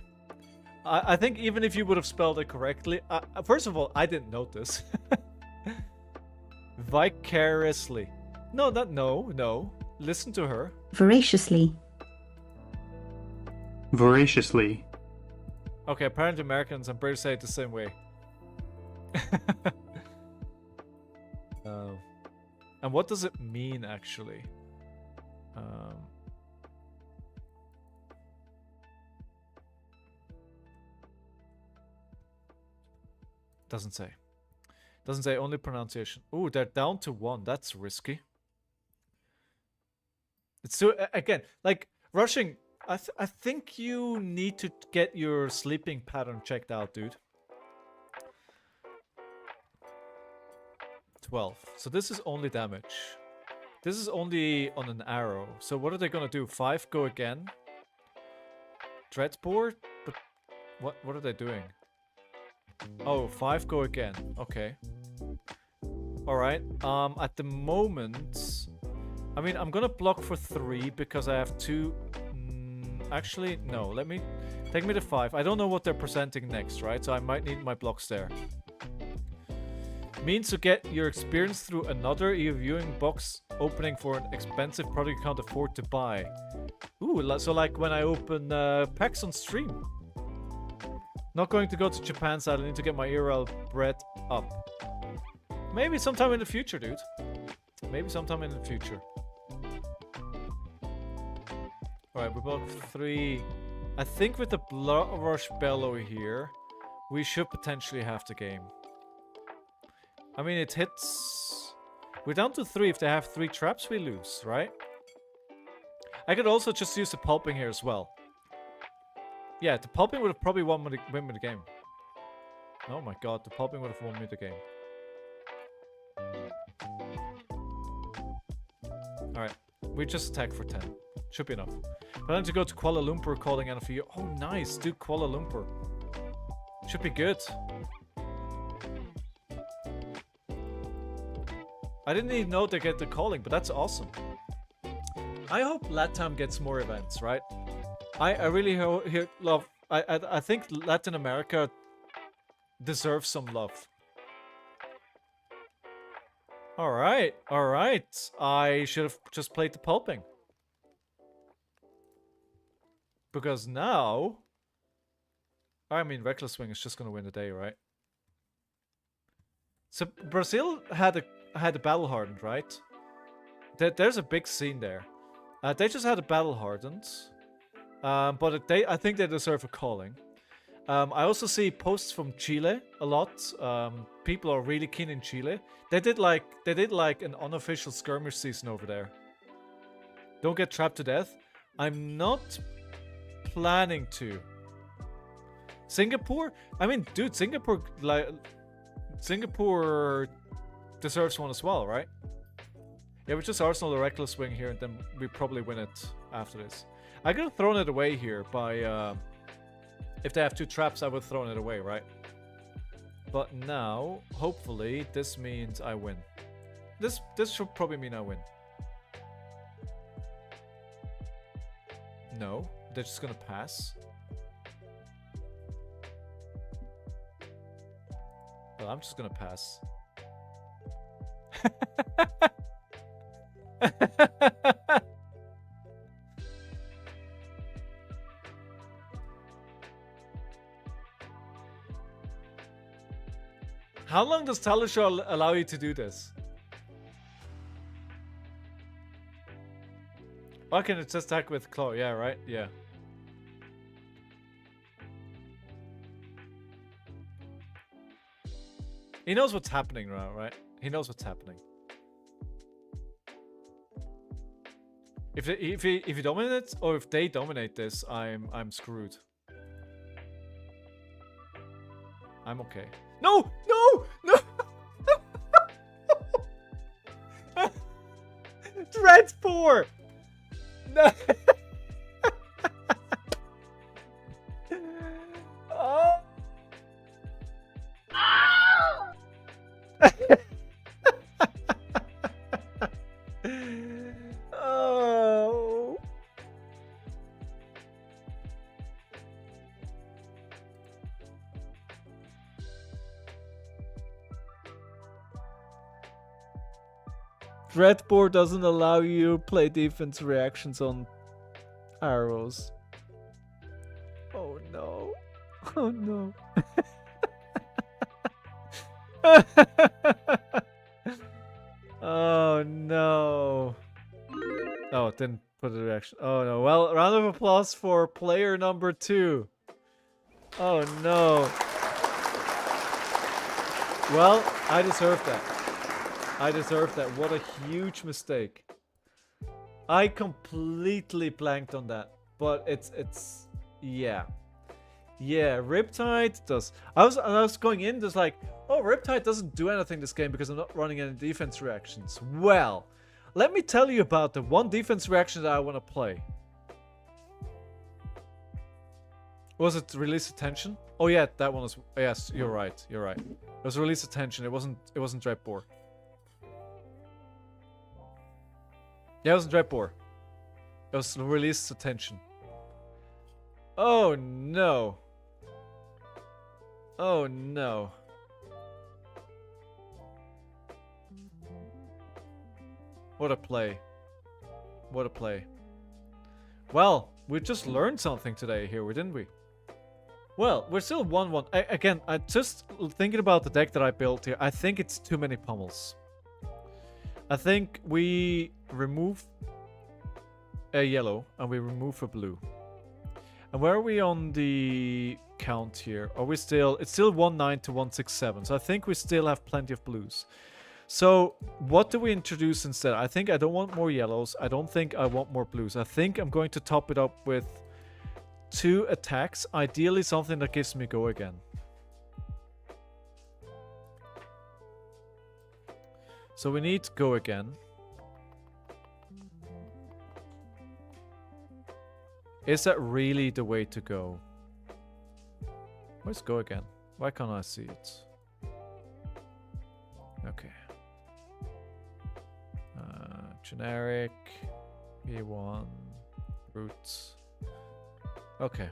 A: I think even if you would have spelled it correctly, first of all, I didn't notice. Vicariously. No. Listen to her.
D: Voraciously.
B: Voraciously.
A: Okay, apparently Americans and British say it the same way. And what does it mean, actually? Doesn't say. Doesn't say, only pronunciation. Ooh, they're down to 1. That's risky. It's too, again, like, rushing. I think you need to get your sleeping pattern checked out, dude. 12. So this is only damage. This is only on an arrow. So what are they gonna do? 5 go again? Dreadboard? But what are they doing? Oh, 5 go again. Okay. Alright. At the moment, I mean, I'm gonna block for 3 because I have 2. Actually, no. Take me to 5. I don't know what they're presenting next, right? So I might need my blocks there. Means to get your experience through another viewing box opening for an expensive product you can't afford to buy. Ooh, so like when I open packs on stream. Not going to go to Japan, so I need to get my ERL bread up. Maybe sometime in the future, dude. Maybe sometime in the future. Alright, we block 3. I think with the Blood Rush Bellow here, we should potentially have the game. I mean, it hits... We're down to 3. If they have 3 traps, we lose, right? I could also just use the pulping here as well. Yeah, the pulping would have probably won me the game. Oh my god, the pulping would have won me the game. Alright, we just attack for 10. Should be enough. But I need to go to Kuala Lumpur calling NFU. Oh, nice, dude, Kuala Lumpur. Should be good. I didn't even know they get the calling, but that's awesome. I hope LATAM gets more events, right? I really love... I think Latin America deserves some love. Alright. I should have just played the pulping. Because now... I mean, Reckless Swing is just gonna win the day, right? So, Brazil had a battle hardened, right? There's a big scene there. They just had a battle hardened. But I think they deserve a calling. I also see posts from Chile a lot. People are really keen in Chile. They did like an unofficial skirmish season over there. Don't get trapped to death. I'm not planning to. Singapore? I mean, dude, Singapore deserves one as well, right? Yeah, we just Arsenal the Reckless Swing here, and then we probably win it after this. I could have thrown it away here by If they have 2 traps, I would have thrown it away, right? But now, hopefully, this means I win. This should probably mean I win. No, they're just gonna pass. Well, I'm just gonna pass. How long does Talisha allow you to do this? Why can it just attack with claw? Yeah, right? Yeah. He knows what's happening now, right? He knows what's happening. If he dominates, or if they dominate this, I'm screwed. I'm okay. No! No! No! Dreadspore! No! Oh! Oh! Dreadboard doesn't allow you to play defense reactions on arrows. Oh no. Oh no. Oh no. Oh, it didn't put a reaction. Oh no. Well, round of applause for player number 2. Oh no. Well, I deserve that. I deserve that. What a huge mistake. I completely blanked on that. But it's yeah. Yeah, Riptide does. I was going in just like, oh, Riptide doesn't do anything this game because I'm not running any defense reactions. Well, let me tell you about the one defense reaction that I want to play. Was it Release Attention? Oh yeah, that one was. Yes, you're right. You're right. It was Release Attention. It wasn't Dreadbore. Yeah, it wasn't Dreadbore. It was Release Attention. Oh no. Oh no. What a play. What a play. Well, we just learned something today here, didn't we? Well, we're still 1-1. Again, I just thinking about the deck that I built here. I think it's too many pummels. I think we remove a yellow and we remove a blue. And where are we on the count here? Are we still... It's still 1-9 to 1-6-7. So I think we still have plenty of blues. So what do we introduce instead? I think I don't want more yellows. I don't think I want more blues. I think I'm going to top it up with 2 attacks. Ideally something that gives me go again. So we need go again. Is that really the way to go? Where's go again? Why can't I see it? Okay. Generic. B1. Roots. Okay.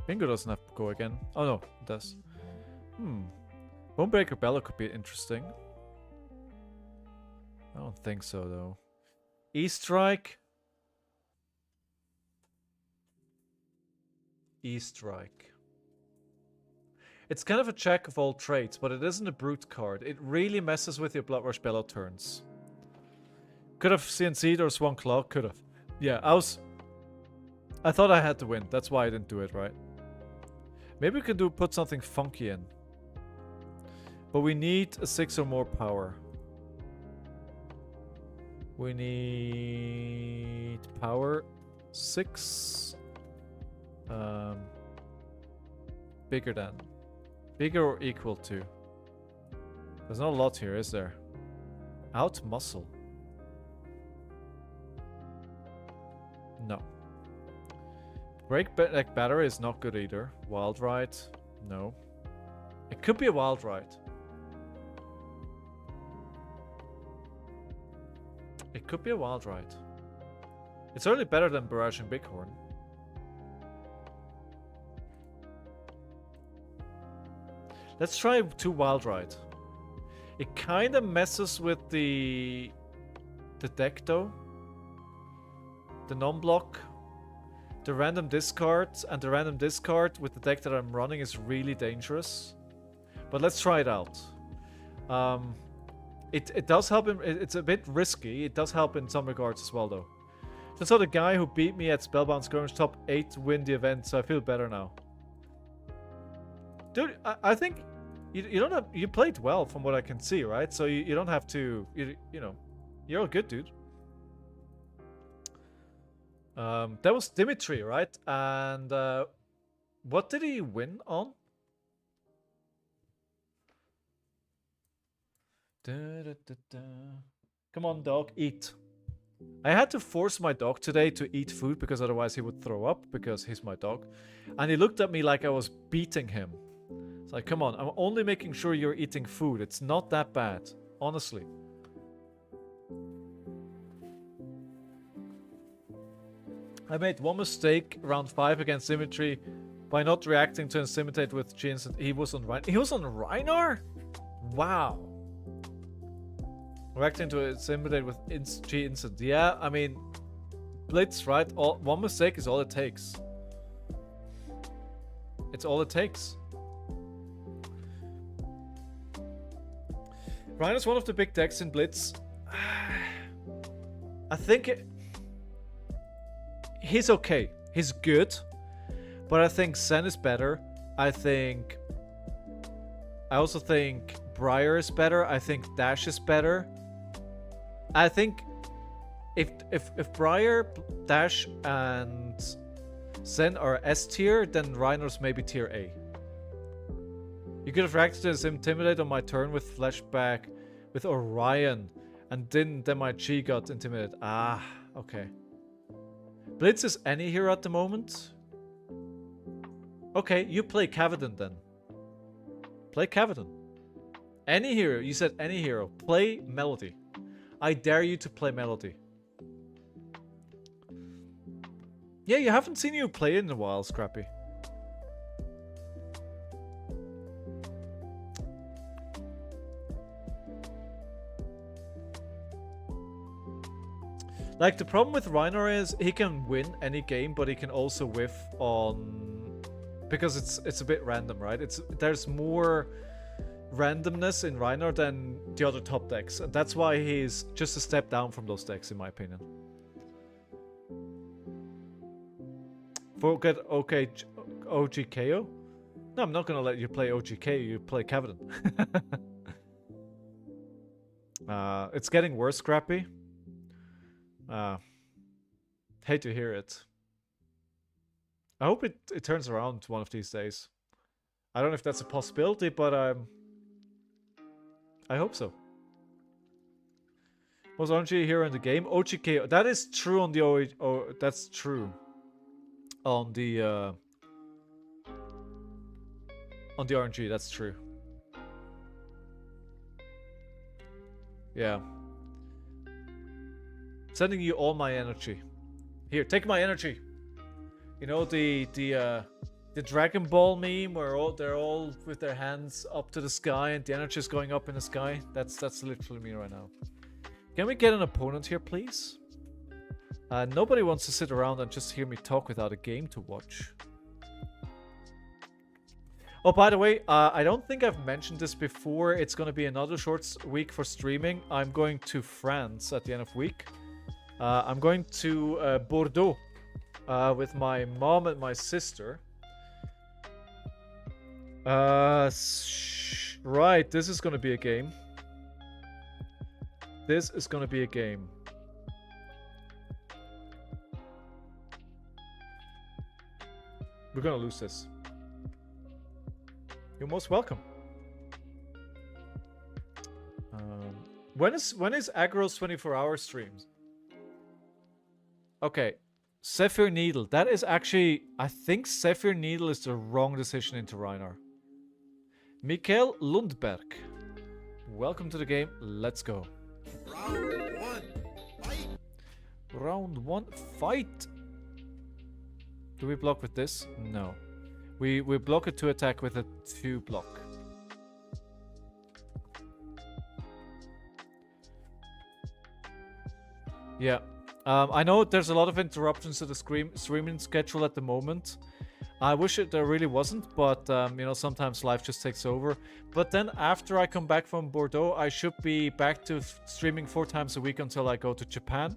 A: Bingo doesn't have to go again. Oh no, it does. Bonebreaker Bella could be interesting. I don't think so though. E-Strike. E-Strike. It's kind of a jack of all trades, but it isn't a brute card. It really messes with your Bloodrush Bellow turns. Could have CNC'd or swung claw. Could have. Yeah, I thought I had to win. That's why I didn't do it, right? Maybe we can put something funky in. But we need a 6 or more power. We need power 6. Bigger than. Bigger or equal to. There's not a lot here, is there? Out muscle. No. Break battery is not good either. Wild ride, no. It could be a wild ride. It could be a wild ride. It's certainly better than Barrage and Bighorn. Let's try 2 wild ride. It kind of messes with the deck though. The non-block. The random discard and the random discard with the deck that I'm running is really dangerous. But let's try it out. It does help him. It's a bit risky. It does help in some regards as well though. Just saw the guy who beat me at Spellbound Skirmish top 8 win the event, so I feel better now. Dude, I think you don't have, you played well from what I can see, right? So you don't have to, you know, you're all good, dude. That was Dimitri, right? And what did he win on? Come on, dog, eat. I had to force my dog today to eat food because otherwise he would throw up because he's my dog. And he looked at me like I was beating him. It's like, come on, I'm only making sure you're eating food. It's not that bad, honestly. I made one mistake round 5 against Symmetry by not reacting to Intimidate with G Instant. He was on Rhinar. He was on Rhinar? Wow. Reacting to Intimidate with G Instant. Yeah, I mean, Blitz, right? One mistake is all it takes. It's all it takes. Rhinor's one of the big decks in Blitz. I think he's okay. He's good. But I think Zen is better. I also think Briar is better. I think Dash is better. I think if Briar, Dash, and Zen are S tier, then Rhinor's maybe tier A. You could have reacted to Intimidate on my turn with Fleshbag with Orion, and then my G got Intimidated. Ah, okay. Blitz is any hero at the moment? Okay, you play Cavadan then. Play Cavadan. Any hero, you said any hero. Play Melody. I dare you to play Melody. Yeah, you haven't seen you play in a while, Scrappy. Like, the problem with Rhinar is he can win any game, but he can also whiff on... Because it's a bit random, right? There's more randomness in Rhinar than the other top decks. And that's why he's just a step down from those decks, in my opinion. Forget OGKO? No, I'm not gonna let you play OGK, you play Cavadan. It's getting worse, Scrappy. Hate to hear it. I hope it turns around one of these days. I don't know if that's a possibility, but I hope so. Was RNG here in the game? OGK, that is true on the that's true. On the RNG, that's true. Yeah. Sending you all my energy. Here, take my energy. You know the Dragon Ball meme where they're all with their hands up to the sky and the energy is going up in the sky? That's literally me right now. Can we get an opponent here, please? Nobody wants to sit around and just hear me talk without a game to watch. Oh, by the way, I don't think I've mentioned this before. It's going to be another short week for streaming. I'm going to France at the end of week. I'm going to Bordeaux with my mom and my sister. Right, this is going to be a game. This is going to be a game. We're going to lose this. You're most welcome. When is Aggro's 24-hour streams? Okay, Zephyr Needle. That is actually... I think Zephyr Needle is the wrong decision into Rhinar. Mikael Lundberg. Welcome to the game. Let's go.
C: Round one, fight!
A: Round 1, fight! Do we block with this? No. We block it to attack with a 2 block. Yeah. I know there's a lot of interruptions to the streaming schedule at the moment. I wish there really wasn't, but you know, sometimes life just takes over. But then after I come back from Bordeaux, I should be back to streaming 4 times a week until I go to Japan.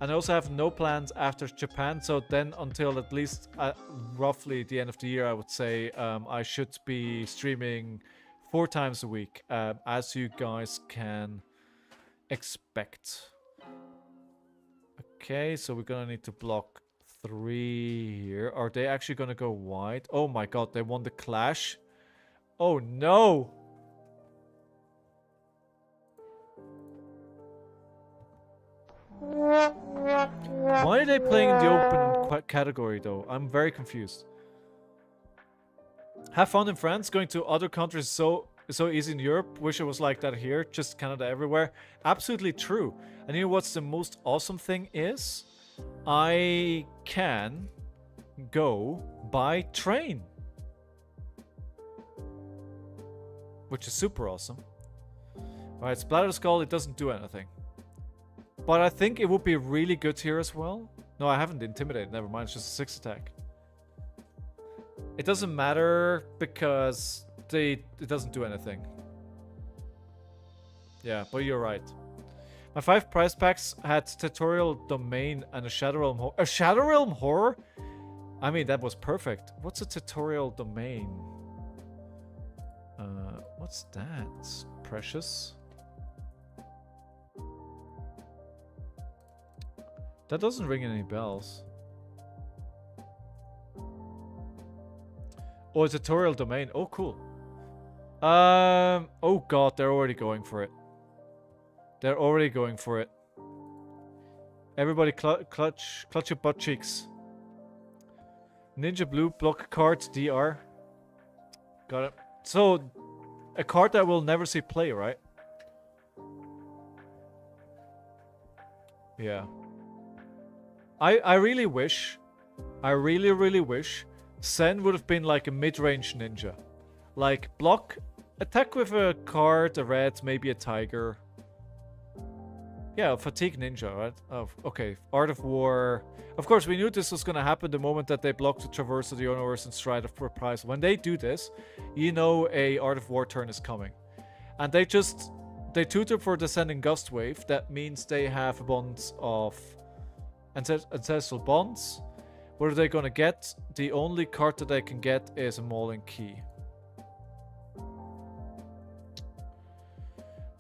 A: And I also have no plans after Japan, so then until at least roughly the end of the year, I would say I should be streaming 4 times a week, as you guys can expect. Okay, so we're gonna need to block 3 here. Are they actually gonna go wide? Oh my god, they won the clash. Oh no! Why are they playing in the open category though? I'm very confused. Have fun in France. Going to other countries so easy in Europe. Wish it was like that here. Just Canada everywhere. Absolutely true. And you know what's the most awesome thing is? I can go by train. Which is super awesome. Alright, Splatter Skull, it doesn't do anything. But I think it would be really good here as well. No, I haven't intimidated. Never mind. It's just a 6 attack. It doesn't matter because it doesn't do anything. Yeah, but you're right. My 5 prize packs had Tutorial Domain and a Shadow Realm Horror. A Shadow Realm Horror? I mean, that was perfect. What's a Tutorial Domain? What's that? Precious? That doesn't ring any bells. Oh, a tutorial domain. Oh, cool. Oh god, they're already going for it. They're already going for it. Everybody clutch your butt cheeks. Ninja Blue block card DR. Got it. So, a card that we'll never see play, right? Yeah. I really wish, I really wish Zen would have been like a mid-range ninja. Like, block, attack with a card, a red, maybe a tiger. Yeah, Fatigue Ninja, right? Oh, okay, Art of War. Of course, we knew this was going to happen the moment that they blocked the Traverse of the Universe and Stride of Reprisal. When they do this, you know a Art of War turn is coming. And they tutor for Descending Gust Wave. That means they have bonds of Ancestral Bonds. What are they going to get? The only card that they can get is a Mauling Key.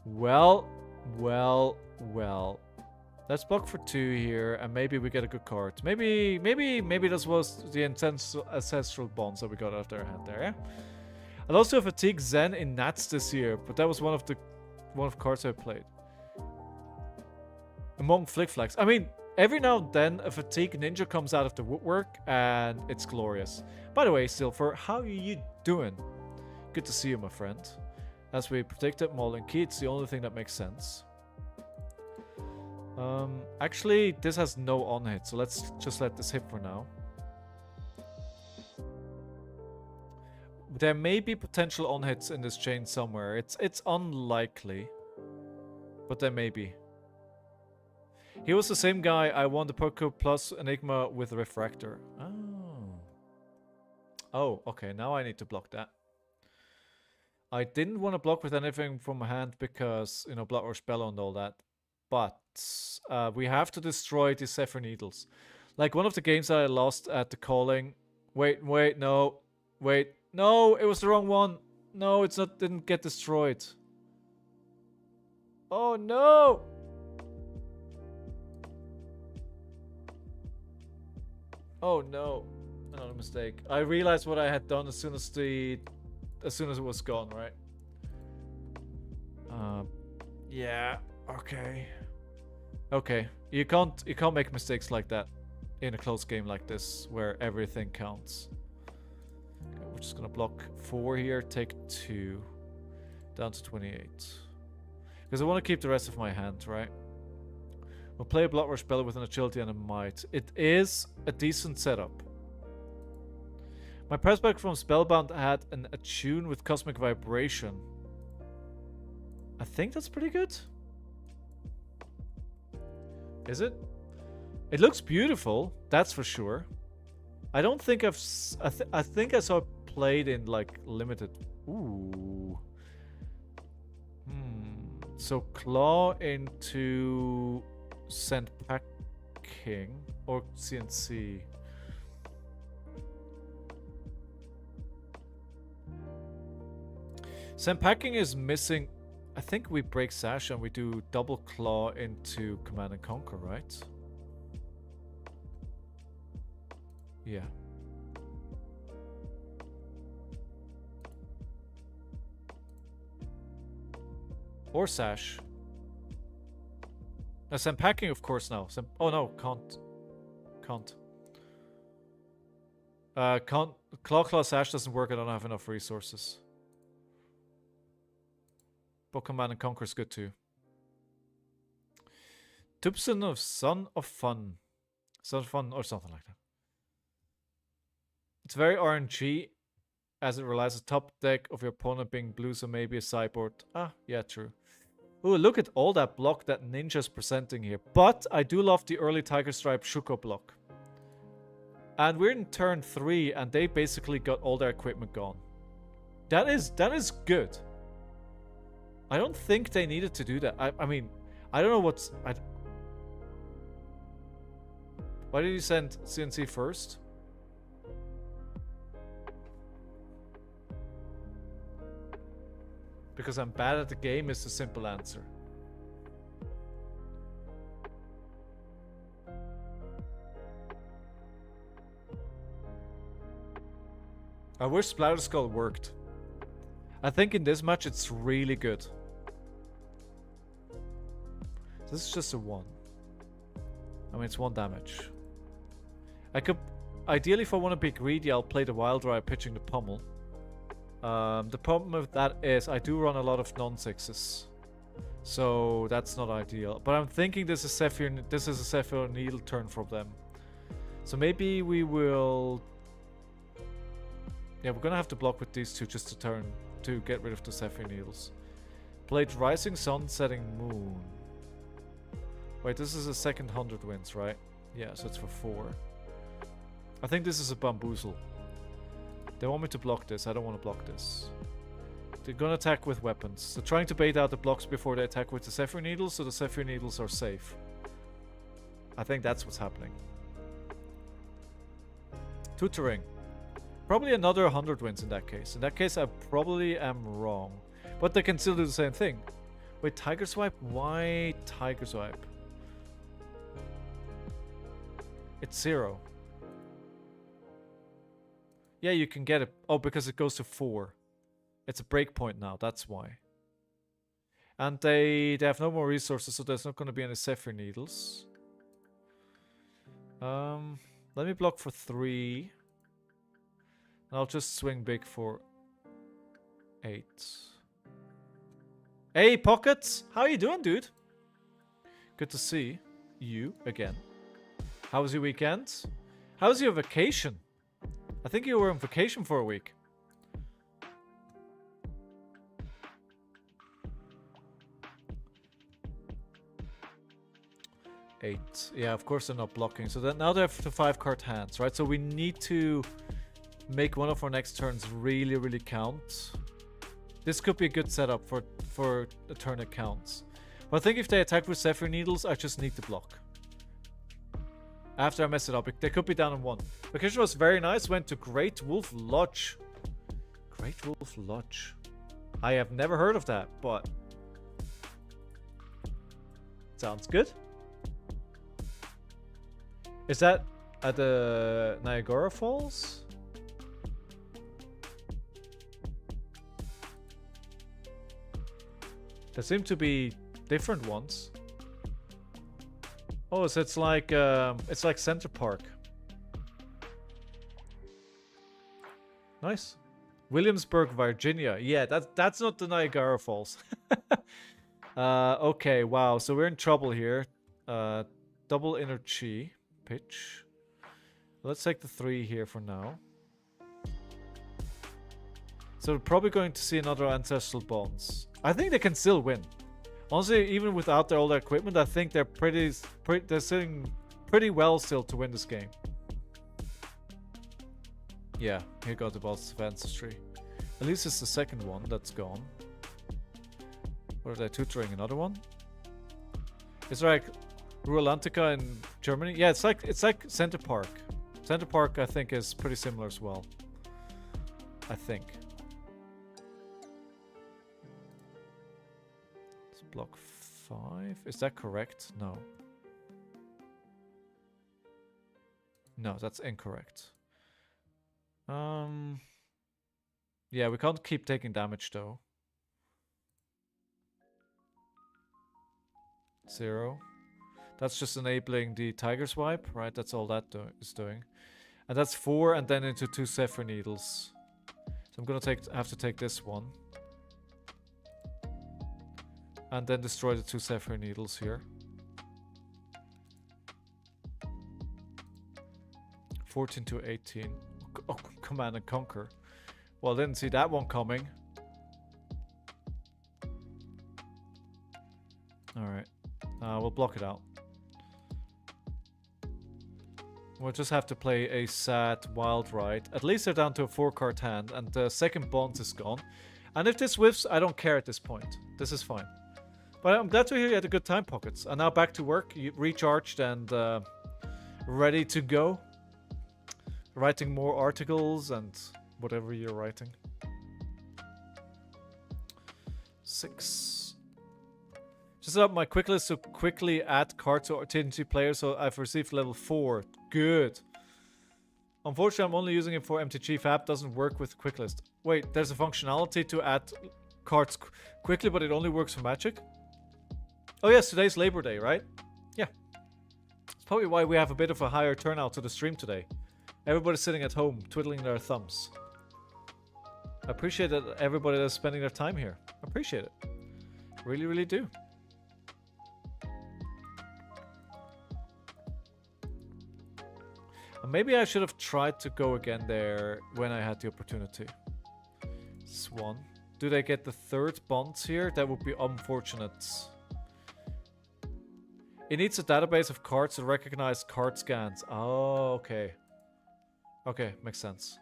A: Well. Let's block for 2 here, and maybe we get a good card. Maybe this was the Ancestral Bonds that we got out of their hand there, yeah? I'd also Fatigue Zen in Nats this year, but that was one of the cards I played. Among Flick Flags. I mean, every now and then a Fatigue Ninja comes out of the woodwork, and it's glorious. By the way, Silver, how are you doing? Good to see you, my friend. As we predicted, Mauling Key, it's the only thing that makes sense. Actually, this has no on-hit, so let's just let this hit for now. There may be potential on-hits in this chain somewhere. It's unlikely, but there may be. He was the same guy I won the Poco Plus Enigma with Refractor. Oh, okay, now I need to block that. I didn't want to block with anything from my hand because, you know, Blood Rush Bellow and all that. But we have to destroy the Zephyr Needles. Like one of the games that I lost at the calling. Wait, no. Wait, no, it was the wrong one. No, it's not, didn't get destroyed. Oh no! Oh no, another mistake. I realized what I had done as soon as it was gone, right? Yeah. Okay. Okay. You can't make mistakes like that. in a close game like this where everything counts. Okay, we're just gonna block 4 here, take 2, down to 28. Because I want to keep the rest of my hand, right? We'll play a Blood Rush Belly with an Agility and a Might. It is a decent setup. My Pressback from Spellbound had an Attune with Cosmic Vibration. I think that's pretty good. Is it? It looks beautiful, that's for sure. I don't think I've... I think I saw it played in, like, limited... Ooh. So Claw into Sand Packing or CNC. Sand Packing is missing... I think we break Sash and we do double Claw into Command and Conquer, right? Yeah. Or Sash. Now, Sand Packing, of course, now. Oh no, can't. Claw Sash doesn't work, I don't have enough resources. But Command and Conquer is good too. Tubson of Son of Fun. Son of Fun or something like that. It's very RNG as it relies on top deck of your opponent being blue, so maybe a sideboard. Ah, yeah, true. Ooh, look at all that block that Ninja's presenting here. But I do love the early Tiger Stripe Shuko block. And we're in turn 3 and they basically got all their equipment gone. That is good. I don't think they needed to do that. I mean, I don't know what's... Why did you send CNC first? Because I'm bad at the game is the simple answer. I wish Splatter Skull worked. I think in this match it's really good. This is just a 1. I mean, it's 1 damage. I could... Ideally, if I want to be greedy, I'll play the Wild Ride pitching the Pummel. The problem with that is I do run a lot of non-6s. So that's not ideal. But I'm thinking this is a Zephyr Needle turn from them. So maybe we will... Yeah, we're gonna have to block with these two just to get rid of the Zephyr Needles. Played Rising Sun, Setting Moon. Wait, this is a second 100 wins, right? Yeah, so it's for 4. I think this is a Bamboozle. They want me to block this. I don't want to block this. They're gonna attack with weapons. They're trying to bait out the blocks before they attack with the Zephyr Needles, so the Zephyr Needles are safe. I think that's what's happening. Tutoring. Probably another 100 wins in that case. In that case, I probably am wrong. But they can still do the same thing. Wait, Tiger Swipe? Why Tiger Swipe? It's 0. Yeah, you can get it. Oh, because it goes to 4. It's a breakpoint now, that's why. And they have no more resources, so there's not going to be any Zephyr Needles. Let me block for 3. And I'll just swing big for 8. Hey, Pockets! How you doing, dude? Good to see you again. How was your weekend? How was your vacation? I think you were on vacation for a week. Eight. Yeah, of course they're not blocking. So then now they have the 5-card hands, right? So we need to make one of our next turns really, really count. This could be a good setup for a turn that counts. But I think if they attack with Zephyr Needles, I just need to block. After I mess it up, they could be down on 1. Vacation was very nice. Went to Great Wolf Lodge. Great Wolf Lodge. I have never heard of that, but sounds good. Is that at the Niagara Falls? There seem to be different ones. Oh, so it's like Center Park. Nice. Williamsburg, Virginia. Yeah, that's not the Niagara Falls. Okay, wow. So we're in trouble here. Double inner chi pitch. Let's take the 3 here for now. So we're probably going to see another Ancestral Bonds. I think they can still win. Honestly, even without all their equipment, I think they're they're sitting pretty well still to win this game. Yeah, here got the Bonds of Ancestry. At least it's the second one that's gone. Or are they tutoring another one? Is there like Rulantica in Germany? Yeah, it's like Center Park. Center Park, I think, is pretty similar as well. I think. It's block 5. Is that correct? No. No, that's incorrect. Yeah, we can't keep taking damage though. 0. That's just enabling the Tiger Swipe, right? That's all that is doing. And that's 4 and then into 2 Zephyr Needles. So I'm gonna have to take this one. And then destroy the 2 Zephyr Needles here. 14 to 18. Oh, Command and Conquer. Well, didn't see that one coming. Alright. We'll block it out. We'll just have to play a sad Wild Ride. At least they're down to a 4-card hand, and the second Bond is gone. And if this whiffs, I don't care at this point. This is fine. But I'm glad to hear you had a good time, Pockets. And now back to work, recharged and ready to go. Writing more articles and whatever you're writing. 6. Just up my quick list to quickly add cards to TNT players, so I've received level 4. Good. Unfortunately, I'm only using it for MTG. FAB doesn't work with quick list. Wait, there's a functionality to add cards quickly, but it only works for Magic? Oh yes, today's Labor Day, right? Yeah. It's probably why we have a bit of a higher turnout to the stream today. Everybody's sitting at home, twiddling their thumbs. I appreciate that everybody that's spending their time here. I appreciate it. Really, really do. And maybe I should have tried to go again there when I had the opportunity. Swan. Do they get the 3rd bonds here? That would be unfortunate. It needs a database of cards to recognize card scans. Oh, okay. Okay, makes sense.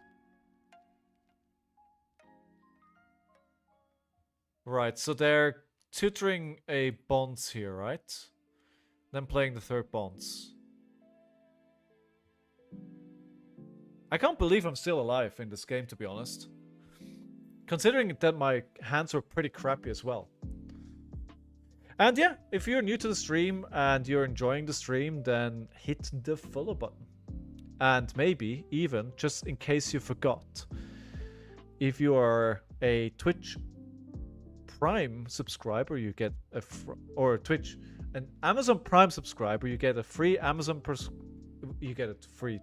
A: Right, so they're tutoring a bonds here, right? Then playing the 3rd bonds. I can't believe I'm still alive in this game, to be honest. Considering that my hands were pretty crappy as well. And yeah, if you're new to the stream and you're enjoying the stream, then hit the follow button. And maybe even, just in case you forgot, if you are a Twitch Prime subscriber, you get or Twitch, an Amazon Prime subscriber, you get a free you get it free.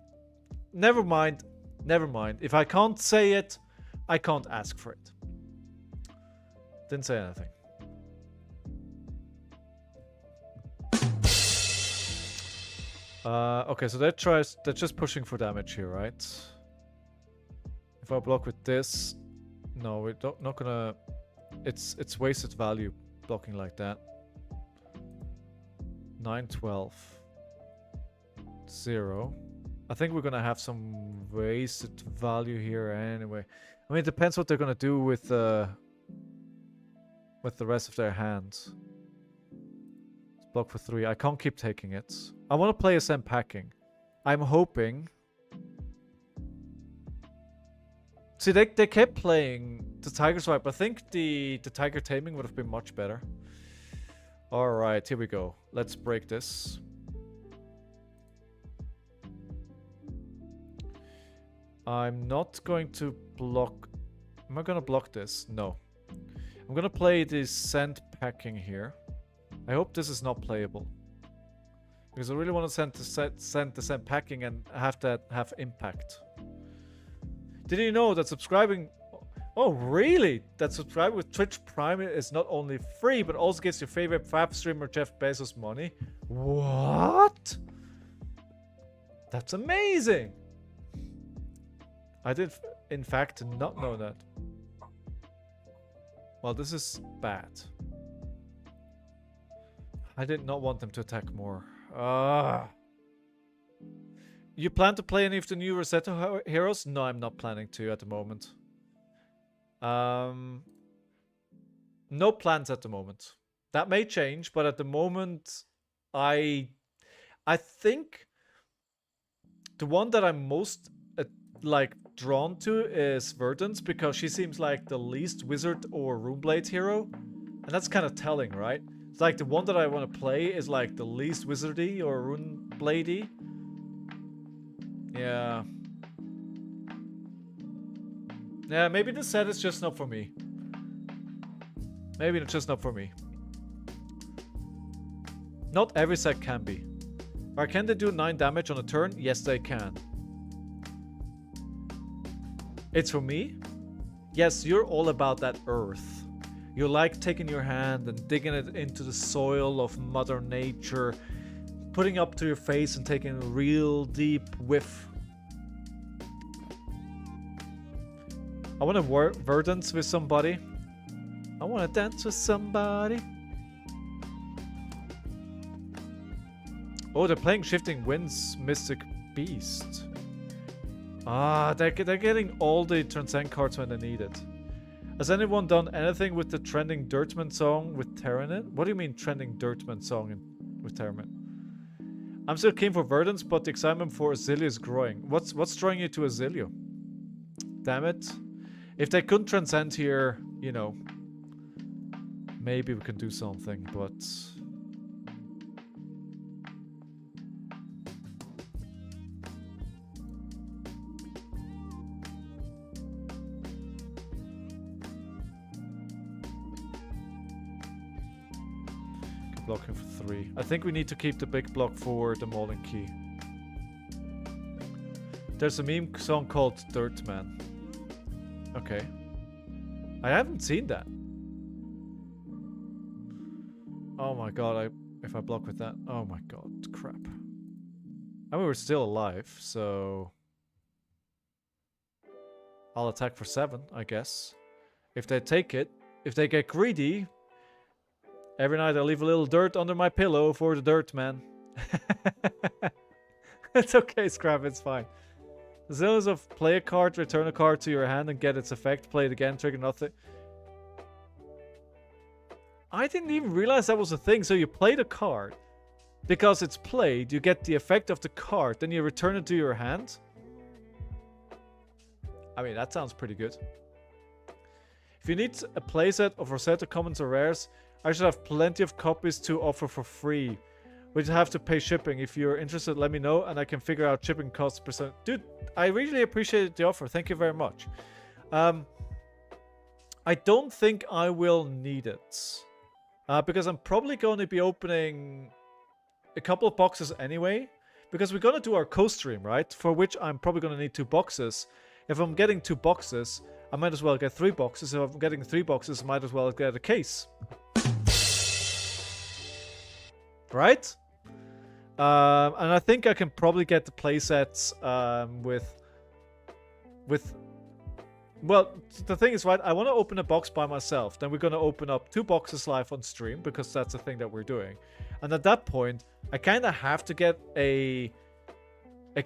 A: Never mind. Never mind. If I can't say it, I can't ask for it. Didn't say anything. Okay, so they're just pushing for damage here, right? If I block with this, no, we're not gonna. It's wasted value blocking like that. 9, 12, 0. I think we're gonna have some wasted value here anyway. I mean, it depends what they're gonna do with the rest of their hands. Block for 3. I can't keep taking it. I want to play SM packing. I'm hoping. See, they kept playing the Tiger Swipe. I think the Tiger Taming would have been much better. Alright, here we go. Let's break this. I'm not going to block... Am I going to block this? No. I'm going to play the Sand Packing here. I hope this is not playable. Because I really want to send the send packing and have that have impact. Did you know that subscribing... Oh, really? That subscribing with Twitch Prime is not only free, but also gives your favorite FAB streamer Jeff Bezos money? What? That's amazing! I did, in fact, not know that. Well, this is bad. I did not want them to attack more. You plan to play any of the new Rosetta heroes? No, I'm not planning to at the moment. No plans at the moment. That may change, but at the moment, I think the one that I'm most like drawn to is Verdance, because she seems like the least wizard or runeblade hero, and that's kind of telling, right? It's like the one that I want to play is like the least wizardy or runebladey. Yeah. Yeah, maybe the set is just not for me. Maybe it's just not for me. Not every set can be. Or can they do 9 damage on a turn? Yes, they can. It's for me? Yes, you're all about that earth. You like taking your hand and digging it into the soil of Mother Nature, putting up to your face and taking a real deep whiff. I want to verdance with somebody. I want to dance with somebody. Oh, they're playing Shifting Winds Mystic Beast. Ah, they're getting all the Transcend cards when they need it. Has anyone done anything with the trending Dirtman song with Terra in it? What do you mean trending Dirtman song with Terra? I'm still keen for Verdance, but the excitement for Azalea is growing. What's drawing you to Azalea? Damn it. If they couldn't transcend here, you know, maybe we can do something, but... Blocking for 3. I think we need to keep the big block for the Mauling Key. There's a meme song called Dirt Man. Okay. I haven't seen that. Oh my god, if I block with that... Oh my god, crap. I mean, we're still alive, so... I'll attack for 7, I guess. If they take it, if they get greedy... Every night I leave a little dirt under my pillow for the dirt man. It's okay, Scrap, it's fine. The zones of play a card, return a card to your hand and get its effect, play it again, trigger nothing. I didn't even realize that was a thing. So you play the card. Because it's played, you get the effect of the card, then you return it to your hand. I mean, that sounds pretty good. If you need a playset of Rosetta Commons or Rares, I should have plenty of copies to offer for free. We'd have to pay shipping. If you're interested, let me know and I can figure out shipping costs percent. Dude, I really appreciate the offer. Thank you very much. I don't think I will need it. Because I'm probably going to be opening a couple of boxes anyway. Because we're going to do our co-stream, right? For which I'm probably going to need 2 boxes. If I'm getting 2 boxes, I might as well get 3 boxes. If I'm getting 3 boxes, I might as well get a case. Right? And I think I can probably get the playsets with... Well, the thing is, right, I want to open a box by myself. Then we're going to open up 2 boxes live on stream, because that's the thing that we're doing. And at that point, I kind of have to get a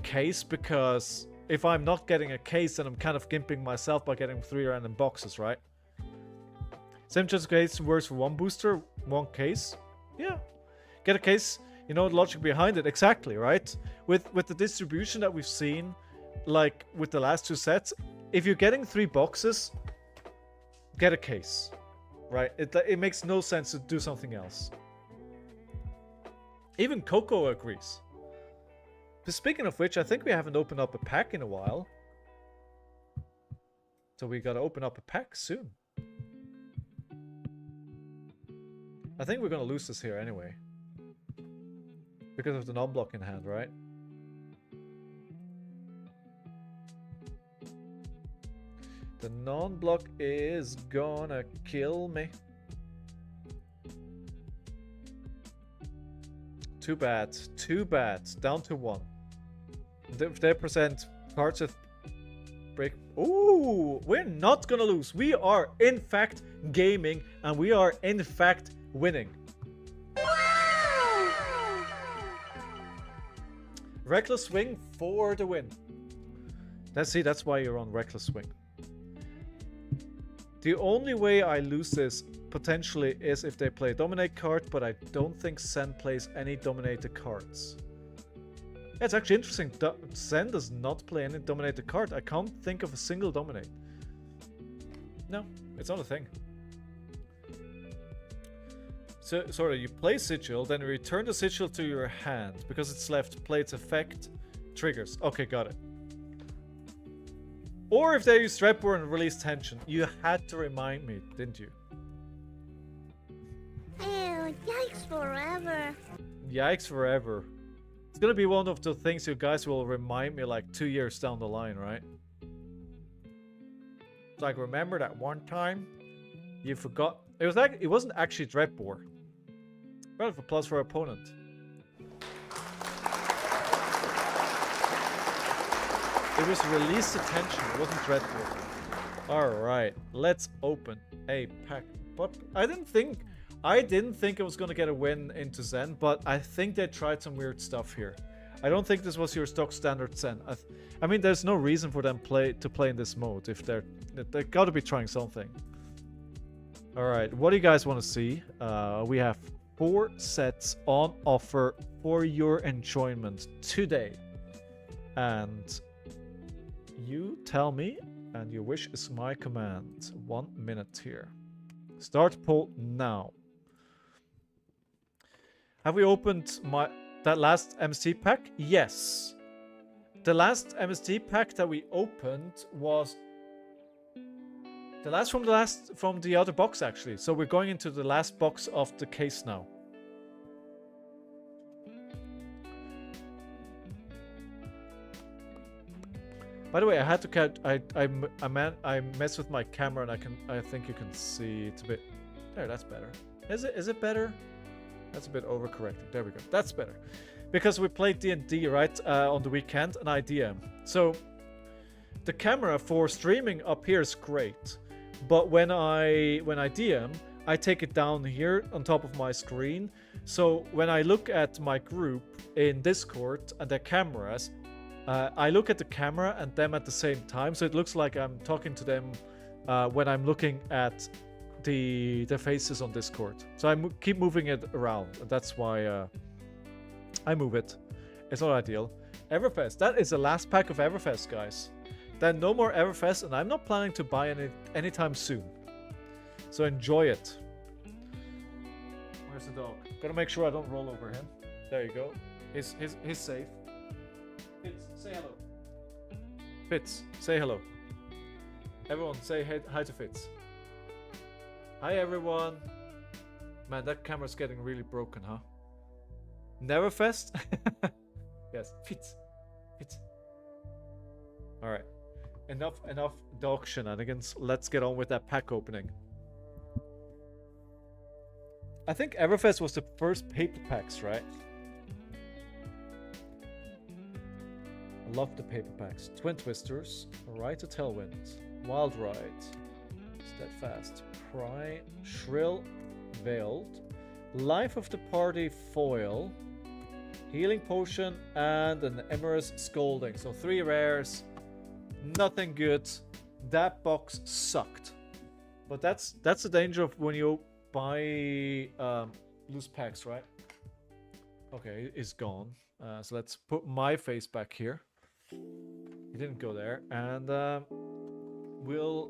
A: case, because if I'm not getting a case, then I'm kind of gimping myself by getting 3 random boxes, right? Same just case works for 1 booster, 1 case. Yeah. Get a case, you know the logic behind it, exactly, right? With the distribution that we've seen, like with the last 2 sets, if you're getting 3 boxes, get a case, right? It makes no sense to do something else. Even Coco agrees. But speaking of which, I think we haven't opened up a pack in a while. So we gotta open up a pack soon. I think we're gonna lose this here anyway. Because of the non-block in hand, right? The non-block is gonna kill me. Too bad. Too bad. Down to 1. If they present cards of break. Ooh, we're not gonna lose. We are in fact gaming, and we are in fact winning. Reckless swing for the win. That's why you're on reckless swing. The only way I lose this potentially is if they play a dominate card, but I don't think Zen plays any dominated cards. Yeah, it's actually interesting. Zen does not play any dominated card. I can't think of a single dominate. No, it's not a thing. So, sorry, you play Sigil, then you return the Sigil to your hand. Because it's left, play its effect, triggers. Okay, got it. Or if they use Threadbore and release tension. You had to remind me, didn't you?
E: Ew, yikes forever.
A: Yikes forever. It's gonna be one of the things you guys will remind me like 2 years down the line, right? It's like, remember that one time you forgot? It was like, it wasn't actually Threadbore. Round of applause for our opponent. It was release attention, it wasn't Threadbore. Alright, let's open a pack. But I didn't think I was gonna get a win into Zen, but I think they tried some weird stuff here. I don't think this was your stock standard Zen. I mean, there's no reason for them to play in this mode if they got to be trying something. All right, what do you guys want to see? We have 4 sets on offer for your enjoyment today, and you tell me, and your wish is my command. 1 minute here. Start poll now. Have we opened that last MST pack? Yes. The last MST pack that we opened was the last from the other box, actually. So we're going into the last box of the case now. By the way, I had to catch. I messed with my camera, and I think you can see it's a bit. There, that's better. Is it better? That's a bit overcorrected. There we go. That's better, because we played D&D right on the weekend and IDM. So the camera for streaming up here is great, but when I DM, I take it down here on top of my screen. So when I look at my group in Discord and their cameras, I look at the camera and them at the same time, so it looks like I'm talking to them when I'm looking at their faces on Discord. So I keep moving it around, and that's why I move it. It's not ideal. Everfest, that is the last pack of Everfest, guys. Then no more Everfest, and I'm not planning to buy any anytime soon. So enjoy it. Where's the dog? Gotta make sure I don't roll over him. There you go. He's safe. Fitz, say hello. Fitz, say hello. Everyone, say hi to Fitz. Hi, everyone. Man, that camera's getting really broken, huh? Neverfest? Yes, Fitz. Alright. Enough dog shenanigans. Let's get on with that pack opening. I think Everfest was the first paper packs, right? I love the paper packs. Twin Twisters, Ride to Tailwind, Wild Ride, Steadfast, Pry, Shrill, Veiled, Life of the Party foil, Healing Potion, and an Emerus Scolding. So 3 rares, nothing good. That box sucked. But that's the danger of when you buy loose packs, right? Okay, it's gone. So let's put my face back here. He didn't go there, and we'll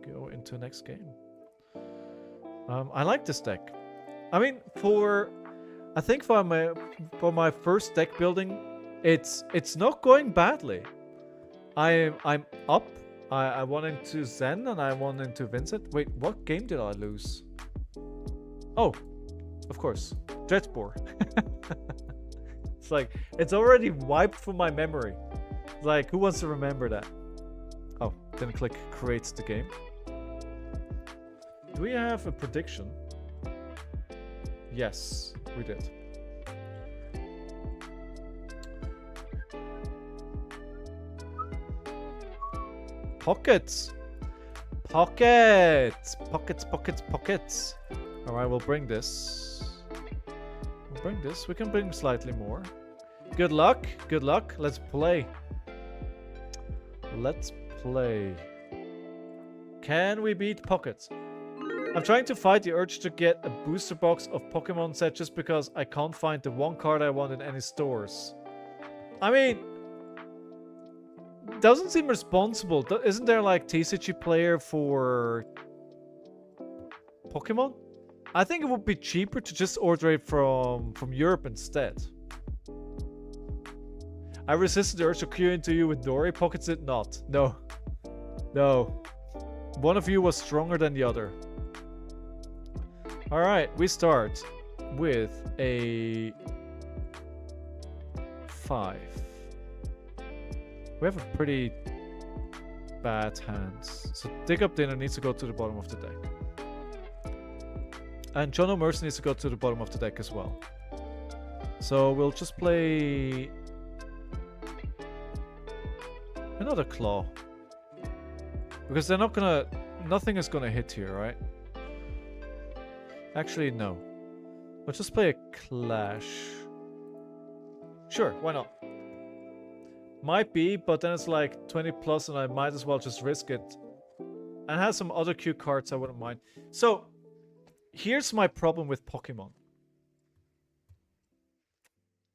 A: go into next game. I like this deck. I mean, I think for my first deck building, it's not going badly. I'm up. I won into Zen and I won into Vincent. Wait, what game did I lose? Oh, of course, Dredspore. It's like, it's already wiped from my memory. Like, who wants to remember that? Oh, then click create the game. Do we have a prediction? Yes, we did. Pockets! Pockets! Pockets, pockets, pockets! Alright, we'll bring this. We'll bring this. We can bring slightly more. Good luck. Good luck. Let's play. Let's play. Can we beat Pockets? I'm trying to fight the urge to get a booster box of Pokemon set just because I can't find the one card I want in any stores. I mean, doesn't seem responsible. Isn't there like TCG player for Pokemon? I think it would be cheaper to just order it from Europe instead. I resisted the urge to queue into you with Dory. Pockets did not. No. No. One of you was stronger than the other. Alright, we start with a 5. We have a pretty bad hand. So Dig Up Dinner needs to go to the bottom of the deck. And John O'Mercy needs to go to the bottom of the deck as well. So we'll just play another Claw. Because they're not gonna... Nothing is gonna hit here, right? Actually, no. Let's just play a Clash. Sure, why not? Might be, but then it's like 20 plus and I might as well just risk it. And it has some other cute cards I wouldn't mind. So, here's my problem with Pokemon.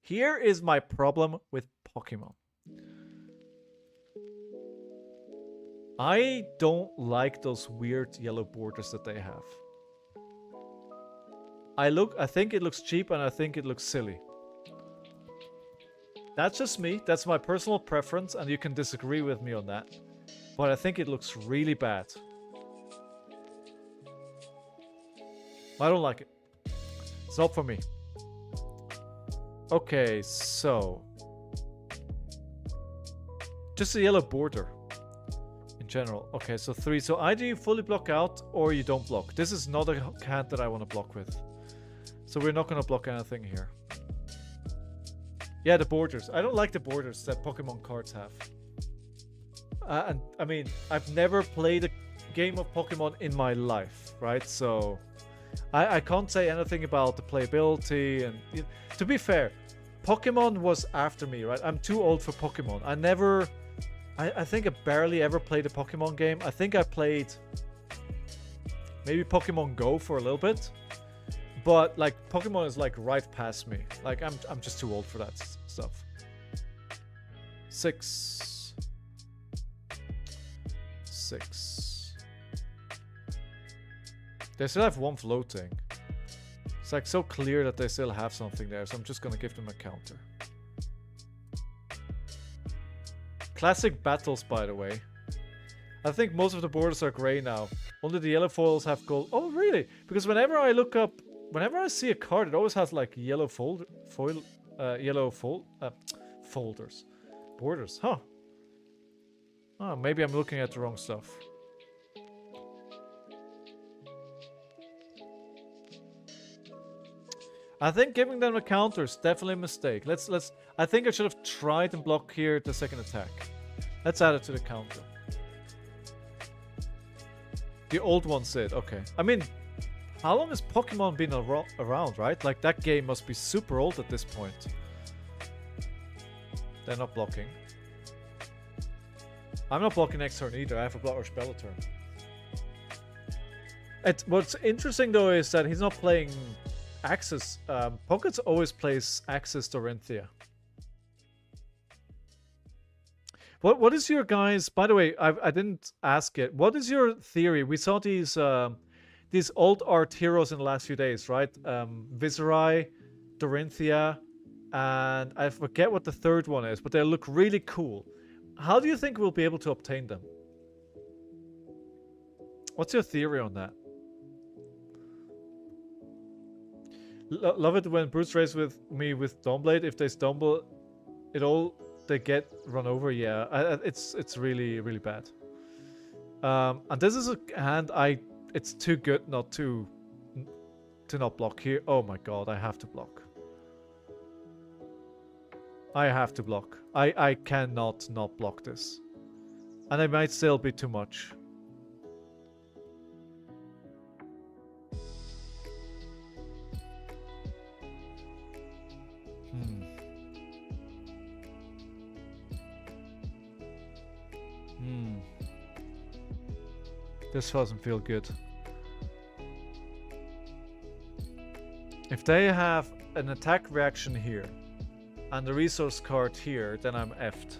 A: Here is my problem with Pokemon. I don't like those weird yellow borders that they have. I think it looks cheap and I think it looks silly. That's just me. That's my personal preference and you can disagree with me on that. But I think it looks really bad. I don't like it. It's not for me. Okay, so... just a yellow border. In general. Okay, so 3. So either you fully block out or you don't block. This is not a hand that I want to block with. So we're not going to block anything here. Yeah, the borders. I don't like the borders that Pokemon cards have. And I mean, I've never played a game of Pokemon in my life, right? So I can't say anything about the playability. And to be fair, Pokemon was after me, right? I'm too old for Pokemon. I think I barely ever played a Pokemon game. I think I played maybe Pokemon Go for a little bit. But like Pokemon is like right past me. Like I'm just too old for that stuff. 6. 6. They still have one floating. It's like so clear that they still have something there, so I'm just gonna give them a counter. Classic battles, by the way. I think most of the borders are gray now. Only the yellow foils have gold. Oh, really? Because whenever I look up, whenever I see a card, it always has like yellow folders. Borders, huh? Oh, maybe I'm looking at the wrong stuff. I think giving them a counter is definitely a mistake. I think I should have tried and blocked here the second attack. Let's add it to the counter. The old one said, okay. I mean, how long has Pokemon been around, right? Like, that game must be super old at this point. They're not blocking. I'm not blocking next turn either. I have a block or spell a turn. What's interesting, though, is that he's not playing Axis. Pockets always plays Axis Dorinthia. What is your guys? By the way, I didn't ask it. What is your theory? We saw these old art heroes in the last few days, right? Viserai, Dorinthia, and I forget what the third one is, but they look really cool. How do you think we'll be able to obtain them? What's your theory on that? Love it when brutes race with me with Dawnblade. If they stumble, they get run over. Yeah, it's really really bad. And this is a hand it's too good not to not block here. Oh my god, I have to block. I have to block. I cannot not block this. And it might still be too much. This doesn't feel good. If they have an attack reaction here and the resource card here, then I'm effed.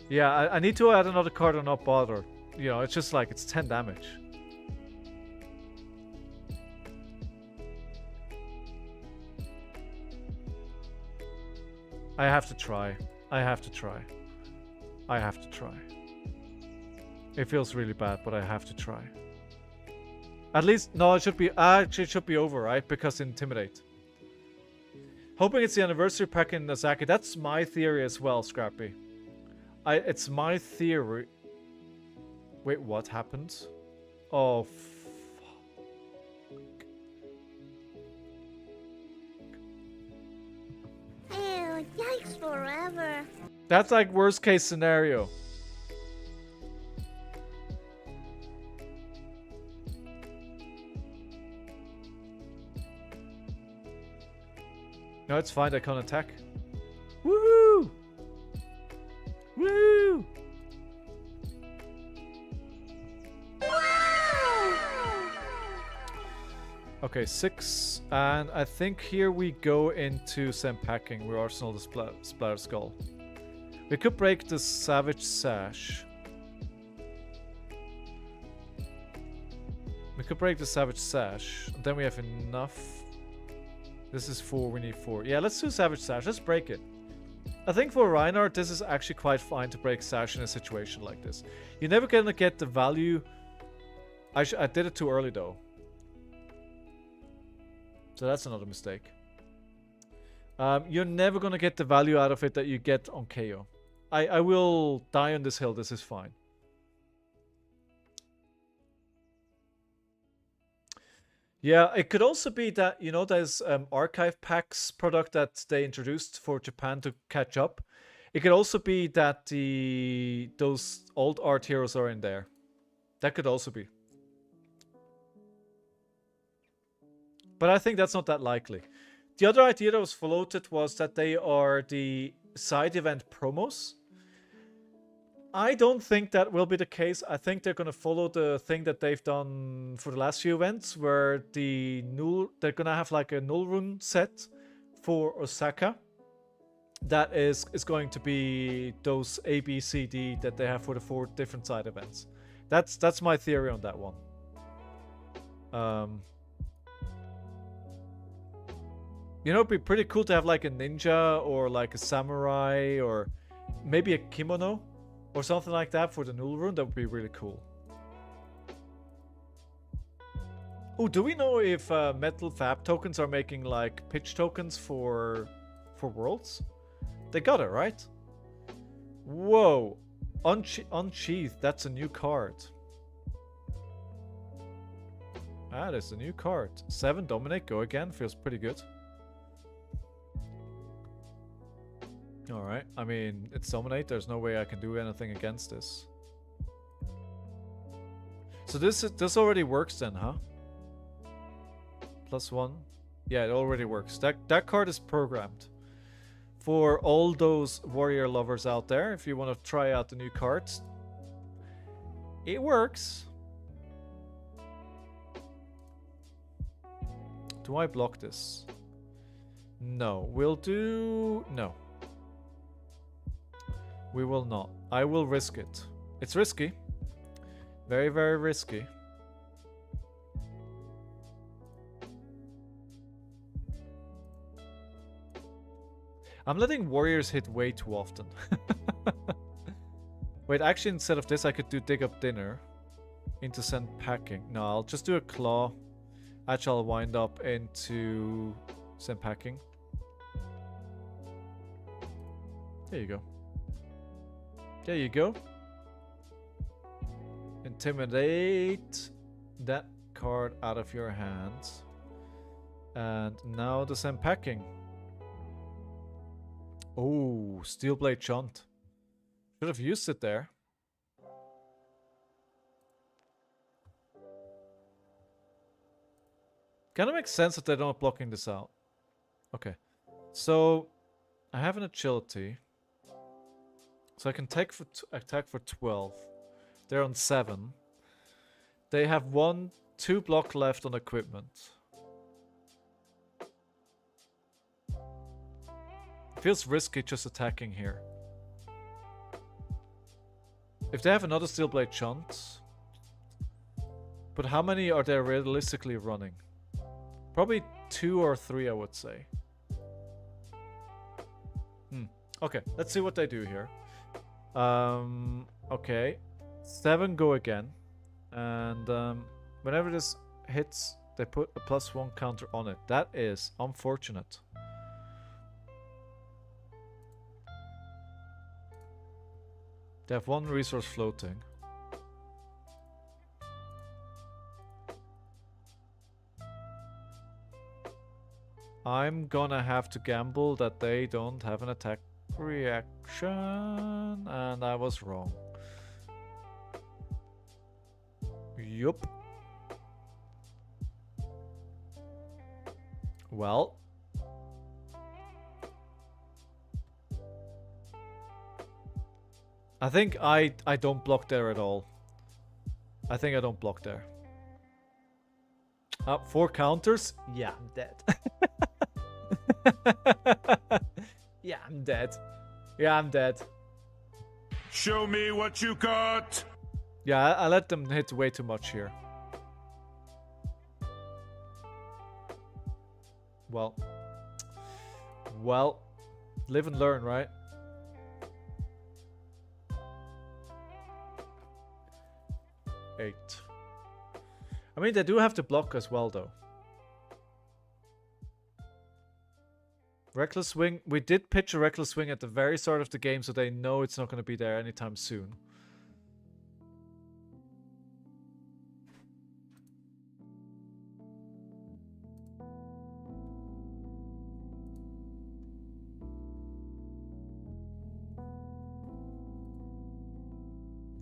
A: Yeah, I need to add another card or not bother. You know, it's just like, it's 10 damage. I have to try. I have to try. I have to try. It feels really bad, but I have to try. At least, no, it should be, actually it should be over, right? Because Intimidate. Hoping it's the anniversary pack in Nazaki. That's my theory as well, Scrappy. It's my theory. Wait, what happened? Oh,
E: Ew, yikes forever.
A: that's like worst case scenario. No, it's fine. I can't attack. Woo! Woo! Okay, 6. And I think here we go into Zen Packing. We arsenal the Splatter Skull. We could break the Savage Sash. We could break the Savage Sash. Then we have enough. This is 4, we need 4. Yeah, let's do Savage Sash. Let's break it. I think for Rhinar, this is actually quite fine to break Sash in a situation like this. You're never gonna get the value. I did it too early though. So that's another mistake. You're never gonna get the value out of it that you get on KO. I will die on this hill, this is fine. Yeah, it could also be that, you know, there's archive packs product that they introduced for Japan to catch up. It could also be that those old art heroes are in there. That could also be. But I think that's not that likely. The other idea that was floated was that they are the side event promos. I don't think that will be the case. I think they're going to follow the thing that they've done for the last few events, where they're going to have like a null rune set for Osaka. That is going to be those A, B, C, D that they have for the 4 different side events. That's my theory on that one. You know, it'd be pretty cool to have like a ninja or like a samurai or maybe a kimono. Or something like that for the null rune. That would be really cool. Oh, do we know if metal FAB tokens are making like pitch tokens for worlds? They got it, right? Whoa. Unsheathed. That's a new card. Ah, that's a new card. 7 Dominate. Go again. Feels pretty good. Alright, I mean, it's Dominate. There's no way I can do anything against this. So this already works then, huh? +1. Yeah, it already works. That card is programmed. For all those warrior lovers out there, if you want to try out the new cards, it works. Do I block this? No. We'll do... No. We will not. I will risk it. It's risky. Very, very risky. I'm letting warriors hit way too often. Wait, actually instead of this I could do dig up dinner into send packing. No, I'll just do a claw. Actually, I'll wind up into sim packing. There you go. There you go. Intimidate that card out of your hands. And now the sim packing. Oh, Steel Blade Shunt. Should have used it there. Kind of makes sense that they're not blocking this out. Okay. So, I have an agility. So I can take for attack for 12. They're on 7. They have 2 block left on equipment. Feels risky just attacking here. If they have another Steel Blade Shunt. But how many are they realistically running? Probably 2 or 3, I would say. Okay, let's see what they do here. Okay. 7 go again. And whenever this hits, they put a +1 counter on it. That is unfortunate. They have 1 resource floating. I'm gonna have to gamble that they don't have an attack reaction, and I was wrong. Yup. Well. I think I don't block there at all. I think I don't block there. 4 counters? Yeah, I'm dead. Yeah, I'm dead. Yeah, I'm dead.
F: Show me what you got!
A: Yeah, I let them hit way too much here. Well. Well. Live and learn, right? Eight. I mean, they do have to block as well, though. Reckless Swing. We did pitch a Reckless Swing at the very start of the game, so they know it's not going to be there anytime soon.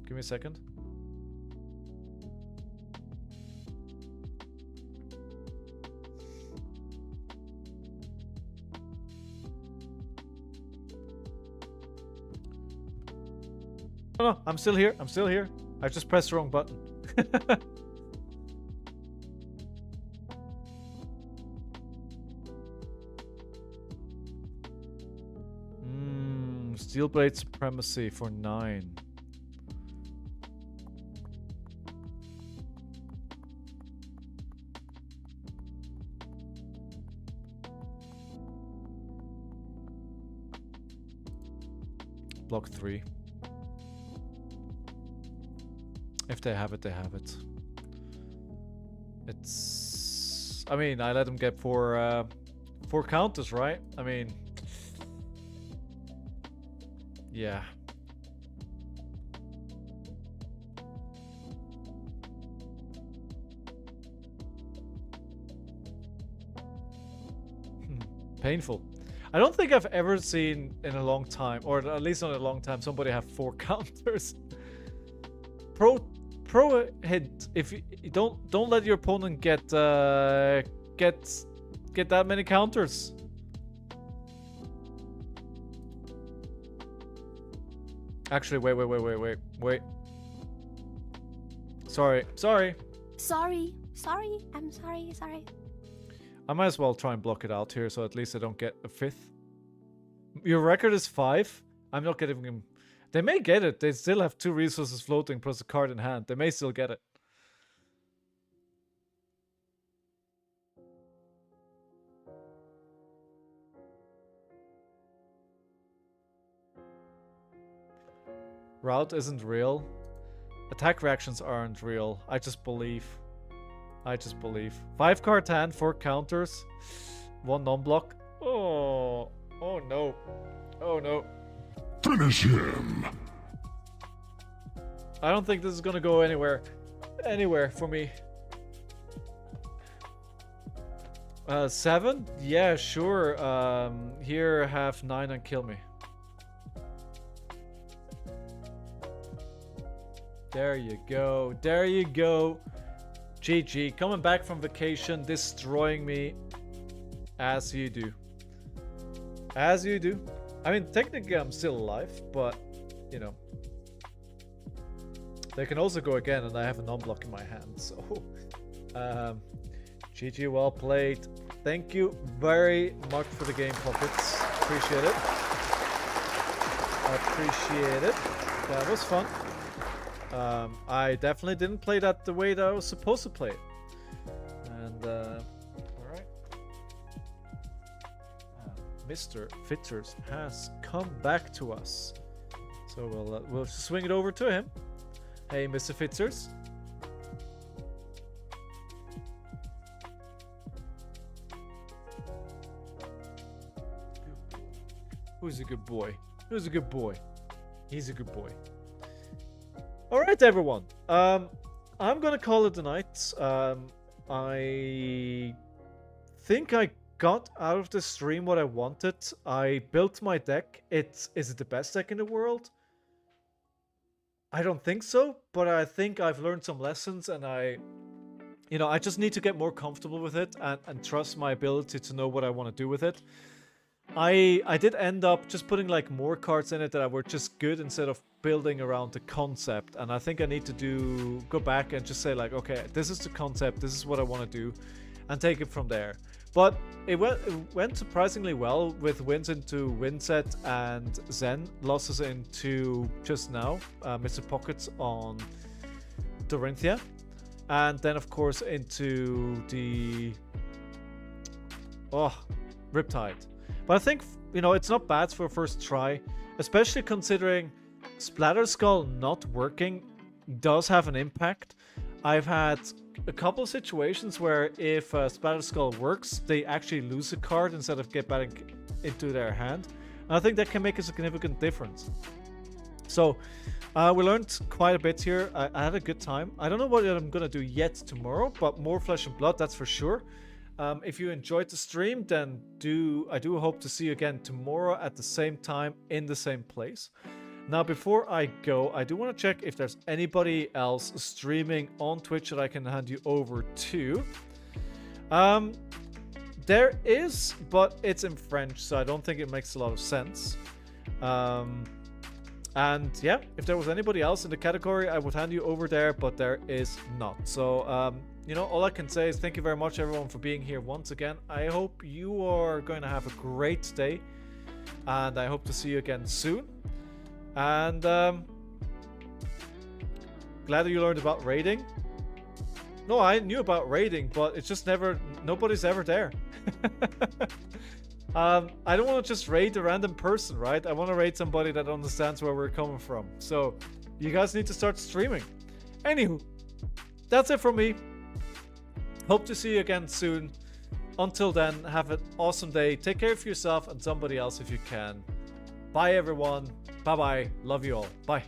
A: Give me a second. No, I'm still here. I'm still here. I just pressed the wrong button. Steel Blade Supremacy for 9. Block 3. If they have it, they have it. It's... I mean, I let them get 4 counters, right? I mean... Yeah. Painful. I don't think I've ever seen in a long time, or at least not a long time, somebody have 4 counters. Pro hit. If you don't let your opponent get that many counters. Actually, wait. Sorry.
E: I'm sorry.
A: I might as well try and block it out here, so at least I don't get a 5th. Your record is 5. I'm not getting him. They may get it. They still have 2 resources floating plus a card in hand. They may still get it. Route isn't real. Attack reactions aren't real. I just believe. I just believe. 5 card hand, 4 counters, 1 non-block. Oh, oh no. Oh no.
F: Finish him.
A: I don't think this is gonna go anywhere. Anywhere for me. 7? Yeah, sure. Here, have 9 and kill me. There you go. There you go. GG. Coming back from vacation, destroying me. As you do. As you do. I mean, technically I'm still alive, but, you know. They can also go again, and I have a non-block in my hand, so... GG, well played. Thank you very much for the game, Pockets. Appreciate it. Appreciate it. That was fun. I definitely didn't play that the way that I was supposed to play it. And, alright. Mr. Fitzers has come back to us. So we'll swing it over to him. Hey, Mr. Fitzers. Who's a good boy? Who's a good boy? He's a good boy. All right, everyone. I'm gonna call it a night. I think I got out of the stream what I wanted. I built my deck. Is it the best deck in the world? I don't think so, but I think I've learned some lessons, and I just need to get more comfortable with it and trust my ability to know what I want to do with it. I did end up just putting like more cards in it that were just good instead of building around the concept, and I think I need to go back and just say like, okay, this is the concept, this is what I want to do, and take it from there. But it went surprisingly well with wins into Winset and Zen, losses into just now Mr. Pockets on Dorinthia, and then of course into the Riptide. But I think, it's not bad for a first try, especially considering Splatter Skull not working does have an impact. I've had a couple of situations where if Splatter Skull works, they actually lose a card instead of get back into their hand. And I think that can make a significant difference. So, we learned quite a bit here. I had a good time. I don't know what I'm going to do yet tomorrow, but more Flesh and Blood, that's for sure. If you enjoyed the stream, then I do hope to see you again tomorrow at the same time in the same place. Now, before I go, I do want to check if there's anybody else streaming on Twitch that I can hand you over to. There is, but it's in French, so I don't think it makes a lot of sense. And yeah, if there was anybody else in the category, I would hand you over there, but there is not. So, all I can say is thank you very much, everyone, for being here once again. I hope you are going to have a great day, and I hope to see you again soon. And glad that you learned about raiding. No, I knew about raiding, but it's just nobody's ever there. I don't want to just raid a random person, right? I want to raid somebody that understands where we're coming from. So you guys need to start streaming. Anywho, that's it from me. Hope to see you again soon. Until then, have an awesome day. Take care of yourself and somebody else if you can. Bye, everyone. Bye-bye. Love you all. Bye.